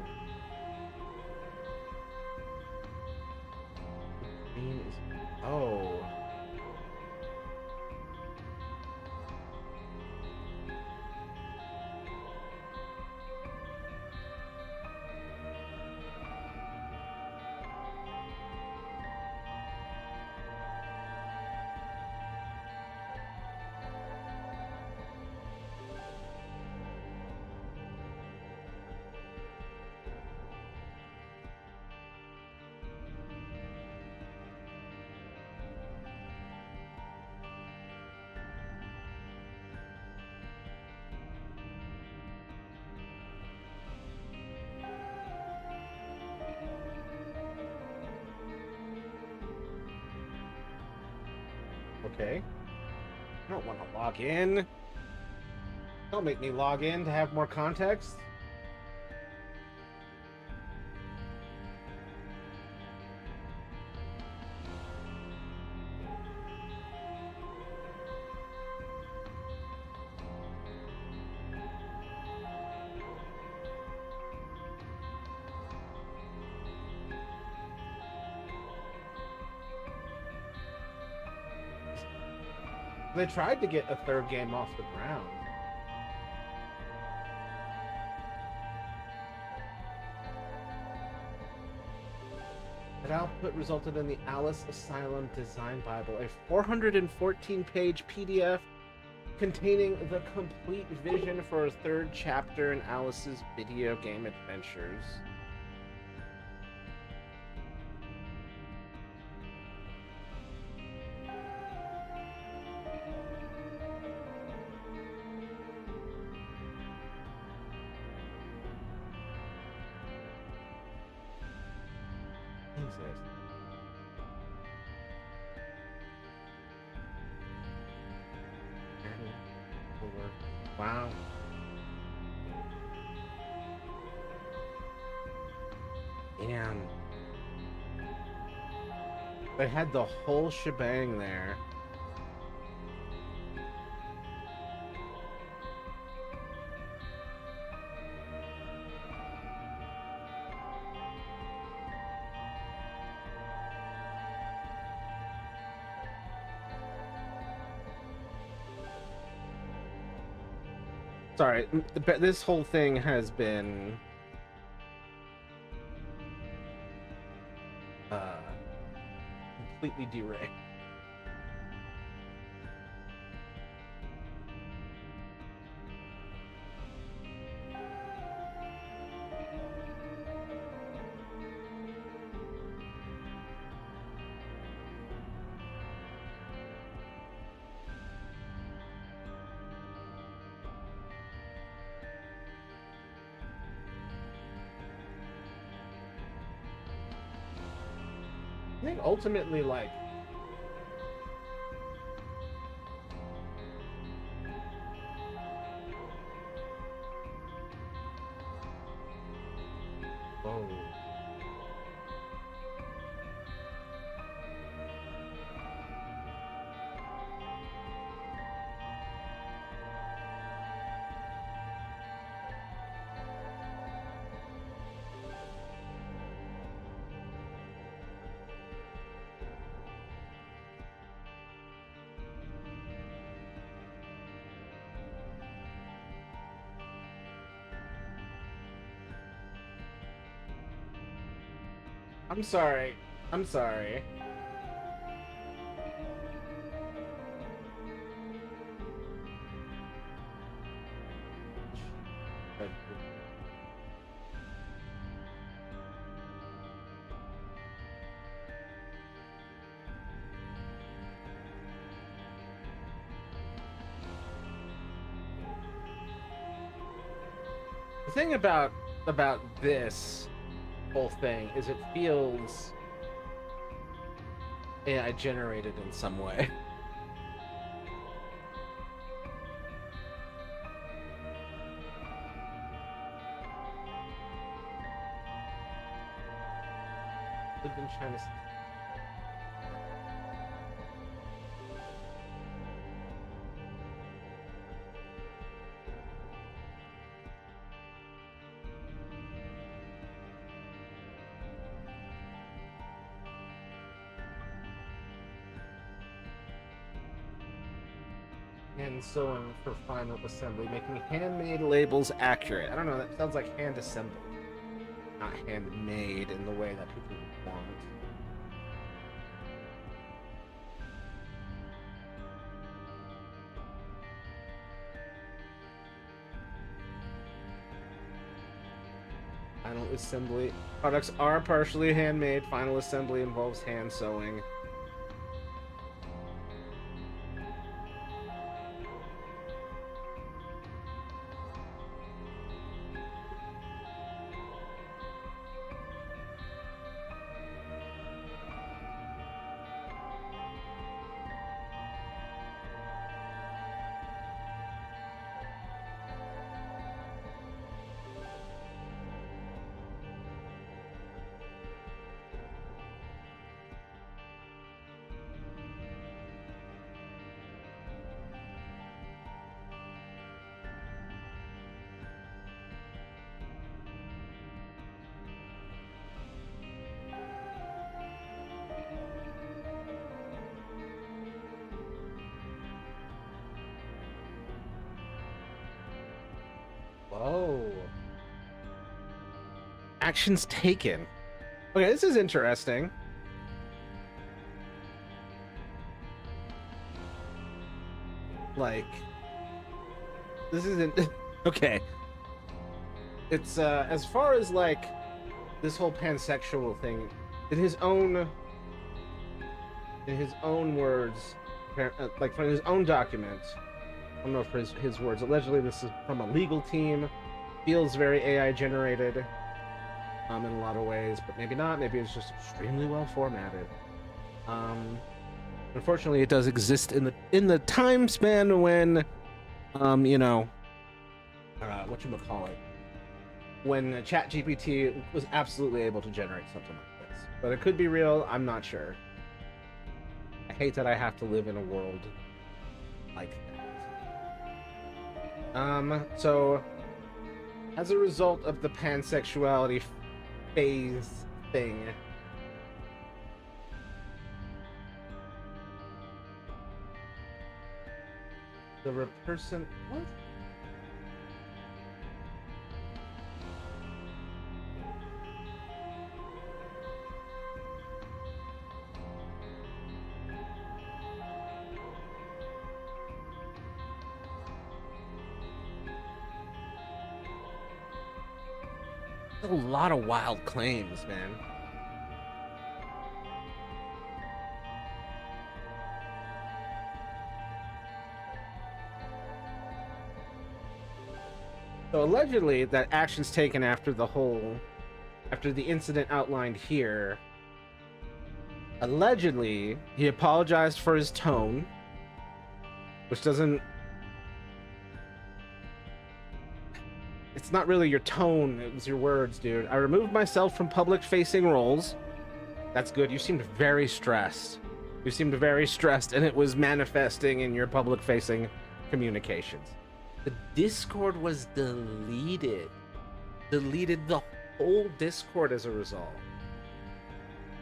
Green is... Oh. Okay. I don't want to log in. Don't make me log in to have more context. They tried to get a third game off the ground. That output resulted in the Alice Asylum Design Bible, a 414-page PDF containing the complete vision for a third chapter in Alice's video game adventures. Wow. Damn. They had the whole shebang there. Sorry, this whole thing has been completely derailed. I think ultimately, like, whoa. I'm sorry. I'm sorry. The thing about this whole thing is it feels AI generated in some way. I've been trying to. Hand sewing for final assembly, making handmade labels accurate. I don't know, that sounds like hand assembled, not handmade in the way that people want. Final assembly products are partially handmade. Final assembly involves hand sewing. Whoa. Actions taken. Okay, this is interesting. Like, this isn't okay. It's as far as like this whole pansexual thing, in his own words, like from his own document. I don't know if his words. Allegedly, this is from a legal team. Feels very AI generated, in a lot of ways, but maybe not. Maybe it's just extremely well formatted. Unfortunately, it does exist in the time span when, you know, whatchamacallit, when ChatGPT was absolutely able to generate something like this. But it could be real, I'm not sure. I hate that I have to live in a world like that. So as a result of the pansexuality phase thing, the person, what? A lot of wild claims, man. So allegedly, that actions taken after the incident outlined here. Allegedly, he apologized for his tone, which doesn't. It's not really your tone, it was your words, dude. I removed myself from public-facing roles. That's good. You seemed very stressed. You seemed very stressed, and it was manifesting in your public-facing communications. The Discord was deleted. Deleted the whole Discord as a result.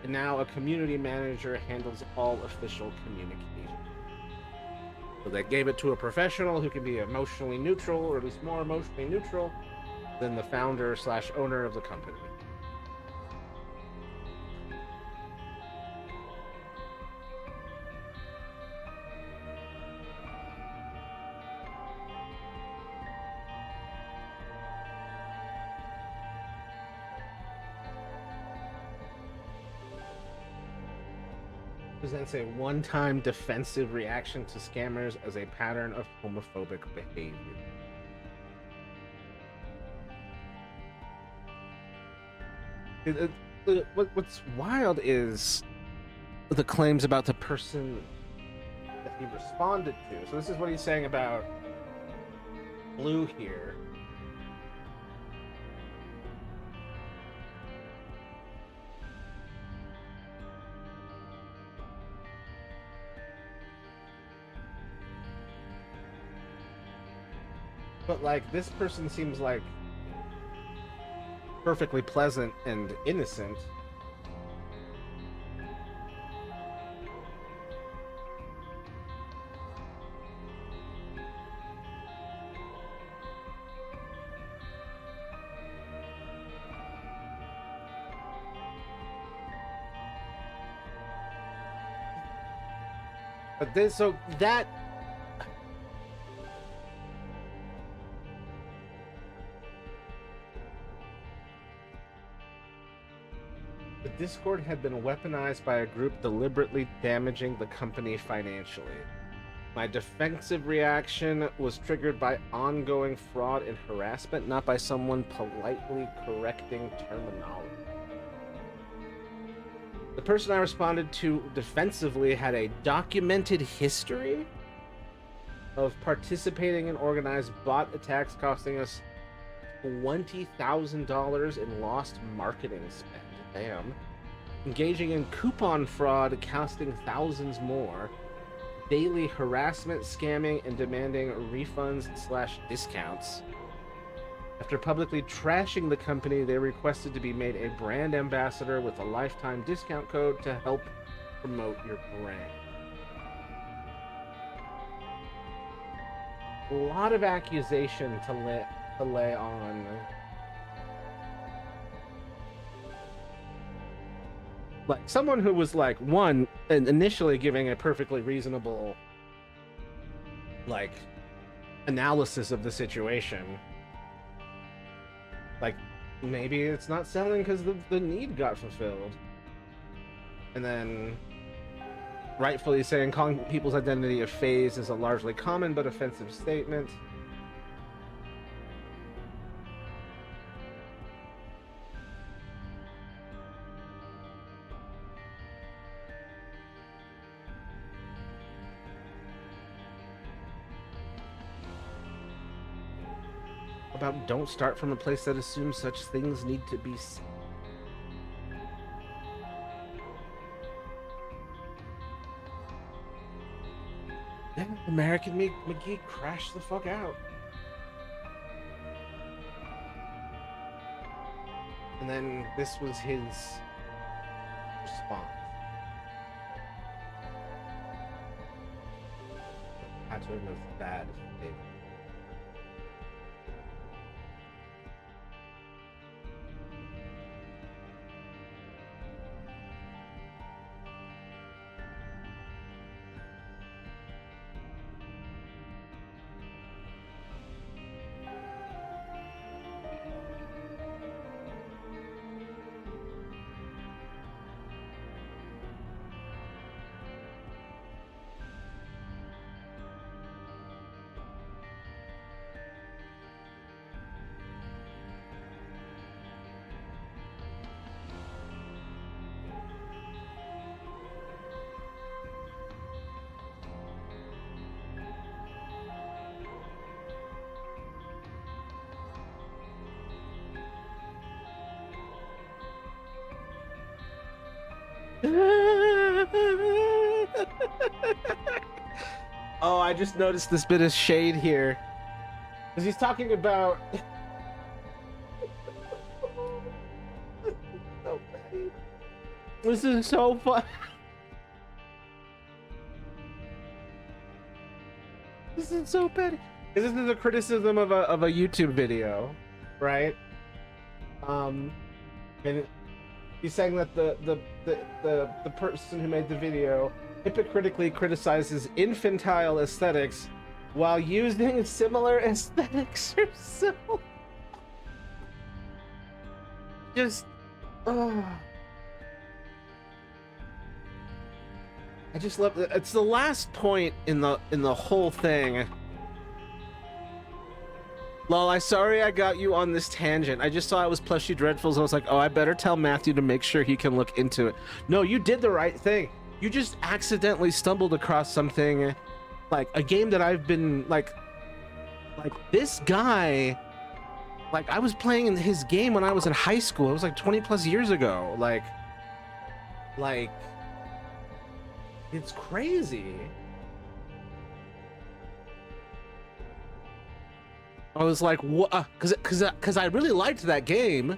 And now a community manager handles all official communication. So they gave it to a professional who can be emotionally neutral, or at least more emotionally neutral than the founder / owner of the company. Presents a one-time defensive reaction to scammers as a pattern of homophobic behavior. What's wild is the claims about the person that he responded to. So this is what he's saying about Blue here. But like, this person seems like perfectly pleasant and innocent. But this, so that the Discord had been weaponized by a group deliberately damaging the company financially. My defensive reaction was triggered by ongoing fraud and harassment, not by someone politely correcting terminology. The person I responded to defensively had a documented history of participating in organized bot attacks, costing us $20,000 in lost marketing spend. Damn. Engaging in coupon fraud, costing thousands more. Daily harassment, scamming, and demanding refunds / discounts. After publicly trashing the company, they requested to be made a brand ambassador with a lifetime discount code to help promote your brand. A lot of accusation to lay on. Like, someone who was like, one, initially giving a perfectly reasonable like analysis of the situation. Like, maybe it's not selling because the need got fulfilled. And then rightfully saying calling people's identity a phase is a largely common but offensive statement. about don't start from a place that assumes such things need to be seen. Yeah, American McGee crashed the fuck out. And then this was his response. Had to have been bad. Oh, I just noticed this bit of shade here. Because he's talking about... so petty. This is so fun. This is so petty. This is a criticism of a YouTube video, right? And he's saying that the person who made the video hypocritically criticizes infantile aesthetics while using similar aesthetics herself. Just, I just love it. It's the last point in the whole thing. Lol, I'm sorry I got you on this tangent. I just saw it was Plushy Dreadfuls. I was like, oh, I better tell Matthew to make sure he can look into it. No, you did the right thing. You just accidentally stumbled across something, like a game that I've been like this guy, like I was playing in his game when I was in high school. It was like 20 plus years ago. Like it's crazy. I was like, what? Because I really liked that game,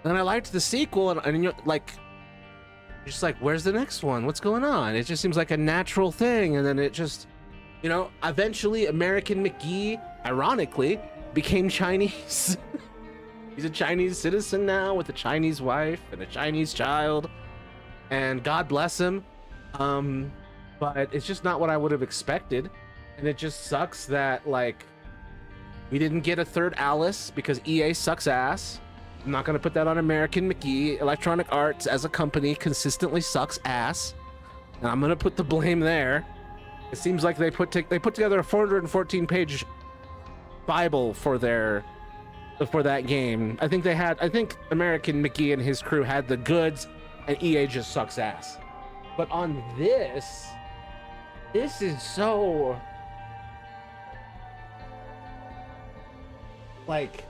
and I liked the sequel, and you're like, just like, where's the next one? What's going on? It just seems like a natural thing, and then it just, you know, eventually American McGee, ironically, became Chinese. He's a Chinese citizen now with a Chinese wife and a Chinese child, and God bless him. But it's just not what I would have expected, and it just sucks that like we didn't get a third Alice because EA sucks ass. I'm not gonna put that on American McGee. Electronic Arts as a company consistently sucks ass, and I'm gonna put the blame there. It seems like they put together a 414-page Bible for that game. I think American McGee and his crew had the goods, and EA just sucks ass. But on this is so like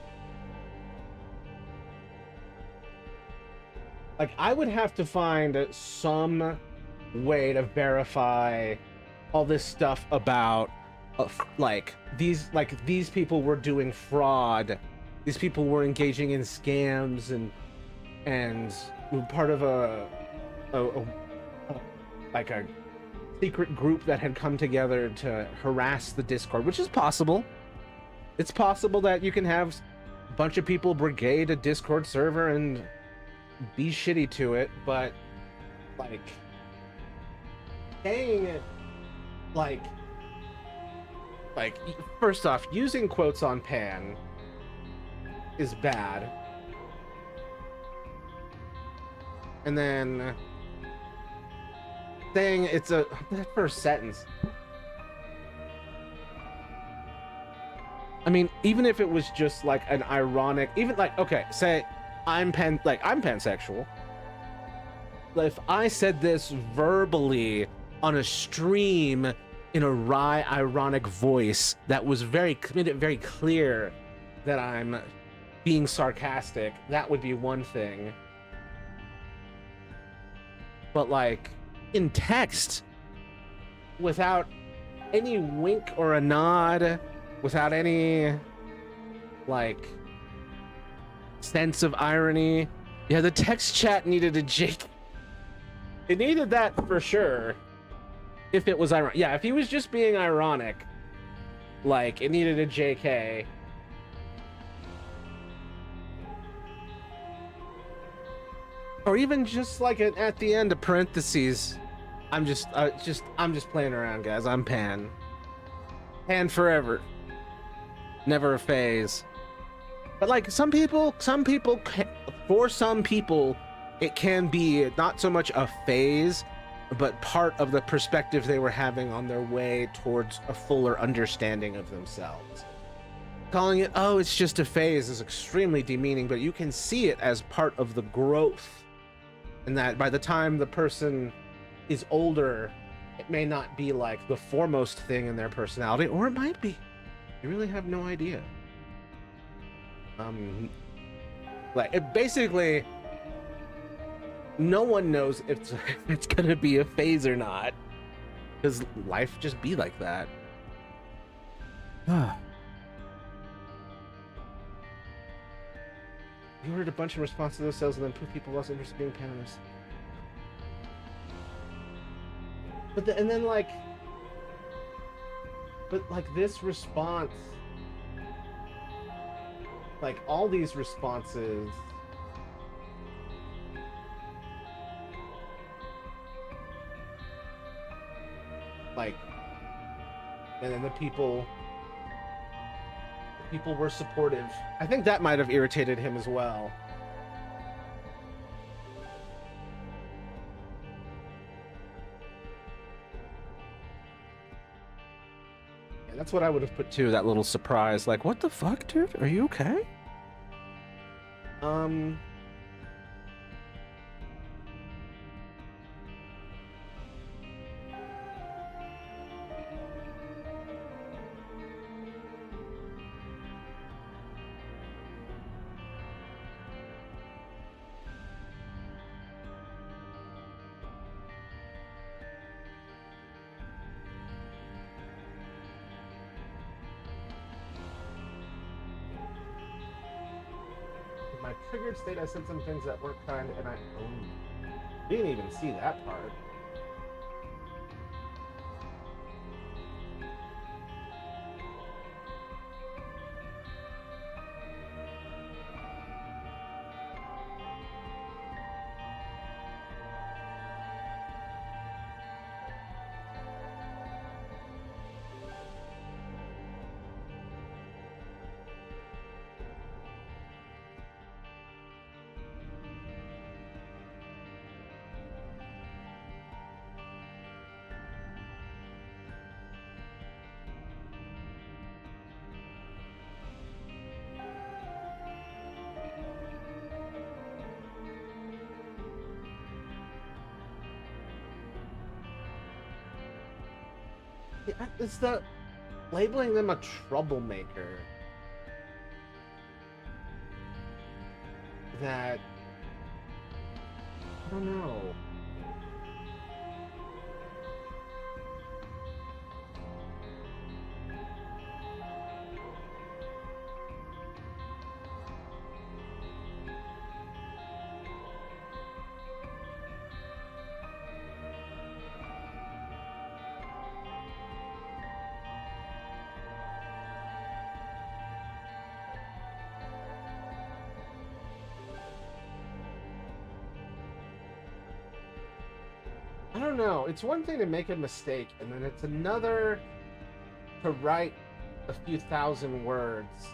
I would have to find some way to verify all this stuff about these people were doing fraud, these people were engaging in scams and were part of a secret group that had come together to harass the Discord, which is possible. It's possible that you can have a bunch of people brigade a Discord server and be shitty to it, but like saying like first off, using quotes on Pan is bad, and then saying it's that first sentence, I mean, even if it was just like an ironic, even like, okay, say I'm pansexual. If I said this verbally on a stream in a wry, ironic voice that was made it very clear that I'm being sarcastic, that would be one thing. But like in text, without any wink or a nod, without any like sense of irony, yeah, the text chat needed a Jake. It needed that for sure. If it was ironic, yeah, if he was just being ironic, like it needed a JK. Or even just like at the end of parentheses, I'm just playing around, guys. I'm Pan. Pan forever. Never a phase. But like for some people, it can be not so much a phase, but part of the perspective they were having on their way towards a fuller understanding of themselves. Calling it, oh, it's just a phase is extremely demeaning, but you can see it as part of the growth. And that by the time the person is older, it may not be like the foremost thing in their personality, or it might be. You really have no idea. Like it basically, no one knows if it's gonna be a phase or not, because life just be like that. You ordered a bunch in response to those sales, and then put people less interested in being panelists. But this response, like all these responses, like, and then the people were supportive. I think that might have irritated him as well. Yeah, that's what I would have put too, that little surprise. Like, what the fuck, dude? Are you okay? My triggered state, I said some things that weren't kind, and I didn't even see that part. Yeah, it's the labeling them a troublemaker that I don't know. I don't know. It's one thing to make a mistake, and then it's another to write a few thousand words.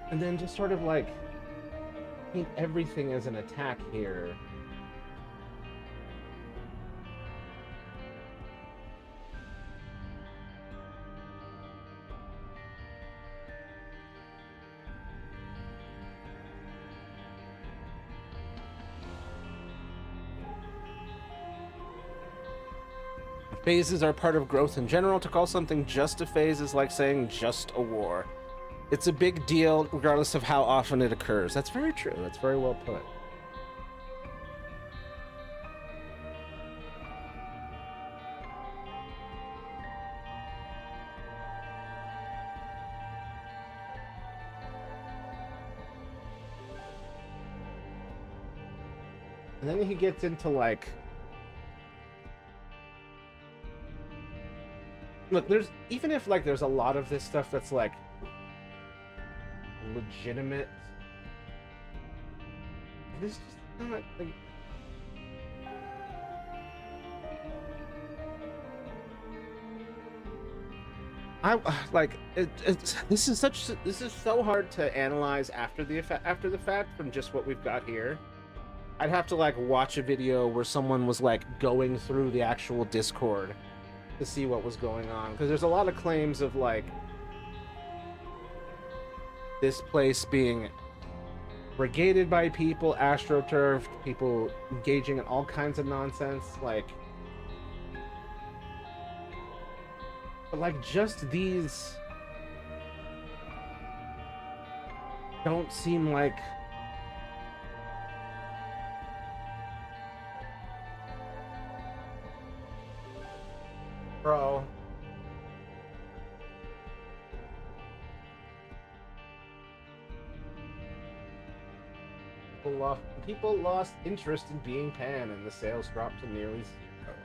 And then just sort of like paint everything as an attack here. Phases are part of growth in general. To call something just a phase is like saying just a war. It's a big deal regardless of how often it occurs. That's very true. That's very well put. And then he gets into like, look, there's, even if like there's a lot of this stuff that's like legitimate, this just not like, I like it's this is so hard to analyze after the fact from just what we've got here. I'd have to like watch a video where someone was like going through the actual Discord to see what was going on, because there's a lot of claims of like this place being brigaded by people, astroturfed, people engaging in all kinds of nonsense, like, but like just these don't seem like bro. People lost interest in being Pan, and the sales dropped to nearly zero.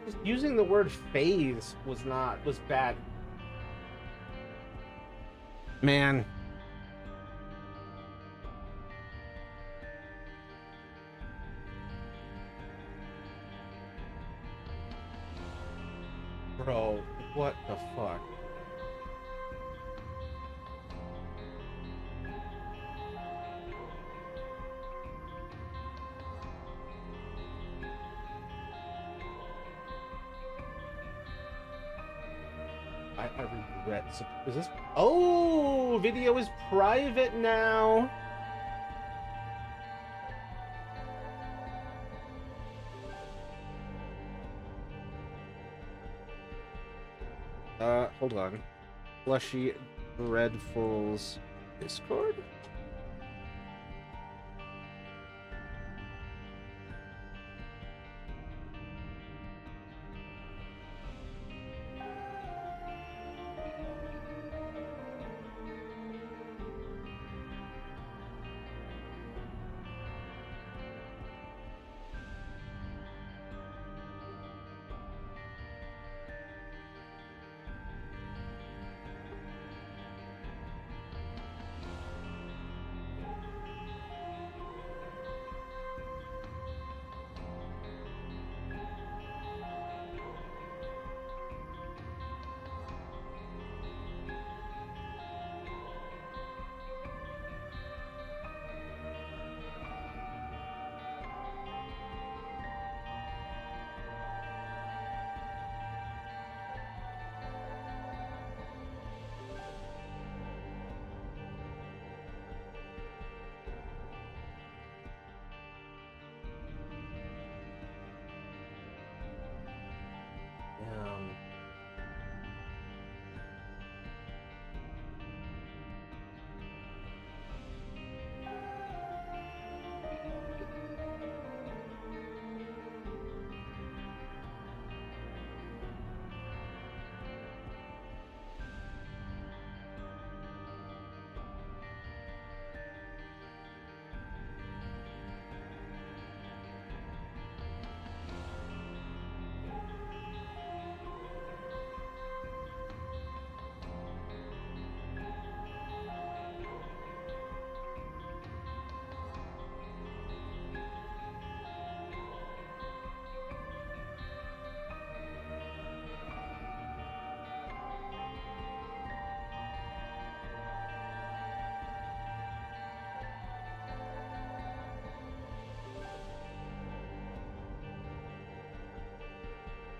Just using the word phase was bad. Man. Bro, what the fuck? I regret. Is this? Oh, video is private now. Hold on. Flushy Dreadful's Discord?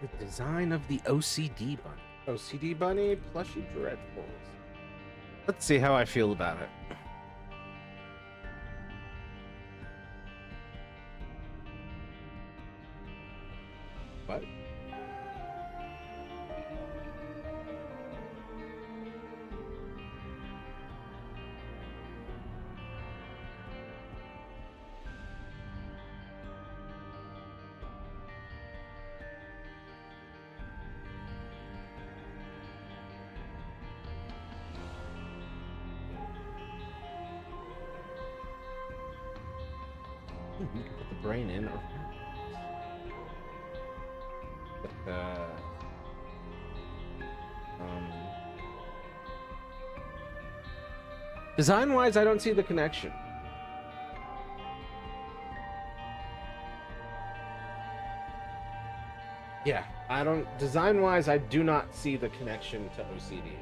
The design of the OCD bunny. OCD bunny, Plushy Dreadfuls. Let's see how I feel about it. What? You can put the brain in, or but, design-wise, I don't see the connection. Yeah, I don't. Design-wise, I do not see the connection to OCD.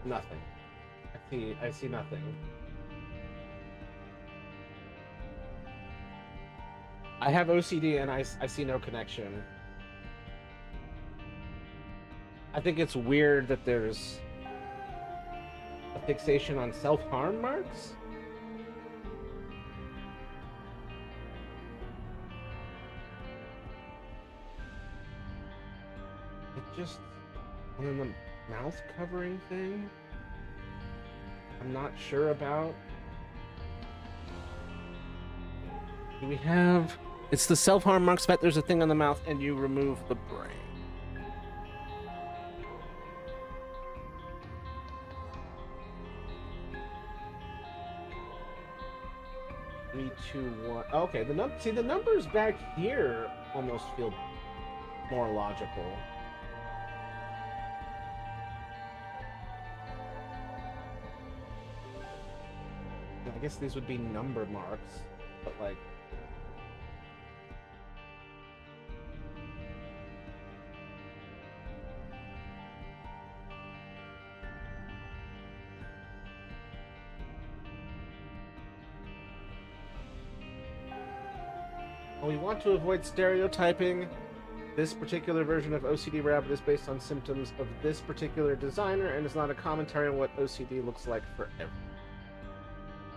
Nothing. I see nothing. I have OCD and I see no connection. I think it's weird that there's a fixation on self-harm marks. It just, and then the mouth covering thing, I'm not sure about. Do we have... It's the self-harm marks that there's a thing on the mouth and you remove the brain. Three, two, one. Okay, the numbers back here almost feel more logical. I guess these would be number marks, but like... We want to avoid stereotyping. This particular version of OCD Rabbit is based on symptoms of this particular designer and is not a commentary on what OCD looks like for everyone.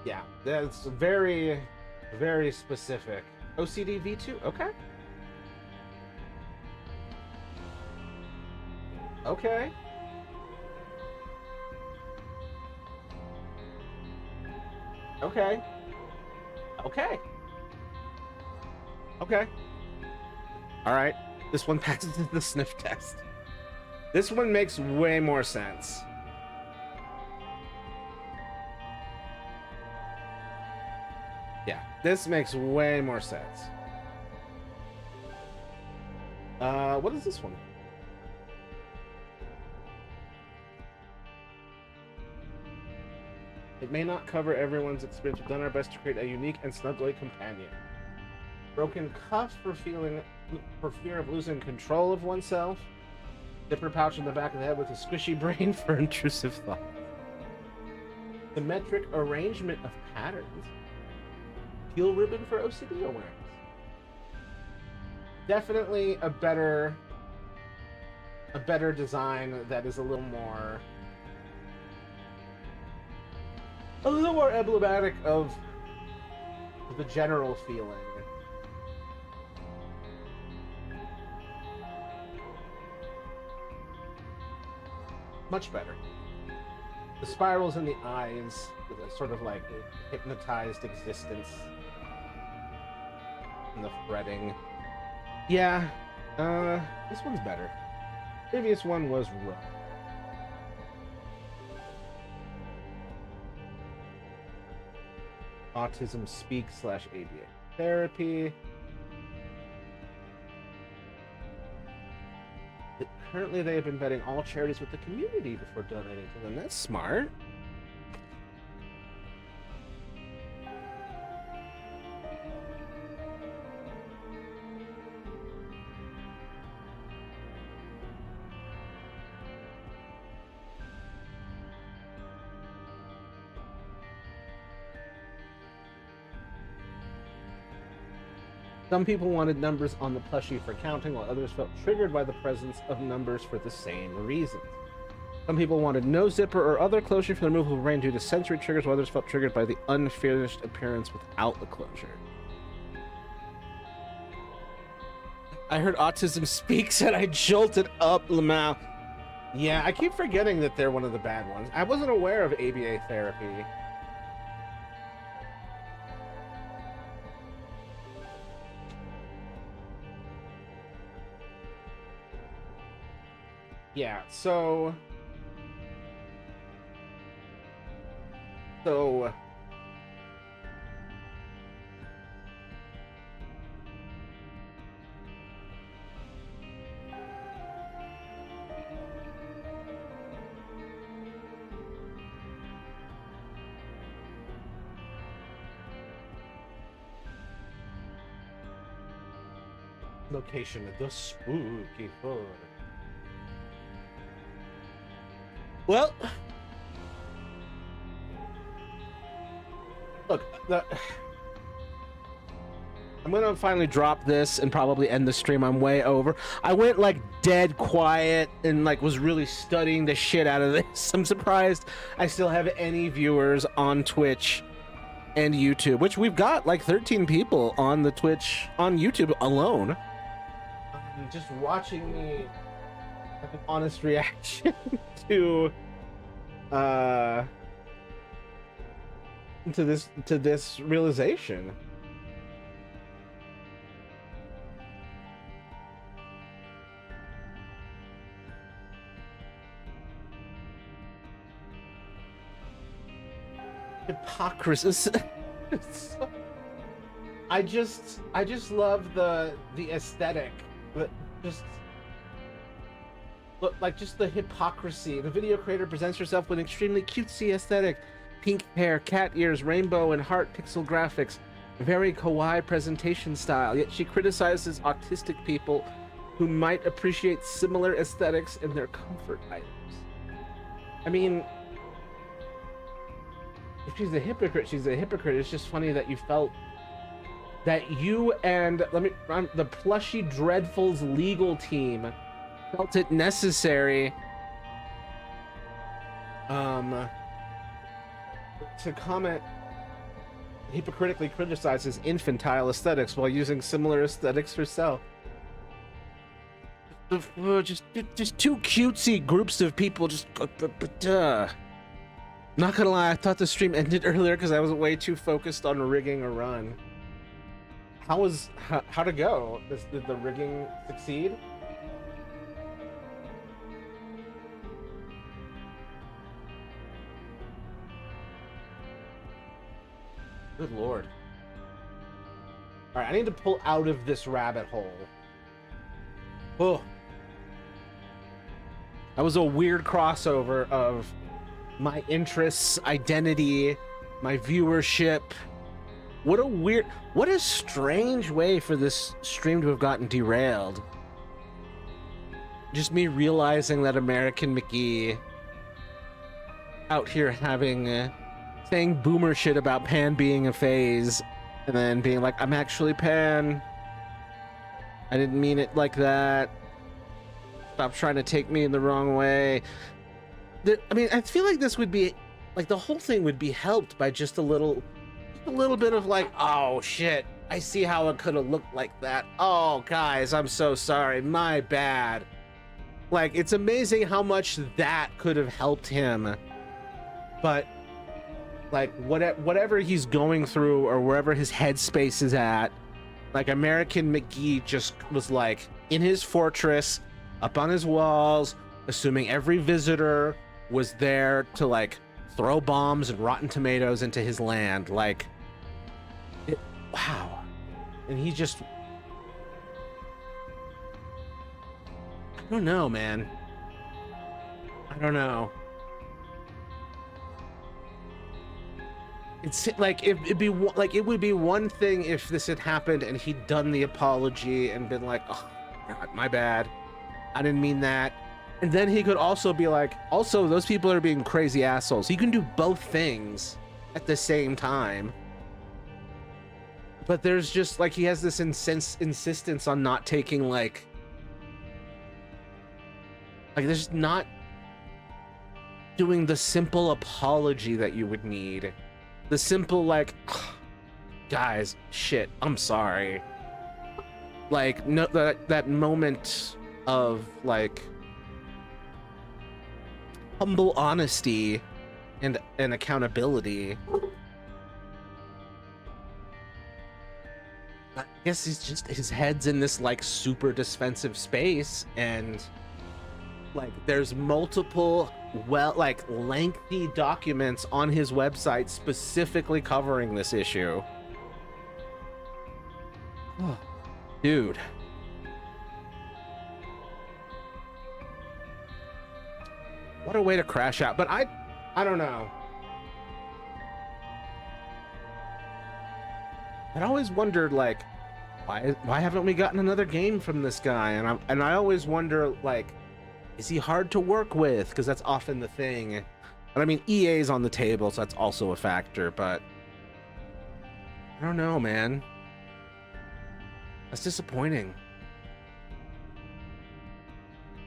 Yeah, that's very, very specific. OCD V2? Okay. Okay. Okay. Okay. Okay. All right. This one passes the sniff test. This one makes way more sense. Yeah, this makes way more sense. What is this one? It may not cover everyone's experience. We've done our best to create a unique and snuggly companion. Broken cuff for fear of losing control of oneself. Zipper pouch in the back of the head with a squishy brain for intrusive thoughts. Symmetric arrangement of patterns. Peel ribbon for OCD awareness. Definitely a better design that is a little more emblematic of the general feeling. Much better. The spirals in the eyes with a sort of like hypnotized existence. And the fretting. Yeah, this one's better. Previous one was rough. Autism Speak / ABA Therapy. Currently, they have been vetting all charities with the community before donating to them. That's smart. Some people wanted numbers on the plushie for counting, while others felt triggered by the presence of numbers for the same reasons. Some people wanted no zipper or other closure for the removal of rain due to sensory triggers, while others felt triggered by the unfinished appearance without the closure. I heard Autism Speaks and I jolted up, Lamau. Yeah, I keep forgetting that they're one of the bad ones. I wasn't aware of ABA therapy. Yeah, so location of the spooky foot. Well, look, I'm gonna finally drop this and probably end the stream. I'm way over. I went like dead quiet and like was really studying the shit out of this. I'm surprised I still have any viewers on Twitch and YouTube, which we've got like 13 people on the Twitch, on YouTube alone. Just watching me have an honest reaction to this realization. Hypocrisy. I just love the aesthetic, but just the hypocrisy. The video creator presents herself with an extremely cutesy aesthetic: pink hair, cat ears, rainbow and heart pixel graphics, very kawaii presentation style. Yet she criticizes autistic people who might appreciate similar aesthetics in their comfort items. I mean, if she's a hypocrite, she's a hypocrite. It's just funny that you felt that you and the Plushy Dreadfuls legal team felt it necessary to comment, hypocritically criticize his infantile aesthetics while using similar aesthetics herself. Just two cutesy groups of people. Not gonna lie, I thought the stream ended earlier because I was way too focused on rigging a run. How'd it go? Did the rigging succeed? Good lord. Alright, I need to pull out of this rabbit hole. Oh. That was a weird crossover of my interests, identity, my viewership. What a strange way for this stream to have gotten derailed. Just me realizing that American McGee out here saying boomer shit about Pan being a phase, and then being like, I'm actually Pan. I didn't mean it like that. Stop trying to take me in the wrong way. I mean, I feel like this would be, like, the whole thing would be helped by just a little bit of like, oh shit, I see how it could have looked like that. Oh guys, I'm so sorry, my bad. Like, it's amazing how much that could have helped him. But like, whatever he's going through or wherever his headspace is at, like, American McGee just was like in his fortress, up on his walls, assuming every visitor was there to like throw bombs and rotten tomatoes into his land. Like, wow. And he just, I don't know, man. I don't know. It's like, it would be one thing if this had happened and he'd done the apology and been like, oh God, my bad, I didn't mean that. And then he could also be like, also, those people are being crazy assholes. He can do both things at the same time. But there's just, like, he has this insistence on not taking, like, there's not, doing the simple apology that you would need. The simple, like, guys, shit, I'm sorry. Like, no, that moment of, like, humble honesty and accountability. I guess his head's in this, like, super defensive space, and, like, there's multiple, like, lengthy documents on his website specifically covering this issue. Oh, dude. What a way to crash out. But I don't know. I'd always wondered, like, why haven't we gotten another game from this guy? And I always wonder, like, is he hard to work with? Because that's often the thing. But I mean, EA's on the table, so that's also a factor. But I don't know, man. That's disappointing.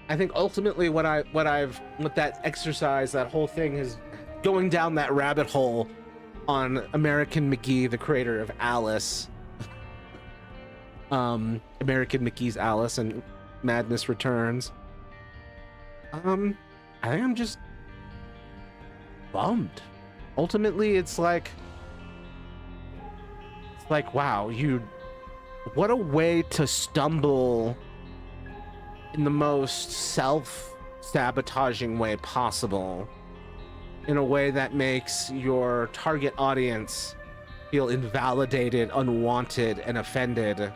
I think ultimately what that exercise, that whole thing is going down that rabbit hole on American McGee, the creator of Alice. American McGee's Alice and Madness Returns. I think I'm just bummed. Ultimately, it's like, wow, what a way to stumble in the most self-sabotaging way possible, in a way that makes your target audience feel invalidated, unwanted, and offended.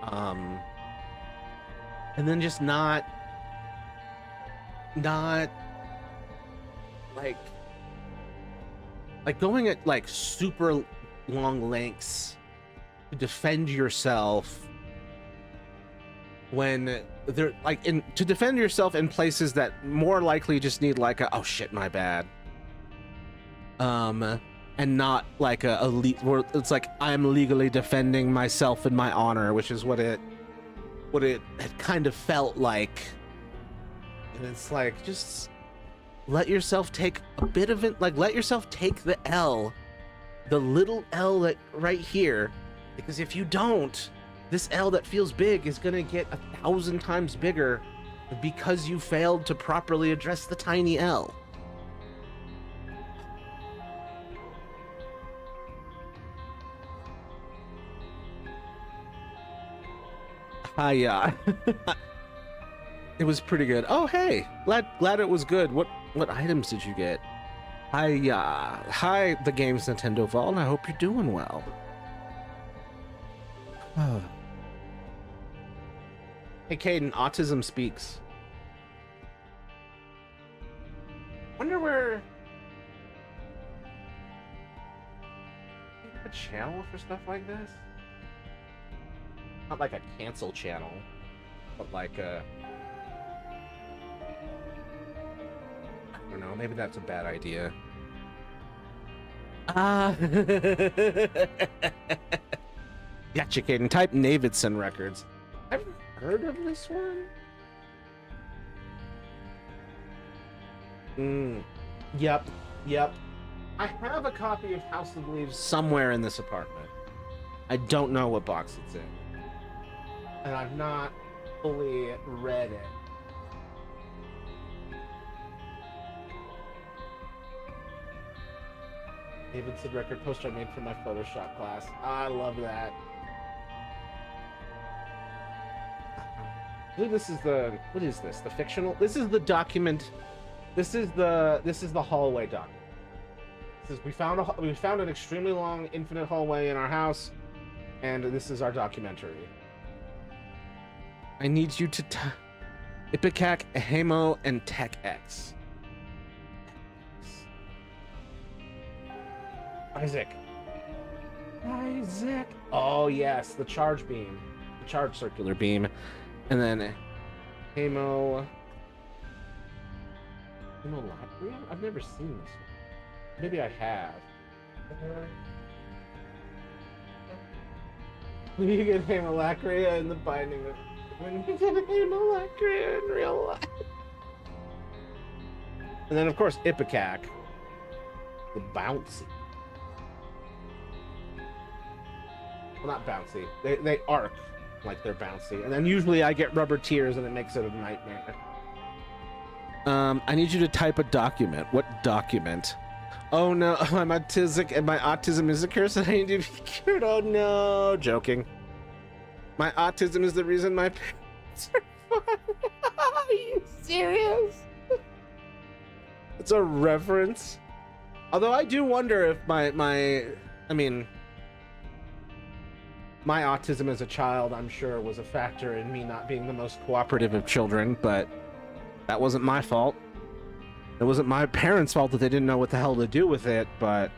And then just not like going at, like, super long lengths to defend yourself when they're, like, to defend yourself in places that more likely just need, like, oh shit, my bad, and not like where it's like, I'm legally defending myself and my honor, which is what it had kind of felt like. And it's like, just let yourself take a bit of it, like, let yourself take the L, the little L that right here, because if you don't, this L that feels big is gonna get 1,000 times bigger because you failed to properly address the tiny L. Hiya. It was pretty good. Oh, hey, glad it was good. What items did you get? Hiya. Hi, the Games Nintendo Vault. I hope you're doing well. Hey, Caden, Autism Speaks. Wonder where... a channel for stuff like this? Not like a cancel channel, but like a... I don't know, maybe that's a bad idea. Gotcha, Caden. Type Navidson Records. I've heard of this one? Yep. I have a copy of House of Leaves somewhere in this apartment. I don't know what box it's in. And I've not fully read it. Davidson record poster I made for my Photoshop class. I love that. I believe this is the... what is this? The fictional... this is the document... This is the hallway document. This is, we found an extremely long infinite hallway in our house, and this is our documentary. I need you to Ipecac, Hamo, and TechX. Isaac. Oh yes, the charge beam, the charge circular beam, and then Hamo Lacrium? I've never seen this one. Maybe I have. You get Haemolacria in the binding of... when you get Haemolacria in real life. And then, of course, Ipecac, the bouncy. Well, not bouncy. They arc like they're bouncy. And then usually I get rubber tears and it makes it a nightmare. I need you to type a document. What document? Oh no, I'm autistic and my autism is a curse and I need to be cured. Oh no, joking. My autism is the reason my parents are fine. Are you serious? It's a reference. Although I do wonder if my autism as a child, I'm sure, was a factor in me not being the most cooperative of children, but that wasn't my fault. It wasn't my parents' fault that they didn't know what the hell to do with it, but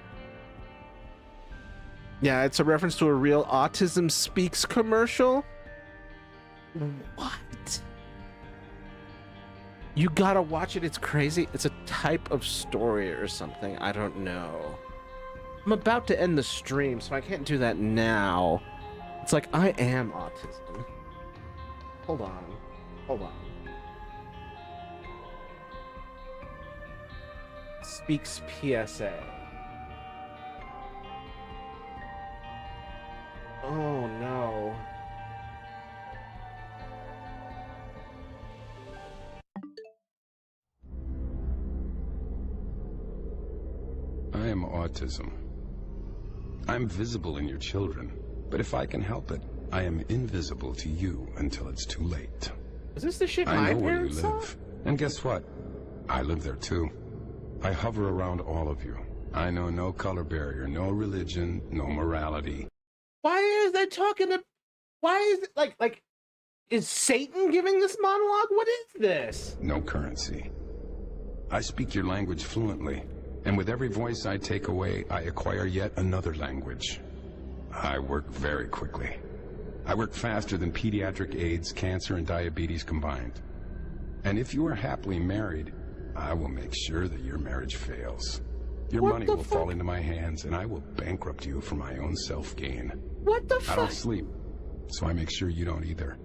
yeah, it's a reference to a real Autism Speaks commercial. What? You gotta watch it. It's crazy. It's a type of story or something. I don't know. I'm about to end the stream, so I can't do that now. It's like, I am autism. Hold on. Hold on. Speaks PSA. Oh no. I am autism. I'm visible in your children, but if I can help it, I am invisible to you until it's too late. Is this the shit my I know where you parents saw? live, and guess what? I live there too. I hover around all of you. I know no color barrier, no religion, no morality. Why is that talking to? Why is it like? Is Satan giving this monologue? What is this? No currency. I speak your language fluently, and with every voice I take away, I acquire yet another language. I work very quickly. I work faster than pediatric AIDS, cancer, and diabetes combined. And if you are happily married, I will make sure that your marriage fails. Your money will fall into my hands, and I will bankrupt you for my own self-gain. What the I fuck? don't sleep, so I make sure you don't either.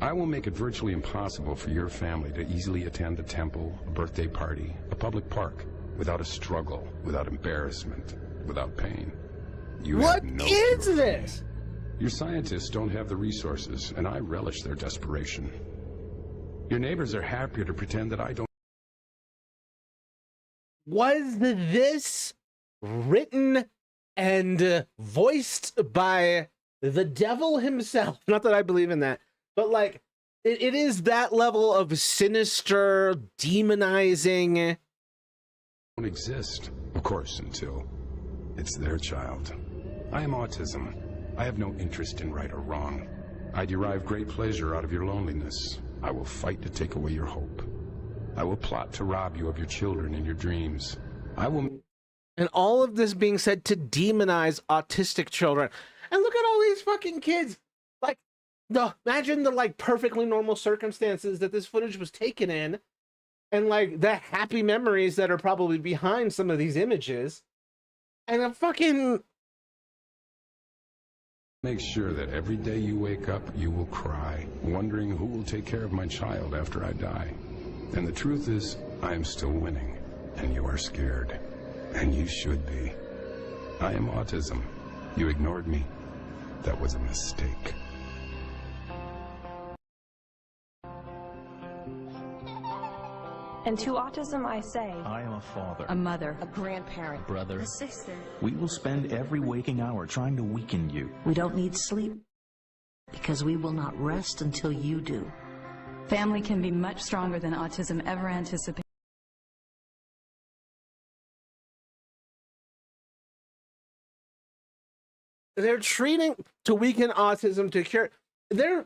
I will make it virtually impossible for your family to easily attend a temple, a birthday party, a public park, without a struggle, without embarrassment, without pain. You What have no is cure for me. this? Your scientists don't have the resources, and I relish their desperation. Your neighbors are happier to pretend that I don't. Was this written and voiced by the devil himself? Not that I believe in that, but like it is that level of sinister, demonizing. Don't exist, of course, until it's their child. I am autism. I have no interest in right or wrong. I derive great pleasure out of your loneliness. I will fight to take away your hope. I will plot to rob you of your children and your dreams. I will. And all of this being said to demonize autistic children. And look at all these fucking kids. Like, imagine the like perfectly normal circumstances that this footage was taken in, and like the happy memories that are probably behind some of these images. And a fucking. Make sure that every day you wake up, you will cry, wondering who will take care of my child after I die. And the truth is, I am still winning, and you are scared. And you should be. I am autism. You ignored me. That was a mistake. And to autism I say, I am a father, a mother, a grandparent, brother. a sister. We will spend every waking hour trying to weaken you. We don't need sleep because we will not rest until you do. Family can be much stronger than autism ever anticipated. They're treating to weaken autism to cure. They're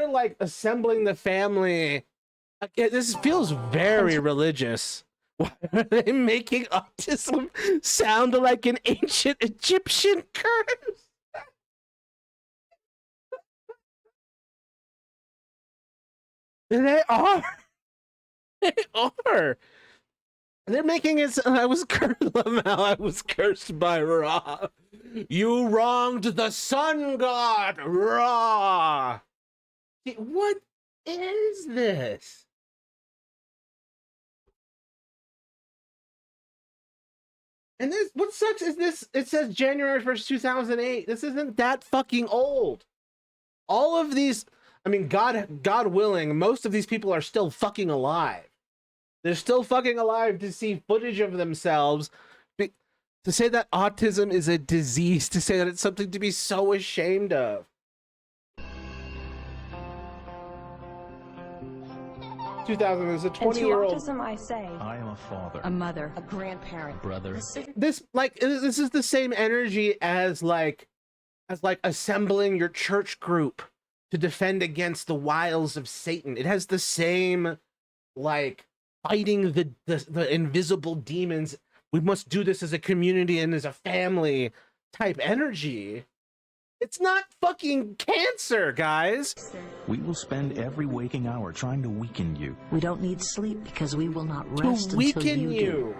like assembling the family. This feels very religious. Why are they making autism sound like an ancient Egyptian curse? They are. They are. They're making it. I was cursed. Lamau, I was cursed by Ra. You wronged the sun god, Ra. What is this? And this, what sucks is this, it says January 1st, 2008. This isn't that fucking old. All of these, I mean, God willing, most of these people are still fucking alive. They're still fucking alive to see footage of themselves. To say that autism is a disease, to say that it's something to be so ashamed of. 2000 is a And to 20-year-old. autism I say, I am a father. A mother. A grandparent. Brother. This is the same energy as like assembling your church group to defend against the wiles of Satan. It has the same like fighting the invisible demons. We must do this as a community and as a family type energy. It's not fucking cancer, guys. We will spend every waking hour trying to weaken you. We don't need sleep because we will not To rest until weaken you do.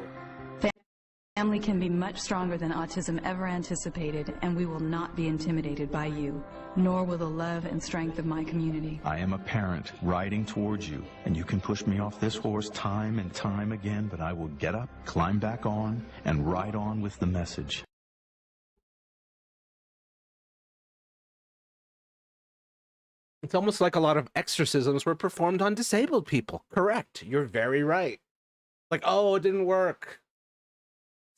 Family can be much stronger than autism ever anticipated, and we will not be intimidated by you, nor will the love and strength of my community. I am a parent riding towards you, and you can push me off this horse time and time again, but I will get up, climb back on, and ride on with the message. It's almost like a lot of exorcisms were performed on disabled people. Correct. You're very right. Like, oh, it didn't work.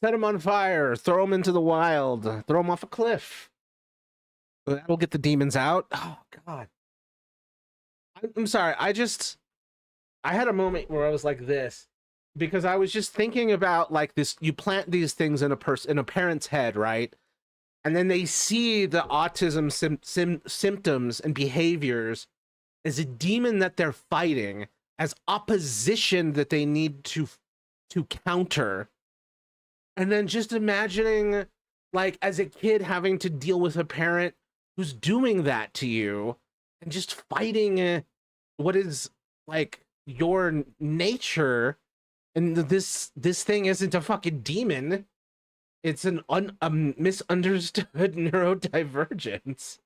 Set him on fire. Throw him into the wild. Throw him off a cliff. That'll get the demons out. Oh, God. I'm sorry. I had a moment where I was like this because I was just thinking about like this. You plant these things in a parent's head, right? And then they see the autism symptoms and behaviors as a demon that they're fighting, as opposition that they need to counter. And then just imagining, like, as a kid having to deal with a parent who's doing that to you and just fighting what is, like, your nature. And this thing isn't a fucking demon. It's a misunderstood neurodivergence.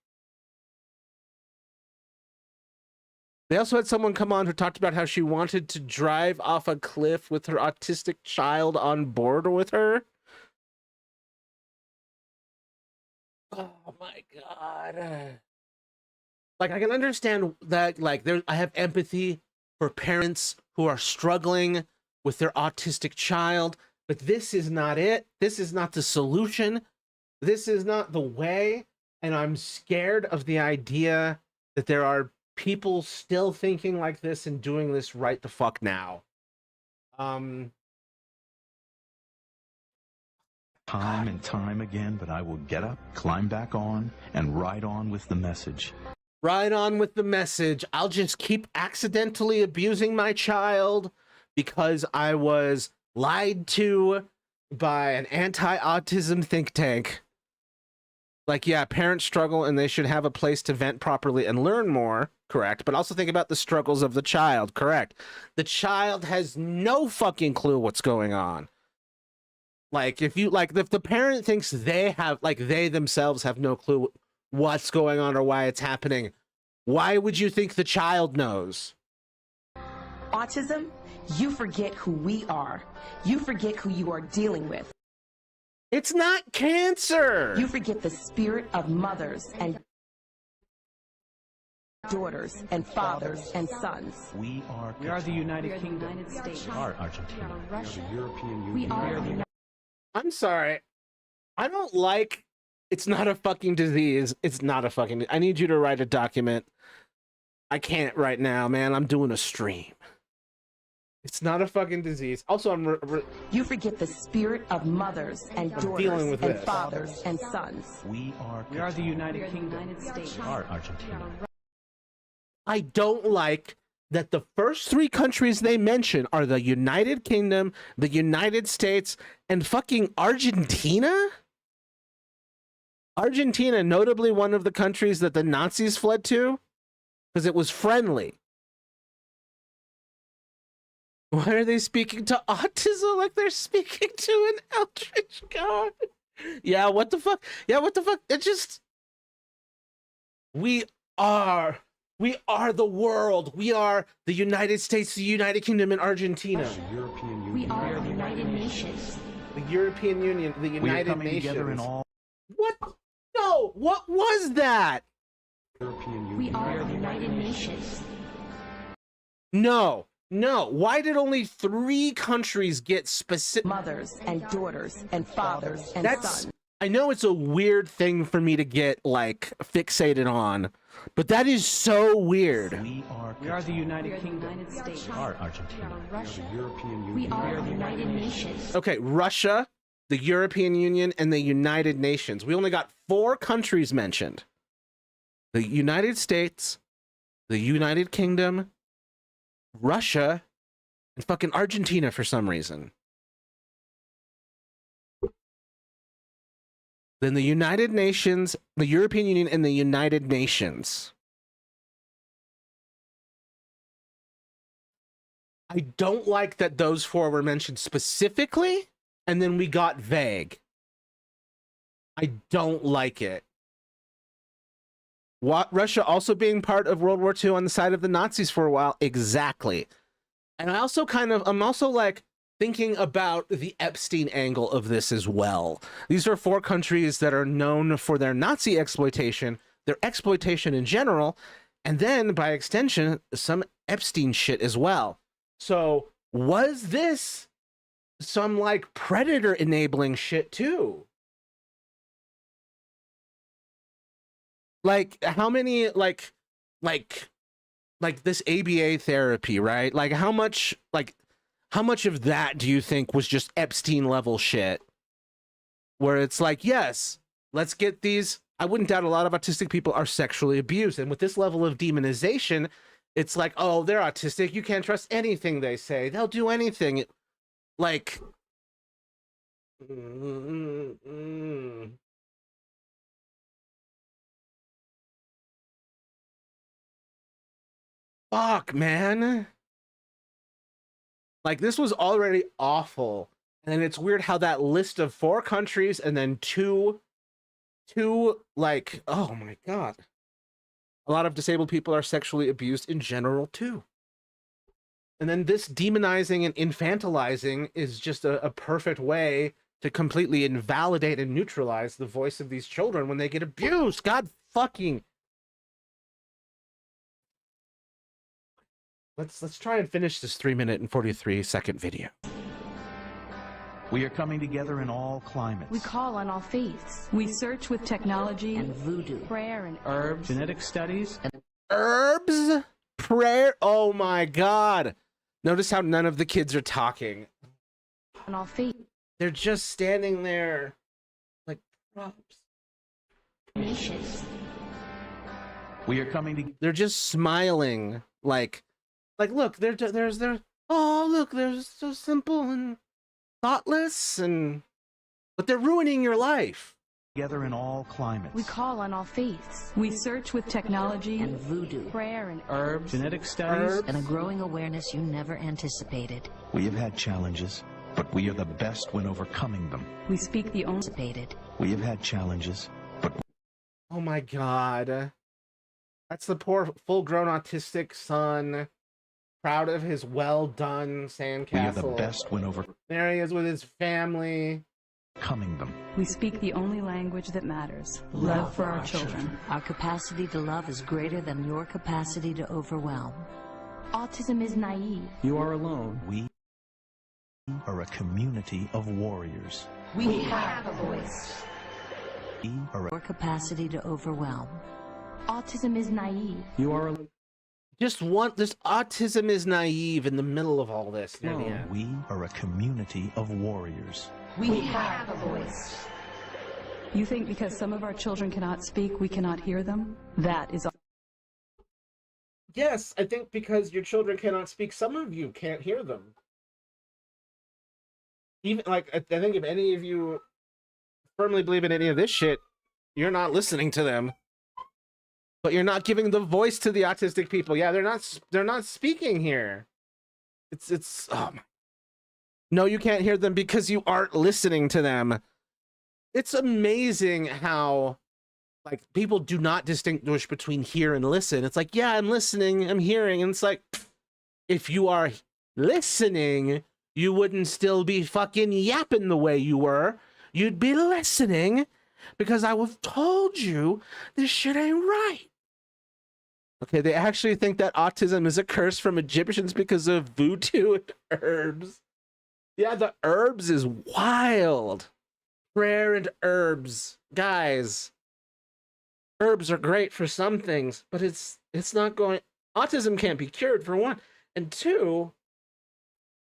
They also had someone come on who talked about how she wanted to drive off a cliff with her autistic child on board with her. Oh my God. Like, I can understand that, like, I have empathy for parents who are struggling with their autistic child. But this is not it. This is not the solution. This is not the way. And I'm scared of the idea that there are people still thinking like this and doing this right the fuck now. Time and time again, but I will get up, climb back on, and ride on with the message. Ride on with the message. I'll just keep accidentally abusing my child because I was lied to by an anti-autism think tank. Like, yeah, parents struggle and they should have a place to vent properly and learn more, correct? But also think about the struggles of the child, correct? The child has no fucking clue what's going on. Like, if the parent thinks they themselves have no clue what's going on or why it's happening, why would you think the child knows? Autism, you forget who we are. You forget who you are dealing with. It's not cancer. You forget the spirit of mothers and daughters and fathers and sons. We are the United We are the Kingdom. United States. are Argentina. We are the United I'm sorry. I don't like. It's not a fucking disease. It's not a fucking. I need you to write a document. I can't right now, man. I'm doing a stream. It's not a fucking disease. Also, You forget the spirit of mothers and dealing daughters with and this. fathers and sons. We are We are the We United are the Kingdom. United States. are Argentina. I don't like that the first three countries they mention are the United Kingdom, the United States, and fucking Argentina? Argentina, notably one of the countries that the Nazis fled to, because it was friendly. Why are they speaking to autism like they're speaking to an eldritch god? Yeah, what the fuck? Yeah, what the fuck? It just... We are the world. We are the United States, the United Kingdom, and Argentina. We are the United Nations. the European Union, the We are United coming Nations. together in all What? No, what was that? We are the United Nations. No, no. Why did only 3 countries get specific? Mothers and daughters and fathers and That's, sons. I know it's a weird thing for me to get like fixated on, but that is so weird. We are the United We are the Kingdom. United States. Are Argentina. We are the United Nations. Okay, Russia, the European Union, and the United Nations. We only got 4 countries mentioned. The United States, the United Kingdom, Russia, and fucking Argentina for some reason. Then the United Nations, the European Union, and the United Nations. I don't like that those 4 were mentioned specifically, and then we got vague. I don't like it. What, Russia also being part of World War II on the side of the Nazis for a while? Exactly. And I also I'm also like thinking about the Epstein angle of this as well. These are 4 countries that are known for their Nazi exploitation, their exploitation in general, and then by extension, some Epstein shit as well. So was this some like predator enabling shit too? Like how many like this ABA therapy, right? Like how much of that do you think was just Epstein level shit? Where it's like, yes, let's get these. I wouldn't doubt a lot of autistic people are sexually abused. And with this level of demonization, it's like, oh, they're autistic. You can't trust anything they say. They'll do anything. Like, fuck, man. Like, this was already awful. And it's weird how that list of 4 countries and then two, like, oh my God. A lot of disabled people are sexually abused in general, too. And then this demonizing and infantilizing is just a perfect way to completely invalidate and neutralize the voice of these children when they get abused. God fucking. Let's try and finish this 3-minute and 43-second video. We are coming together in all climates. We call on all faiths. We search with technology And voodoo. Prayer and Herbs, genetic studies, Herbs, prayer. Oh my God. Notice how none of the kids are talking. on all faiths. They're just standing there like props. Nations. We are coming to They're just smiling like look, there's oh look, they're so simple and thoughtless but they're ruining your life. together in all climates. We call on all faiths. We search with technology And voodoo. Prayer and herbs, genetic studies, And a growing awareness you never anticipated. We have had challenges, but we are the best when overcoming them. We speak the only Anticipated. We have had challenges, but Oh my God. That's the poor full-grown autistic son, proud of his well-done sandcastle. we are the best when There he is with his family. overcoming them. We speak the only language that matters. Love for our children. Our capacity to love is greater than your capacity to overwhelm. autism is naive. you are alone. We are a community of warriors. We have a voice. We are Your capacity to overwhelm. Autism is naive. You are alone. Just this autism is naive in the middle of all this. near the end. we are a community of warriors. We have a voice. You think because some of our children cannot speak, we cannot hear them? That is Yes, I think because your children cannot speak, some of you can't hear them. Even like I think if any of you firmly believe in any of this shit, you're not listening to them. But you're not giving the voice to the autistic people. Yeah, they're not speaking here. It's no, you can't hear them because you aren't listening to them. It's amazing how like people do not distinguish between hear and listen. It's like, yeah, I'm listening, I'm hearing, and it's like, if you are listening, you wouldn't still be fucking yapping the way you were. You'd be listening because I would have told you this shit ain't right. Okay, they actually think that autism is a curse from Egyptians because of voodoo and herbs. Yeah, the herbs is wild. Prayer and herbs. Guys, herbs are great for some things, but it's not going... Autism can't be cured, for one. And two,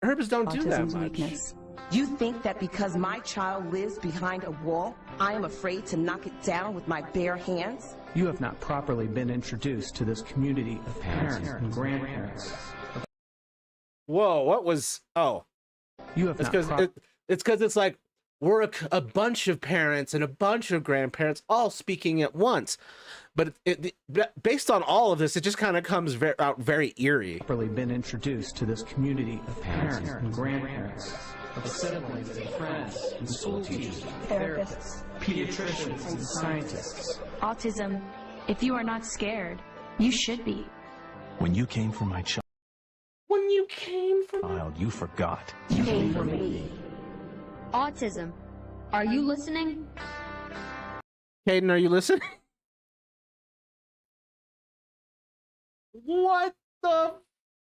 herbs don't do that Autism's much. weakness. You think that because my child lives behind a wall, I am afraid to knock it down with my bare hands? You have not properly been introduced to this community of parents and grandparents. Whoa, what was... Oh. You have It's not because it's like we're a bunch of parents and a bunch of grandparents all speaking at once. But based on all of this, it just kind of comes out very eerie. properly been introduced to this community of parents and grandparents, of siblings and friends and school teachers, Therapists. pediatricians and scientists. Autism. If you are not scared, you should be. When you came for my When you came from... child, you forgot. You came for me. Autism. Are you listening? Caden, are you listening? What the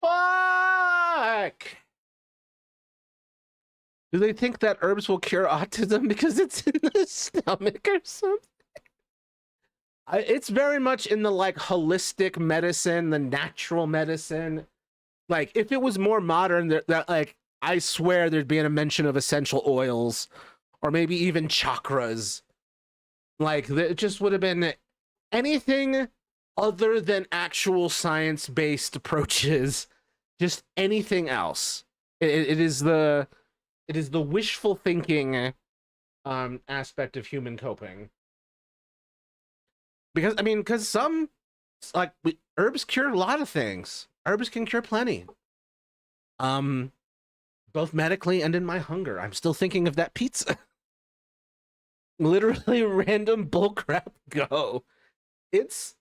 fuck? Do they think that herbs will cure autism because it's in the stomach or something? It's very much in the like holistic medicine, the natural medicine. Like if it was more modern, that like I swear there'd be a mention of essential oils or maybe even chakras. Like it just would have been anything other than actual science-based approaches, just anything else. It is the wishful thinking aspect of human coping. Because some herbs cure a lot of things. Herbs can cure plenty. Both medically and in my hunger. I'm still thinking of that pizza. Literally random bullcrap go. It's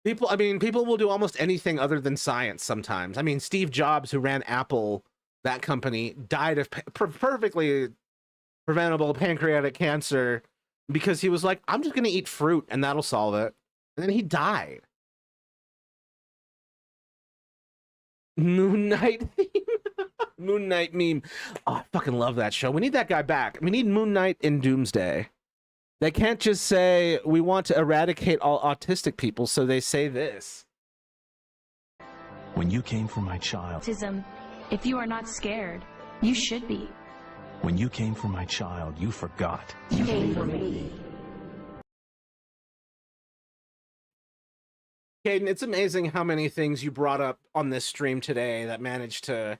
people. People will do almost anything other than science sometimes. Steve Jobs, who ran Apple, that company, died of perfectly preventable pancreatic cancer because he was like, I'm just going to eat fruit and that'll solve it. And then he died. Moon Knight theme. Moon Knight meme. Oh, I fucking love that show. We need that guy back. We need Moon Knight in Doomsday. They can't just say, we want to eradicate all autistic people, so they say this. When you came for my child. Autism. If you are not scared, you should be. When you came for my child, you forgot. You came for me. Caden, it's amazing how many things you brought up on this stream today that managed to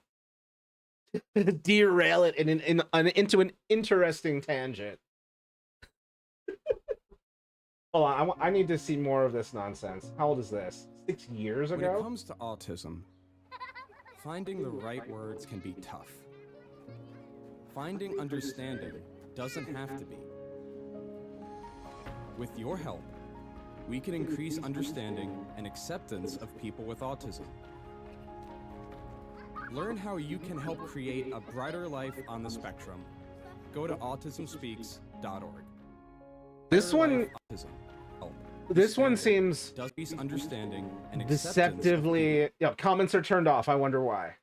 derail it into an interesting tangent. Hold on, I need to see more of this nonsense. How old is this? 6 years ago? When it comes to autism, finding the right words can be tough. Finding understanding doesn't have to be. With your help, we can increase understanding and acceptance of people with autism. Learn how you can help create a brighter life on the spectrum. Go to autismspeaks.org. This one seems understanding and deceptively... Yeah, comments are turned off. I wonder why.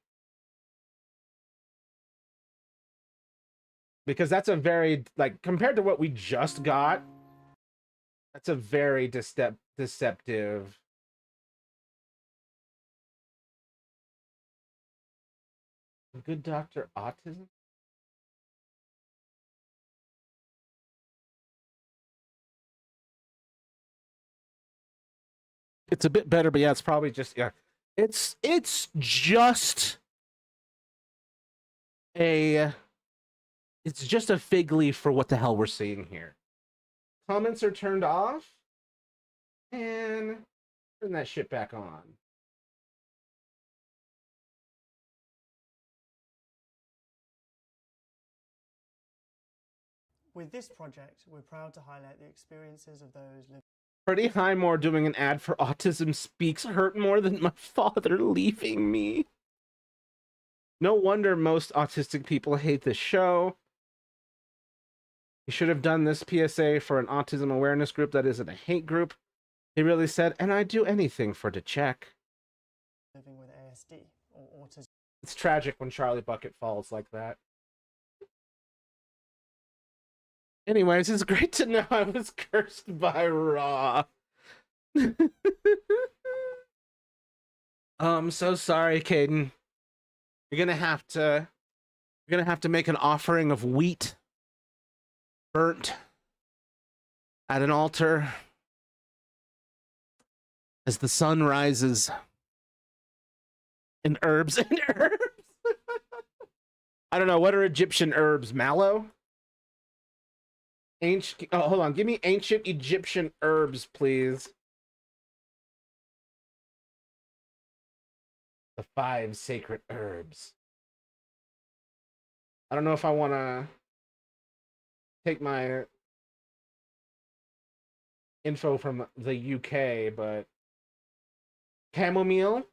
Because that's a very, compared to what we just got, that's a very deceptive... Good Doctor Autism? It's a bit better, but yeah, it's probably just, yeah. It's just a fig leaf for what the hell we're seeing here. Comments are turned off, and turn that shit back on. With this project, we're proud to highlight the experiences of those living. Freddie Highmore doing an ad for Autism Speaks hurt more than my father leaving me. No wonder most autistic people hate this show. You should have done this PSA for an autism awareness group that isn't a hate group. He really said, and I'd do anything for to check. Living with ASD or autism. It's tragic when Charlie Bucket falls like that. Anyways, it's great to know I was cursed by Raw. I'm so sorry, Caden. You're gonna have to make an offering of wheat burnt at an altar as the sun rises. And herbs and herbs. I don't know, what are Egyptian herbs? Mallow? Ancient, oh, hold on. Give me ancient Egyptian herbs, please. The 5 sacred herbs. I don't know if I want to take my info from the UK, but chamomile,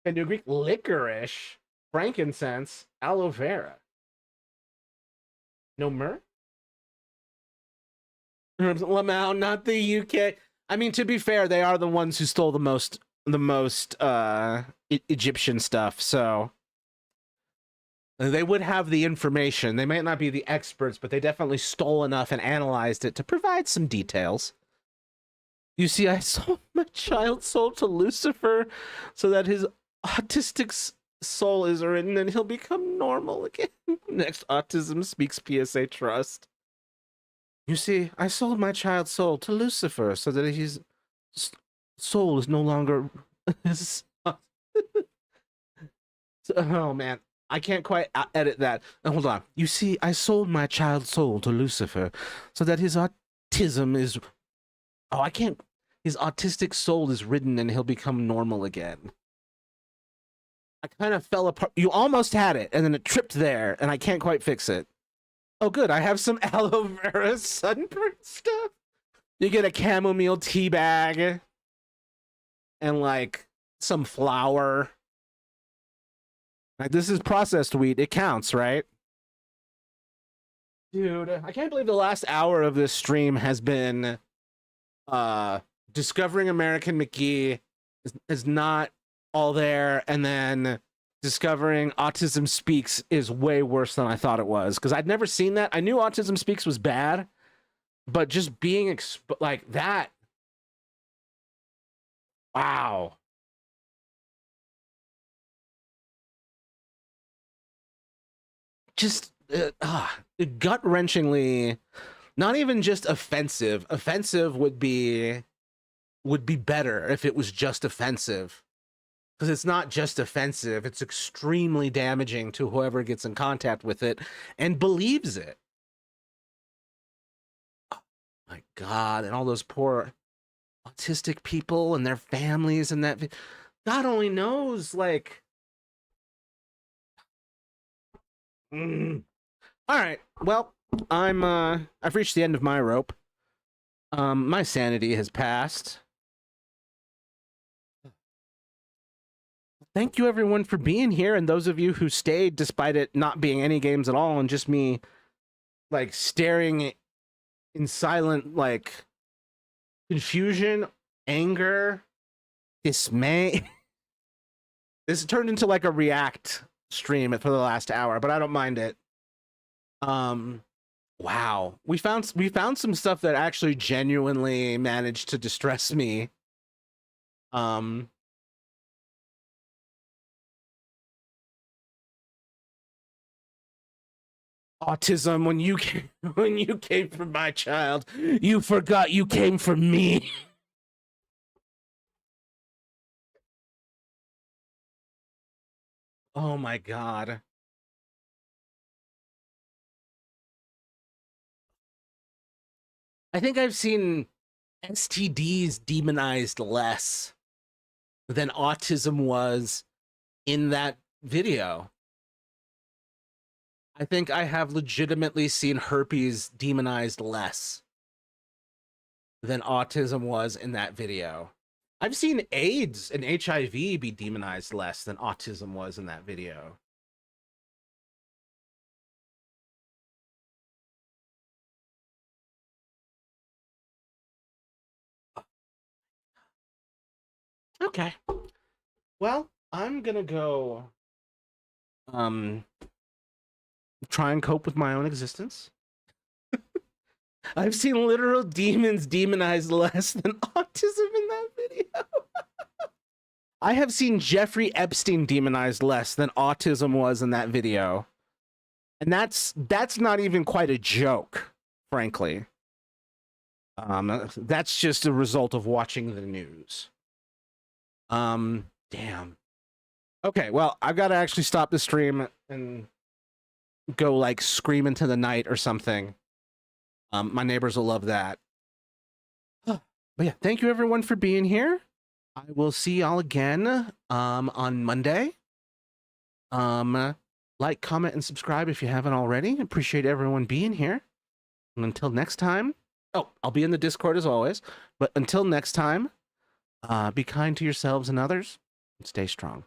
fenugreek, licorice, frankincense, aloe vera. No myrrh? Lamau, not the UK. I mean, to be fair, they are the ones who stole the most Egyptian stuff, so they would have the information. They might not be the experts, but they definitely stole enough and analyzed it to provide some details. You see, I sold my child's soul to Lucifer so that his autistic soul is written and he'll become normal again. Next Autism Speaks PSA Trust. You see, I sold my child's soul to Lucifer so that his soul is no longer... Oh, man. I can't quite edit that. Hold on. You see, I sold my child's soul to Lucifer so that his autism is... Oh, I can't... His autistic soul is ridden and he'll become normal again. I kind of fell apart. You almost had it, and then it tripped there, and I can't quite fix it. Oh, good. I have some aloe vera sunburn stuff. You get a chamomile tea bag and, like, some flour. Like, this is processed wheat. It counts, right? Dude, I can't believe the last hour of this stream has been discovering American McGee is not all there, and then discovering Autism Speaks is way worse than I thought it was, because I'd never seen that. I knew Autism Speaks was bad, but just being like that, wow. Just gut-wrenchingly, not even just offensive. Offensive would be better if it was just offensive. Because it's not just offensive, it's extremely damaging to whoever gets in contact with it and believes it. Oh my God, and all those poor autistic people and their families and that. God only knows, like... All right, well, I've reached the end of my rope. My sanity has passed. Thank you, everyone, for being here, and those of you who stayed despite it not being any games at all and just me, like, staring in silent, like, confusion, anger, dismay. This turned into, like, a React stream for the last hour, but I don't mind it. Wow. We found some stuff that actually genuinely managed to distress me. Autism, when you came for my child, you forgot you came for me. Oh my God. I think I've seen STDs demonized less than autism was in that video. I think I have legitimately seen herpes demonized less than autism was in that video. I've seen AIDS and HIV be demonized less than autism was in that video. Okay. Well, I'm gonna go try and cope with my own existence. I've seen literal demons demonized less than autism in that video. I have seen Jeffrey Epstein demonized less than autism was in that video. And that's not even quite a joke, frankly. That's just a result of watching the news. Damn. Okay, well, I've got to actually stop the stream and go like scream into the night or something. My neighbors will love that. But yeah, thank you everyone for being here. I will see y'all again on Monday. Like, comment, and subscribe if you haven't already. Appreciate everyone being here. And until next time, I'll be in the Discord as always. But until next time, be kind to yourselves and others, and stay strong.